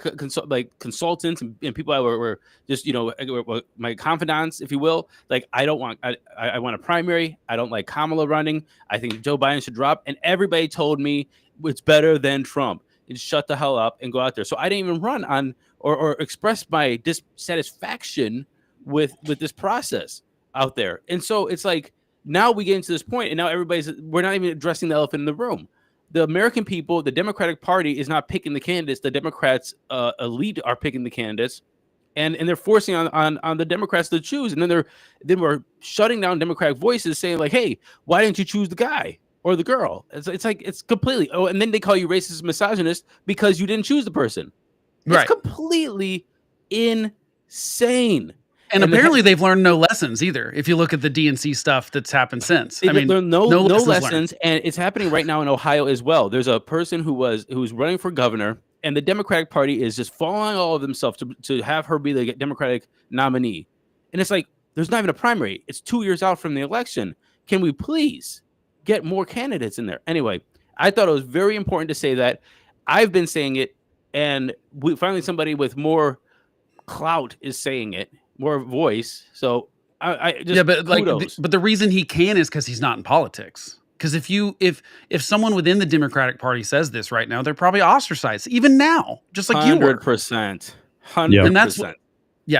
consultants and people I were just, my confidants, if you will, like, I want a primary. I don't like Kamala running. I think Joe Biden should drop. And everybody told me it's better than Trump. And shut the hell up and go out there. So I didn't even run on or express my dissatisfaction with this process out there. And so it's like now we get into this point, and now we're not even addressing the elephant in the room. The American people, the Democratic Party is not picking the candidates. The Democrats elite are picking the candidates, and they're forcing on the Democrats to choose. And then we're shutting down Democratic voices, saying like, "Hey, why didn't you choose the guy or the girl?" It's completely. Oh, and then they call you racist, misogynist because you didn't choose the person. It's completely insane. And apparently they've learned no lessons either. If you look at the DNC stuff that's happened since, I mean, no lessons, and it's happening right now in Ohio as well. There's a person who's running for governor, and the Democratic Party is just following all of themselves to have her be the Democratic nominee. And it's like there's not even a primary. It's 2 years out from the election. Can we please get more candidates in there? Anyway, I thought it was very important to say that. I've been saying it, and finally somebody with more clout is saying it, more voice. So I just but the reason he can is because he's not in politics. Because if someone within the Democratic Party says this right now, they're probably ostracized even now, just like you were. 100%. And that's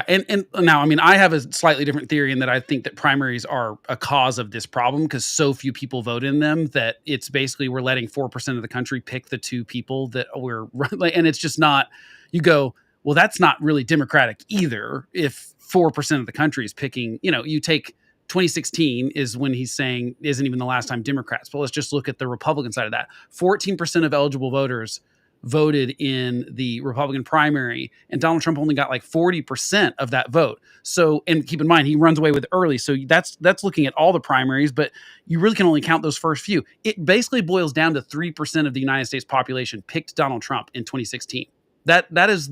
and now, I mean, I have a slightly different theory in that I think that primaries are a cause of this problem because so few people vote in them that it's basically we're letting 4% of the country pick the 2 people that we're and it's just not. You go, well, that's not really democratic either. If 4% of the country is picking, you take 2016 is when he's saying isn't even the last time Democrats. But let's just look at the Republican side of that. 14% of eligible voters voted in the Republican primary, and Donald Trump only got like 40% of that vote. So, and keep in mind, he runs away with early. So that's looking at all the primaries, but you really can only count those first few. It basically boils down to 3% of the United States population picked Donald Trump in 2016. That is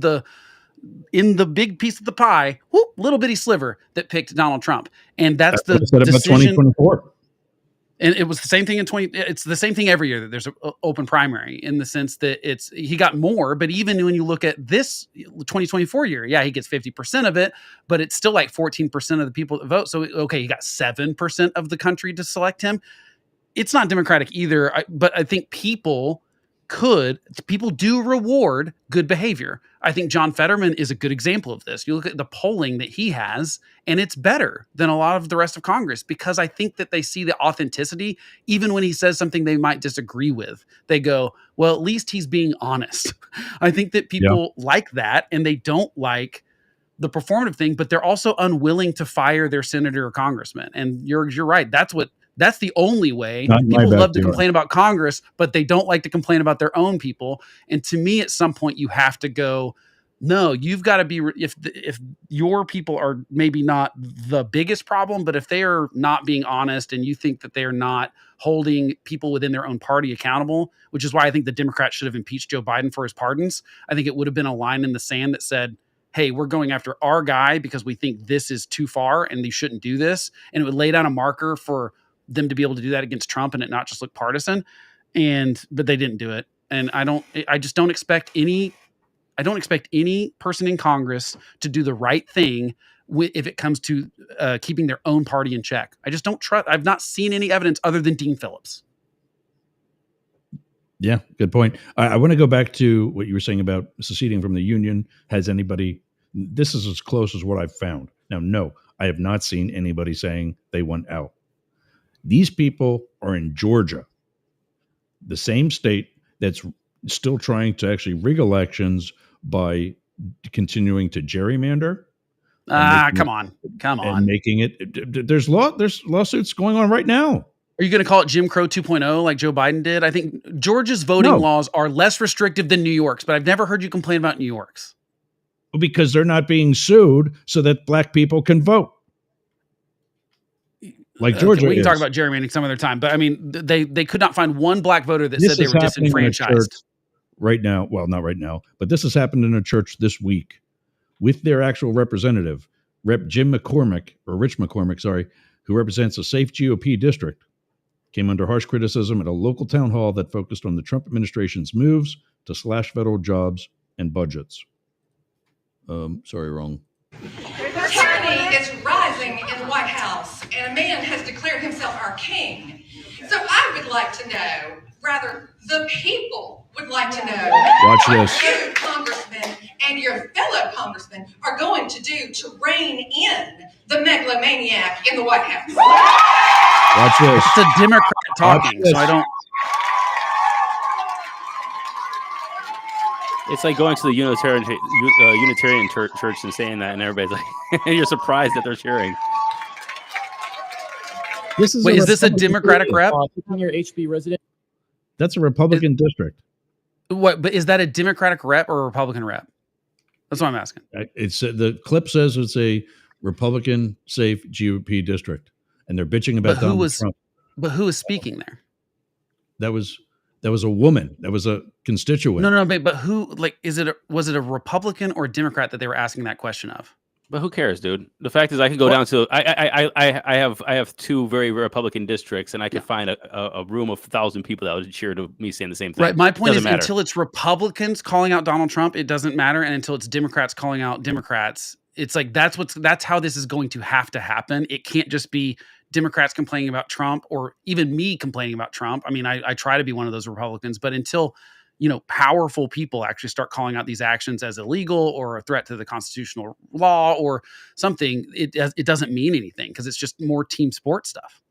in the big piece of the pie, little bitty sliver that picked Donald Trump. And that's the decision. About 2024. And it was the same thing it's the same thing every year that there's an open primary in the sense that he got more, but even when you look at this 2024 year, he gets 50% of it, but it's still like 14% of the people that vote. So, okay, he got 7% of the country to select him. It's not democratic either, but I think people do reward good behavior. I think John Fetterman is a good example of this. You look at the polling that he has, and it's better than a lot of the rest of Congress because I think that they see the authenticity. Even when he says something they might disagree with, they go, well, at least he's being honest. I think that people like that, and they don't like the performative thing, but they're also unwilling to fire their senator or congressman. And you're right. That's the only way. People love to complain about Congress, but they don't like to complain about their own people. And to me, at some point, you have to go, No, you've got to be if your people are maybe not the biggest problem, but if they are not being honest and you think that they are not holding people within their own party accountable, which is why I think the Democrats should have impeached Joe Biden for his pardons. I think it would have been a line in the sand that said, hey, we're going after our guy because we think this is too far and they shouldn't do this. And it would lay down a marker for them to be able to do that against Trump and it not just look partisan. But they didn't do it. And I just don't expect any person in Congress to do the right thing if it comes to keeping their own party in check. I just don't trust. I've not seen any evidence other than Dean Phillips. Yeah, good point. I want to go back to what you were saying about seceding from the union. Has anybody? This is as close as what I've found. Now, no, I have not seen anybody saying they want out. These people are in Georgia, the same state that's still trying to actually rig elections by continuing to gerrymander. Come on. And making it. There's lawsuits going on right now. Are you going to call it Jim Crow 2.0 like Joe Biden did? I think Georgia's voting laws are less restrictive than New York's, but I've never heard you complain about New York's. Because they're not being sued so that black people can vote. Like Georgia we can talk about gerrymandering some other time, but I mean, they could not find one black voter that said they were disenfranchised. Right now, well, not right now, but this has happened in a church this week with their actual representative, Rep. Rich McCormick, sorry, who represents a safe GOP district, came under harsh criticism at a local town hall that focused on the Trump administration's moves to slash federal jobs and budgets. Sorry, wrong. Tyranny is rising in the White House, and a man has declared himself our king. So I would like to know, rather, the people would like to know Watch what this. you, Congressman, and your fellow congressmen are going to do to rein in the megalomaniac in the White House. Watch this. It's a Democrat talking, so I don't. It's like going to the Unitarian church and saying that, and everybody's like, you're surprised that they're cheering. Is this a Democratic rep? Your HB resident. That's a Republican district. What? But is that a Democratic rep or a Republican rep? That's what I'm asking. It's the clip says it's a Republican safe GOP district, and they're bitching about Donald Trump. But who is speaking there? That was a woman. That was a constituent. No. But who? Like, was it a Republican or a Democrat that they were asking that question of? But who cares, dude? The fact is, I can go down to I have two very Republican districts, and I could find a room of 1,000 people that would cheer to me saying the same thing. Right. My point is, matter. until it's Republicans calling out Donald Trump, it doesn't matter, and until it's Democrats calling out Democrats, it's like that's how this is going to have to happen. It can't just be Democrats complaining about Trump or even me complaining about Trump. I mean, I try to be one of those Republicans, but until powerful people actually start calling out these actions as illegal or a threat to the constitutional law or something, it doesn't mean anything because it's just more team sport stuff.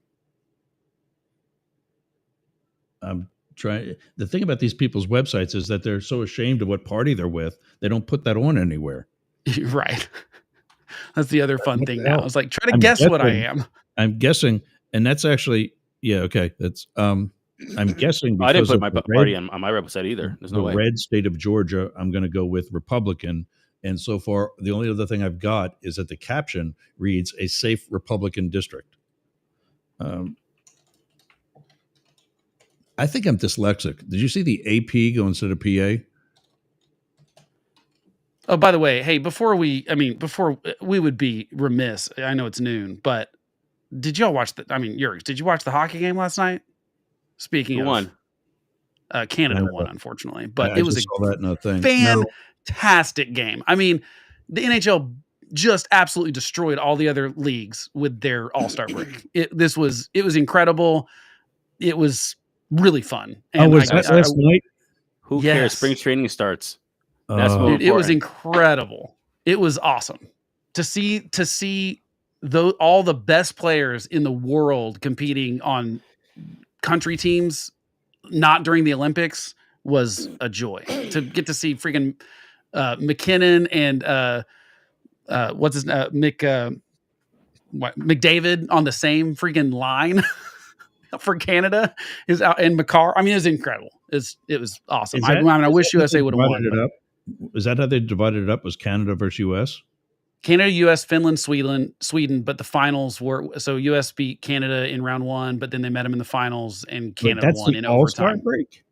The thing about these people's websites is that they're so ashamed of what party they're with, they don't put that on anywhere. Right. That's the other fun thing now. It's like, try to guess what I am. I'm guessing, and that's actually, yeah, okay. That's I'm guessing because I didn't put my of party on my website either. There's no way. The red state of Georgia, I'm going to go with Republican. And so far, the only other thing I've got is that the caption reads a safe Republican district. I think I'm dyslexic. Did you see the AP go instead of PA? Oh, by the way, hey, before we would be remiss. I know it's noon, but did y'all watch Jurgs, did you watch the hockey game last night? Speaking Who of won? Canada won, unfortunately, but I it was just saw that in a thing. fantastic game. I mean, the NHL just absolutely destroyed all the other leagues with their All-Star break. It was incredible. It was really fun. And was that last night? Who cares? Spring training starts. That's dude, it was incredible. It was awesome to see all the best players in the world competing on country teams, not during the Olympics, was a joy. To get to see freaking McKinnon and McDavid on the same freaking line for Canada is out, and McCarr. I mean, it was incredible. It was awesome. I wish USA would have won. Is that how they divided it up? Was Canada versus US? Canada, US, Finland, Sweden, but the finals were so US beat Canada in round 1, but then they met them in the finals and Canada won in overtime. Break?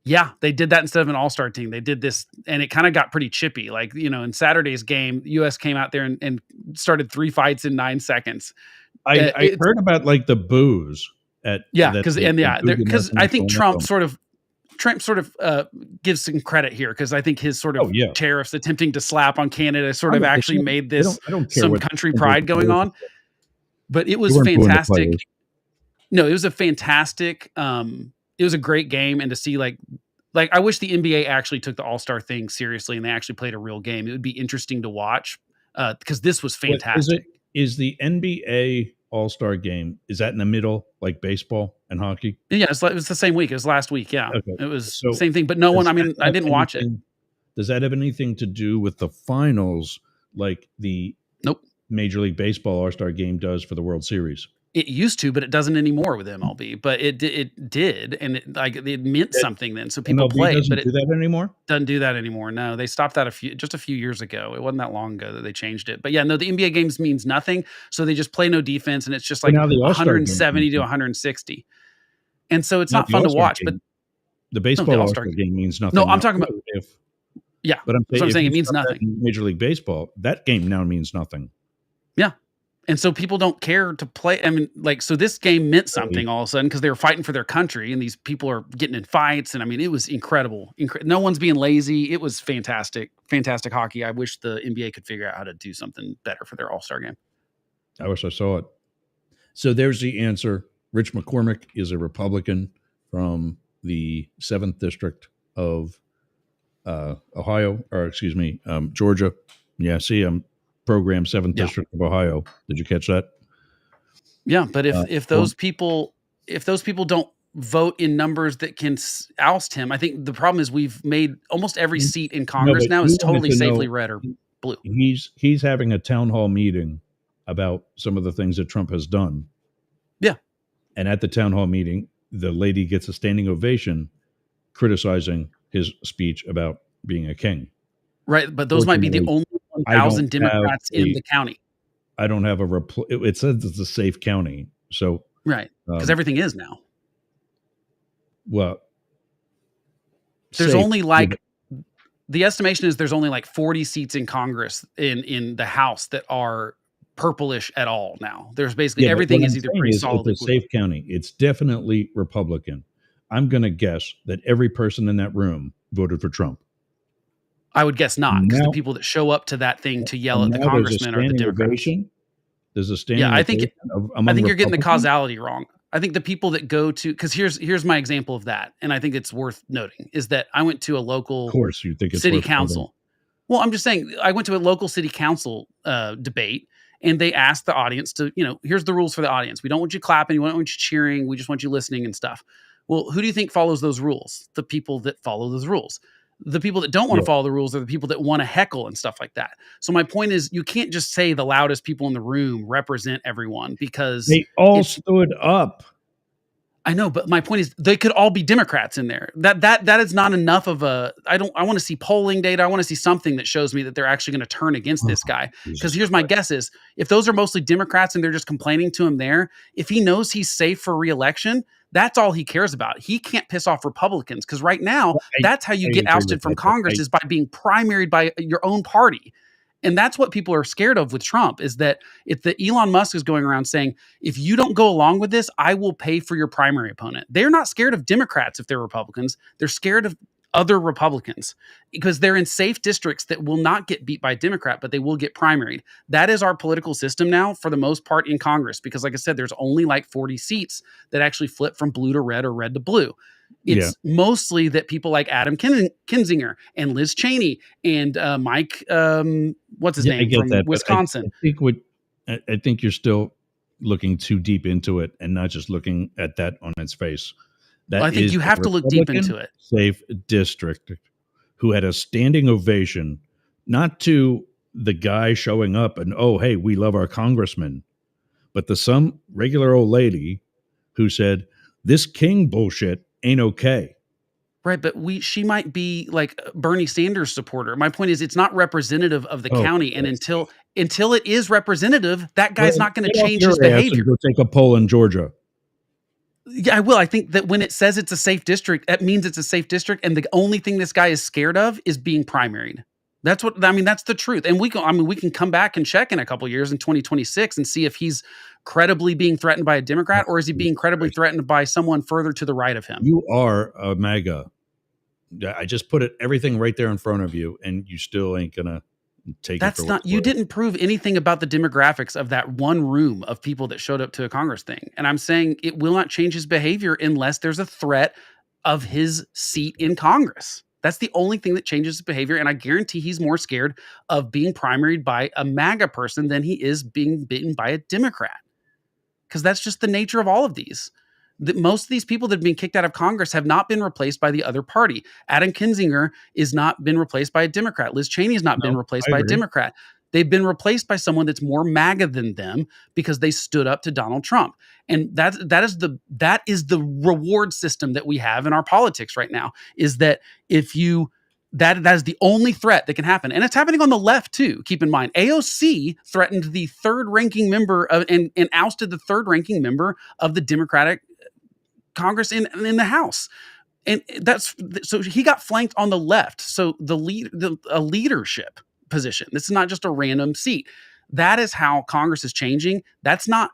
Yeah, they did that instead of an all-star team. They did this, and it kind of got pretty chippy. Like, in Saturday's game, US came out there and started 3 fights in 9 seconds. I heard about like the booze at because I think Trump sort of gives some credit here because I think his sort of tariffs attempting to slap on Canada sort of actually made this some country pride going on. But it was fantastic. No, it was a fantastic. It was a great game, and to see like I wish the NBA actually took the All-Star thing seriously and they actually played a real game. It would be interesting to watch because this was fantastic. Is the NBA All-Star game, is that in the middle like baseball and hockey? Yeah, it was the same week. It was last week. Yeah, okay. It was the same thing. But no one. I mean, I didn't watch it. Does that have anything to do with the finals, like the Major League Baseball All-Star game does for the World Series? It used to, but it doesn't anymore with MLB. But it did, and it meant something then. So people played, but it do that anymore. Doesn't do that anymore. No, they stopped that just a few years ago. It wasn't that long ago that they changed it. But yeah, no, the NBA games means nothing. So they just play no defense, and it's just like 170 to 160. And so it's not fun to watch. But the baseball All-Star game means nothing. No, I'm talking about but I'm saying it means nothing. Major League Baseball, that game now means nothing. Yeah. And so people don't care to play. I mean, so this game meant something all of a sudden because they were fighting for their country, and these people are getting in fights. And I mean, it was incredible. No one's being lazy. It was fantastic, fantastic hockey. I wish the NBA could figure out how to do something better for their All-Star game. I wish I saw it. So there's the answer. Rich McCormick is a Republican from the 7th District of Georgia. Yeah, see, I'm program 7th District of Ohio. Did you catch that? Yeah, but if those people don't vote in numbers that can oust him, I think the problem is we've made almost every seat in Congress now is totally safely red or blue. He's having a town hall meeting about some of the things that Trump has done. Yeah. And at the town hall meeting, the lady gets a standing ovation criticizing his speech about being a king. Right, but those might be the only 1,000 Democrats in the county. I don't have it says it's a safe county. So right, because everything is now. Well, there's only the estimation is there's only 40 seats in Congress in the House that are purplish at all now. There's basically everything is either pretty solid. It's a safe county. It's definitely Republican. I'm going to guess that every person in that room voted for Trump. I would guess not, because the people that show up to that thing to yell at the congressman are the Democrats. There's a standing I think you're getting the causality wrong. I think the people that go to, because here's my example of that, and I think it's worth noting, is that I went to a local city council. Well, I'm just saying, I went to a local city council debate, and they asked the audience to, here's the rules for the audience. We don't want you clapping, we don't want you cheering, we just want you listening and stuff. Well, who do you think follows those rules? The people that follow those rules. The people that don't want to follow the rules are the people that want to heckle and stuff like that. So my point is, you can't just say the loudest people in the room represent everyone, because they all stood up. I know, but my point is they could all be Democrats in there. That is not enough of a, I want to see polling data. I want to see something that shows me that they're actually going to turn against this guy. Because here's my guess is, if those are mostly Democrats and they're just complaining to him there, if he knows he's safe for re-election, that's all he cares about. He can't piss off Republicans, because right now, that's how you get ousted from Congress, is by being primaried by your own party. And that's what people are scared of with Trump, is that if the Elon Musk is going around saying, if you don't go along with this, I will pay for your primary opponent. They're not scared of Democrats if they're Republicans. They're scared of other Republicans, because they're in safe districts that will not get beat by a Democrat, but they will get primaried. That is our political system now, for the most part, in Congress, because like I said, there's only 40 seats that actually flip from blue to red or red to blue. It's mostly that people like Adam Kinzinger and Liz Cheney and Mike, what's his name, from Wisconsin. I think you're still looking too deep into it and not just looking at that on its face. I think you have to look deep into it. Safe district, who had a standing ovation, not to the guy showing up and, oh, hey, we love our congressman, but to some regular old lady who said, this king bullshit ain't okay. Right, but she might be like a Bernie Sanders supporter. My point is, it's not representative of the county, and until it is representative, that guy's not going to Get off change your his ass and behavior. go take a poll in Georgia. Yeah, I will. I think that when it says it's a safe district, that means it's a safe district, and the only thing this guy is scared of is being primaried. That's what I mean. That's the truth. And we can come back and check in a couple years in 2026 and see if he's credibly being threatened by a Democrat, or is he being credibly threatened by someone further to the right of him? You are a MAGA. I just put everything right there in front of you, and you still ain't gonna take That's it. not, you didn't prove anything about the demographics of that one room of people that showed up to a Congress thing. And I'm saying it will not change his behavior unless there's a threat of his seat in Congress. That's the only thing that changes his behavior. And I guarantee he's more scared of being primaried by a MAGA person than he is being bitten by a Democrat. Because that's just the nature of all of these. Most of these people that have been kicked out of Congress have not been replaced by the other party. Adam Kinzinger is not been replaced by a Democrat. Liz Cheney has not been replaced by a Democrat. They've been replaced by someone that's more MAGA than them because they stood up to Donald Trump. And that is the reward system that we have in our politics right now, is that if you that is the only threat that can happen. And it's happening on the left too. Keep in mind, AOC threatened the third ranking member of and ousted the third ranking member of the Democratic Congress in the House. And that's so he got flanked on the left. So a leadership position. This is not just a random seat. That is how Congress is changing. That's not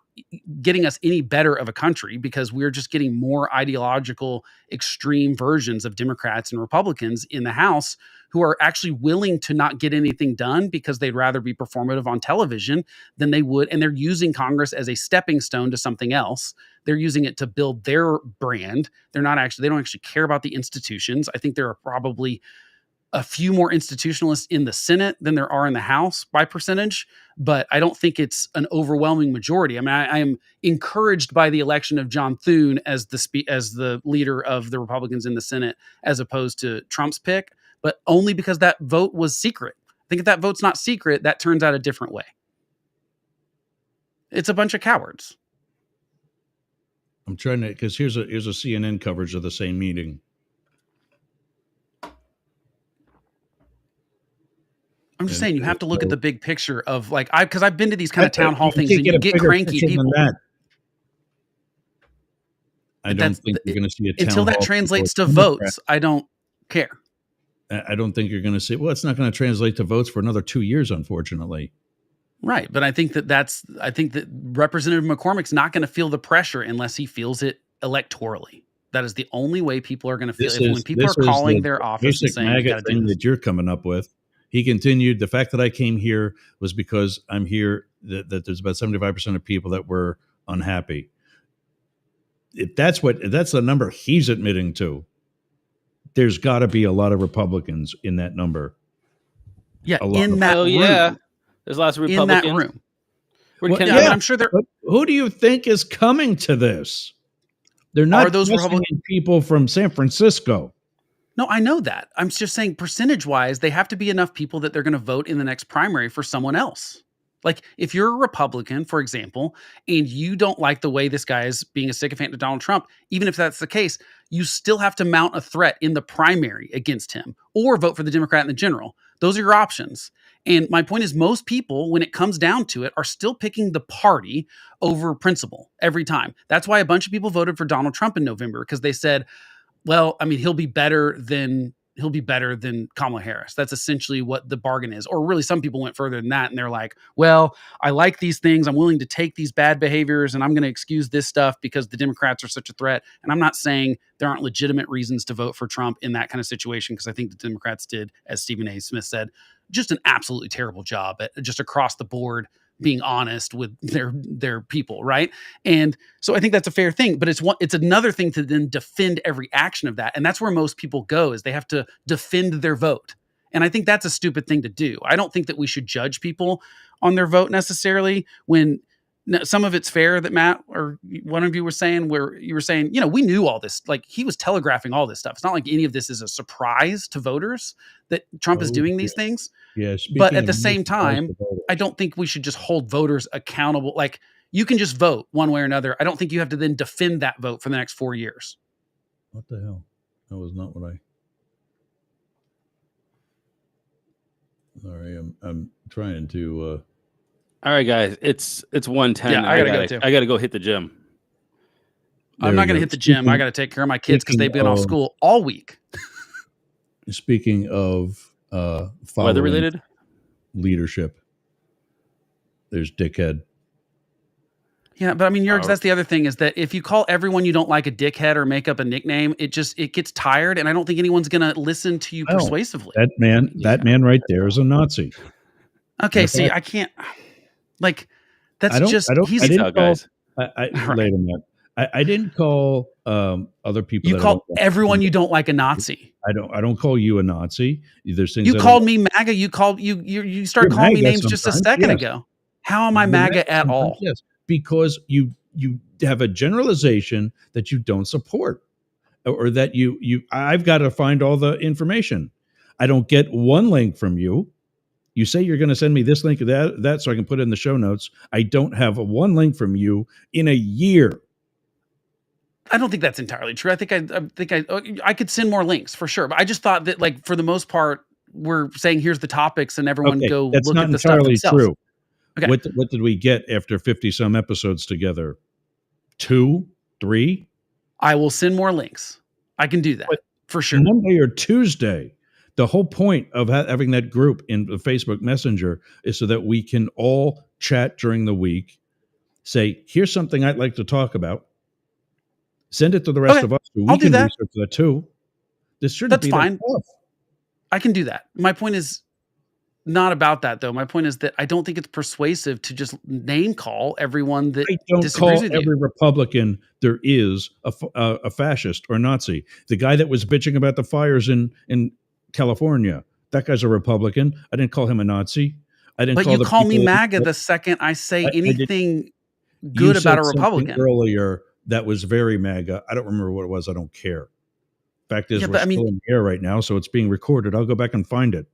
getting us any better of a country, because we're just getting more ideological, extreme versions of Democrats and Republicans in the House who are actually willing to not get anything done because they'd rather be performative on television than they would. And they're using Congress as a stepping stone to something else. They're using it to build their brand. They don't actually care about the institutions. I think there are probably a few more institutionalists in the Senate than there are in the House by percentage, but I don't think it's an overwhelming majority. I mean, I am encouraged by the election of John Thune as the leader of the Republicans in the Senate, as opposed to Trump's pick, but only because that vote was secret. I think if that vote's not secret, that turns out a different way. It's a bunch of cowards. I'm trying to, because here's a CNN coverage of the same meeting. I'm just saying you have to look at the big picture of because I've been to these kind of town hall things and you get cranky people. I don't think you're going to see a town until that hall translates to votes. I don't care. I don't think you're going to see. Well, it's not going to translate to votes for another 2 years, unfortunately. Right, but I think that Representative McCormick's not going to feel the pressure unless he feels it electorally. That is the only way people are going to feel it. When people are calling their office and saying, MAGA thing that you're coming up with. He continued, the fact that I came here was because I'm here, that there's about 75% of people that were unhappy. If that's the number he's admitting to, there's got to be a lot of Republicans in that number. Yeah, in that room. Yeah. There's lots of Republicans. In that room. I'm sure there. Who do you think is coming to this? They're not those Republican people from San Francisco. No, I know that. I'm just saying percentage-wise, they have to be enough people that they're going to vote in the next primary for someone else. Like if you're a Republican, for example, and you don't like the way this guy is being a sycophant to Donald Trump, even if that's the case, you still have to mount a threat in the primary against him or vote for the Democrat in the general. Those are your options. And my point is, most people, when it comes down to it, are still picking the party over principle every time. That's why a bunch of people voted for Donald Trump in November, because they said, well, I mean, he'll be better than Kamala Harris. That's essentially what the bargain is. Or really, some people went further than that, and they're like, well, I like these things. I'm willing to take these bad behaviors, and I'm going to excuse this stuff because the Democrats are such a threat. And I'm not saying there aren't legitimate reasons to vote for Trump in that kind of situation, because I think the Democrats did, as Stephen A. Smith said, just an absolutely terrible job at just across the board being honest with their people, right? And so I think that's a fair thing, but it's another thing to then defend every action of that. And that's where most people go, is they have to defend their vote. And I think that's a stupid thing to do. I don't think that we should judge people on their vote necessarily, when some of it's fair that Matt or one of you were saying, where you were saying, we knew all this, like he was telegraphing all this stuff. It's not like any of this is a surprise to voters that Trump is doing these things. Yeah, but at the same time, I don't think we should just hold voters accountable. Like you can just vote one way or another. I don't think you have to then defend that vote for the next 4 years. What the hell? That was not what I. Sorry, I'm trying to. All right, guys, it's 1:10. Yeah, I gotta go too. I gotta go hit the gym. I'm not gonna hit the gym. I gotta take care of my kids because they've been off school all week. Speaking of Weather following related leadership, there's dickhead. Yeah, but I mean, Yergs, that's the other thing is that if you call everyone you don't like a dickhead or make up a nickname, it gets tired, and I don't think anyone's gonna listen to you persuasively. That man right there is a Nazi. Okay, see, I can't like that's I didn't call, guys. Wait a minute. I didn't call other people. You call everyone you don't like a Nazi. I don't call you a Nazi. There's things you called me MAGA. You called you started calling me names just a second ago. How am I MAGA at all? Yes, because you have a generalization that you don't support, or that I've got to find all the information. I don't get one link from you. You say you're going to send me this link, that, so I can put it in the show notes. I don't have one link from you in a year. I don't think that's entirely true. I think I could send more links for sure, but I just thought that, like, for the most part, we're saying here's the topics and everyone go that's look not at the stuff entirely themselves. true. Okay. What did we get after 50 some episodes together? 2, 3? I will send more links. I can do that for sure. Monday or Tuesday. The whole point of having that group in the Facebook Messenger is so that we can all chat during the week, say, here's something I'd like to talk about. Send it to the rest of us. I'll do that. Research that too. This shouldn't be fine. that tough. I can do that. My point is not about that, though. My point is that I don't think it's persuasive to just name call everyone that disagrees Call with every you. Republican there is a fascist or Nazi. The guy that was bitching about the fires in California, that guy's a Republican. I didn't call him a Nazi. I didn't. But you call me MAGA the second I say anything good about a Republican earlier. That was very MAGA. I don't remember what it was. I don't care. Fact is, we're still in the air right now, so it's being recorded. I'll go back and find it.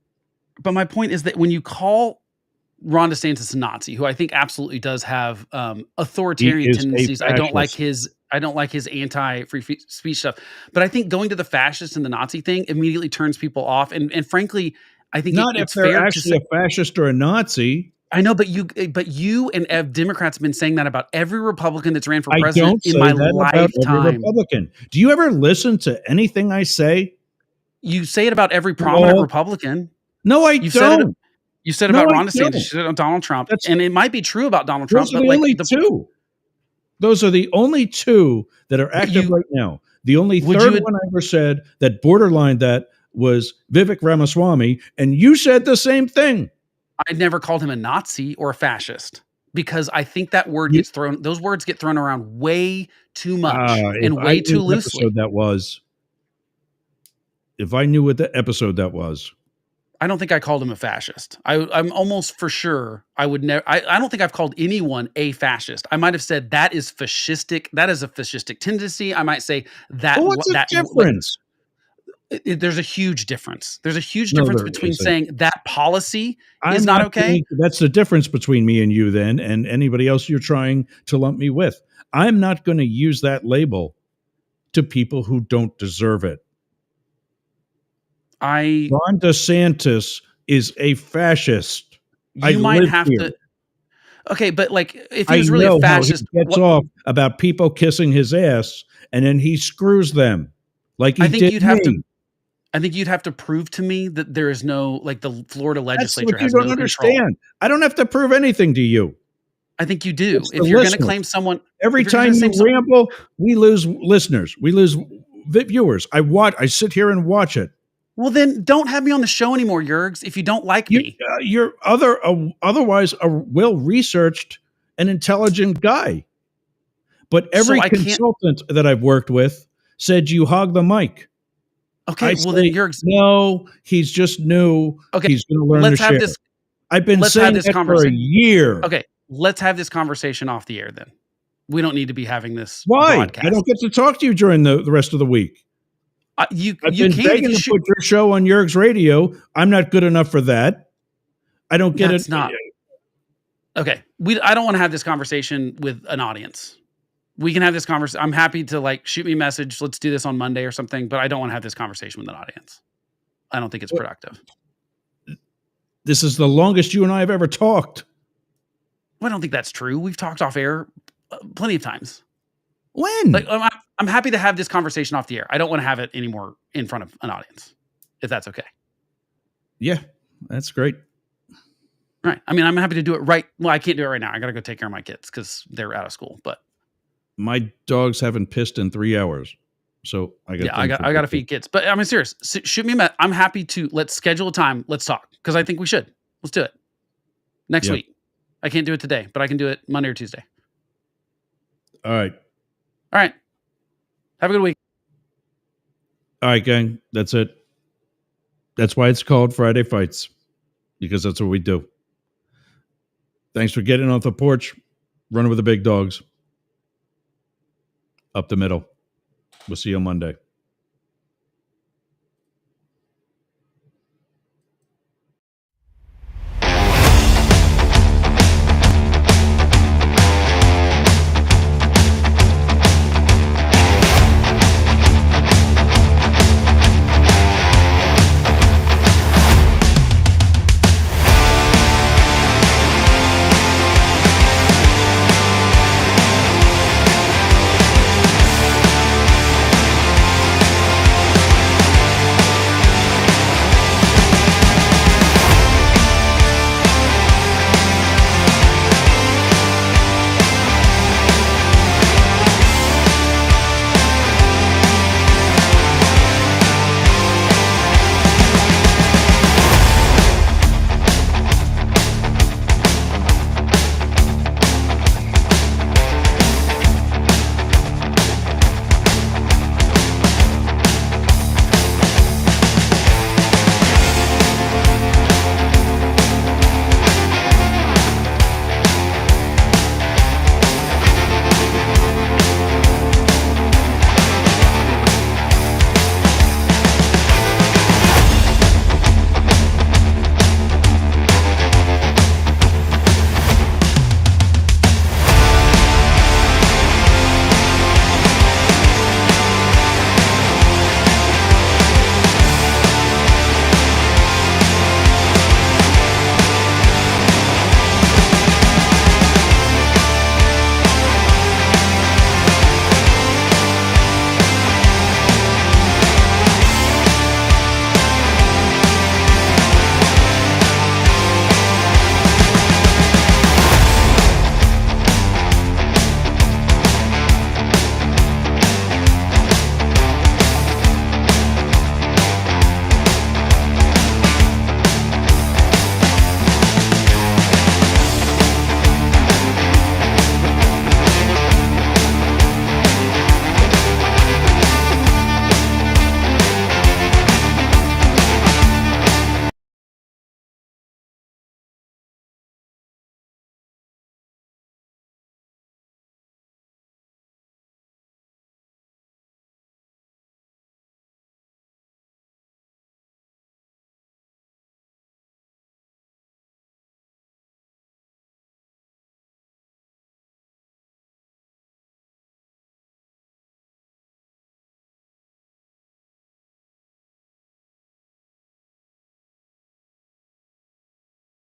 But my point is that when you call Ron DeSantis a Nazi, who I think absolutely does have authoritarian tendencies, I don't like his anti-free speech stuff. But I think going to the fascist and the Nazi thing immediately turns people off. And frankly, I think not if they're actually a fascist or a Nazi. I know, but you and Democrats have been saying that about every Republican that's ran for president in my lifetime. Every Republican. Do you ever listen to anything I say? You say it about every prominent Republican. No, I don't. You said about Ron DeSantis. You said about Donald Trump. And it might be true about Donald Trump. Those are the only two. Those are the only two that are active right now. The only third one I ever said that borderline that was Vivek Ramaswamy, and you said the same thing. I never called him a Nazi or a fascist because I think that word gets thrown. Those words get thrown around way too much and way too loosely. That was. If I knew what the episode that was. I don't think I called him a fascist. I'm almost for sure I would never. I don't think I've called anyone a fascist. I might have said that is fascistic. That is a fascistic tendency. I might say that. Well, what's the difference? There's a huge difference. There's a huge difference between saying that policy is not okay. That's the difference between me and you then, and anybody else you're trying to lump me with. I'm not going to use that label to people who don't deserve it. Ron DeSantis is a fascist. You might have to. Okay, but like if he was really a fascist, he gets off about people kissing his ass, and then he screws them like he did me. I think you'd have to prove to me that there is no, like, the Florida legislature That's what you don't understand. I don't have to prove anything to you. I think you do. If you're going to claim someone, every time you ramble, we lose listeners, we lose viewers. I sit here and watch it. Well, then don't have me on the show anymore, Yergs. If you don't like me, you're otherwise a well-researched and intelligent guy. But every consultant that I've worked with said you hog the mic. Okay, then Yergs. No, he's just new. Okay, he's going to learn to share. I've been saying that for a year. Okay, let's have this conversation off the air then. We don't need to be having this. Why? Broadcast. I don't get to talk to you during the rest of the week. I've been begging to put your show on Yerg's Radio. I'm not good enough for that. I don't get it. Okay, I don't want to have this conversation with an audience. we can have this conversation. I'm happy to like shoot me a message. Let's do this on Monday or something, but I don't want to have this conversation with an audience. I don't think it's productive. This is the longest you and I have ever talked. Well, I don't think that's true. We've talked off air plenty of times. When? Like, I'm happy to have this conversation off the air. I don't want to have it anymore in front of an audience, if that's okay. Yeah, that's great. Right. I mean, I'm happy to do it right. Well, I can't do it right now. I got to go take care of my kids because they're out of school. But my dogs haven't pissed in 3 hours, so I got to feed kids. But I'm serious. Shoot me a I'm happy to let's schedule a time. Let's talk because I think we should. Let's do it next week. I can't do it today, but I can do it Monday or Tuesday. All right. All right. Have a good week. All right, gang. That's it. That's why it's called Friday Fights, because that's what we do. Thanks for getting off the porch, running with the big dogs. Up the middle. We'll see you on Monday.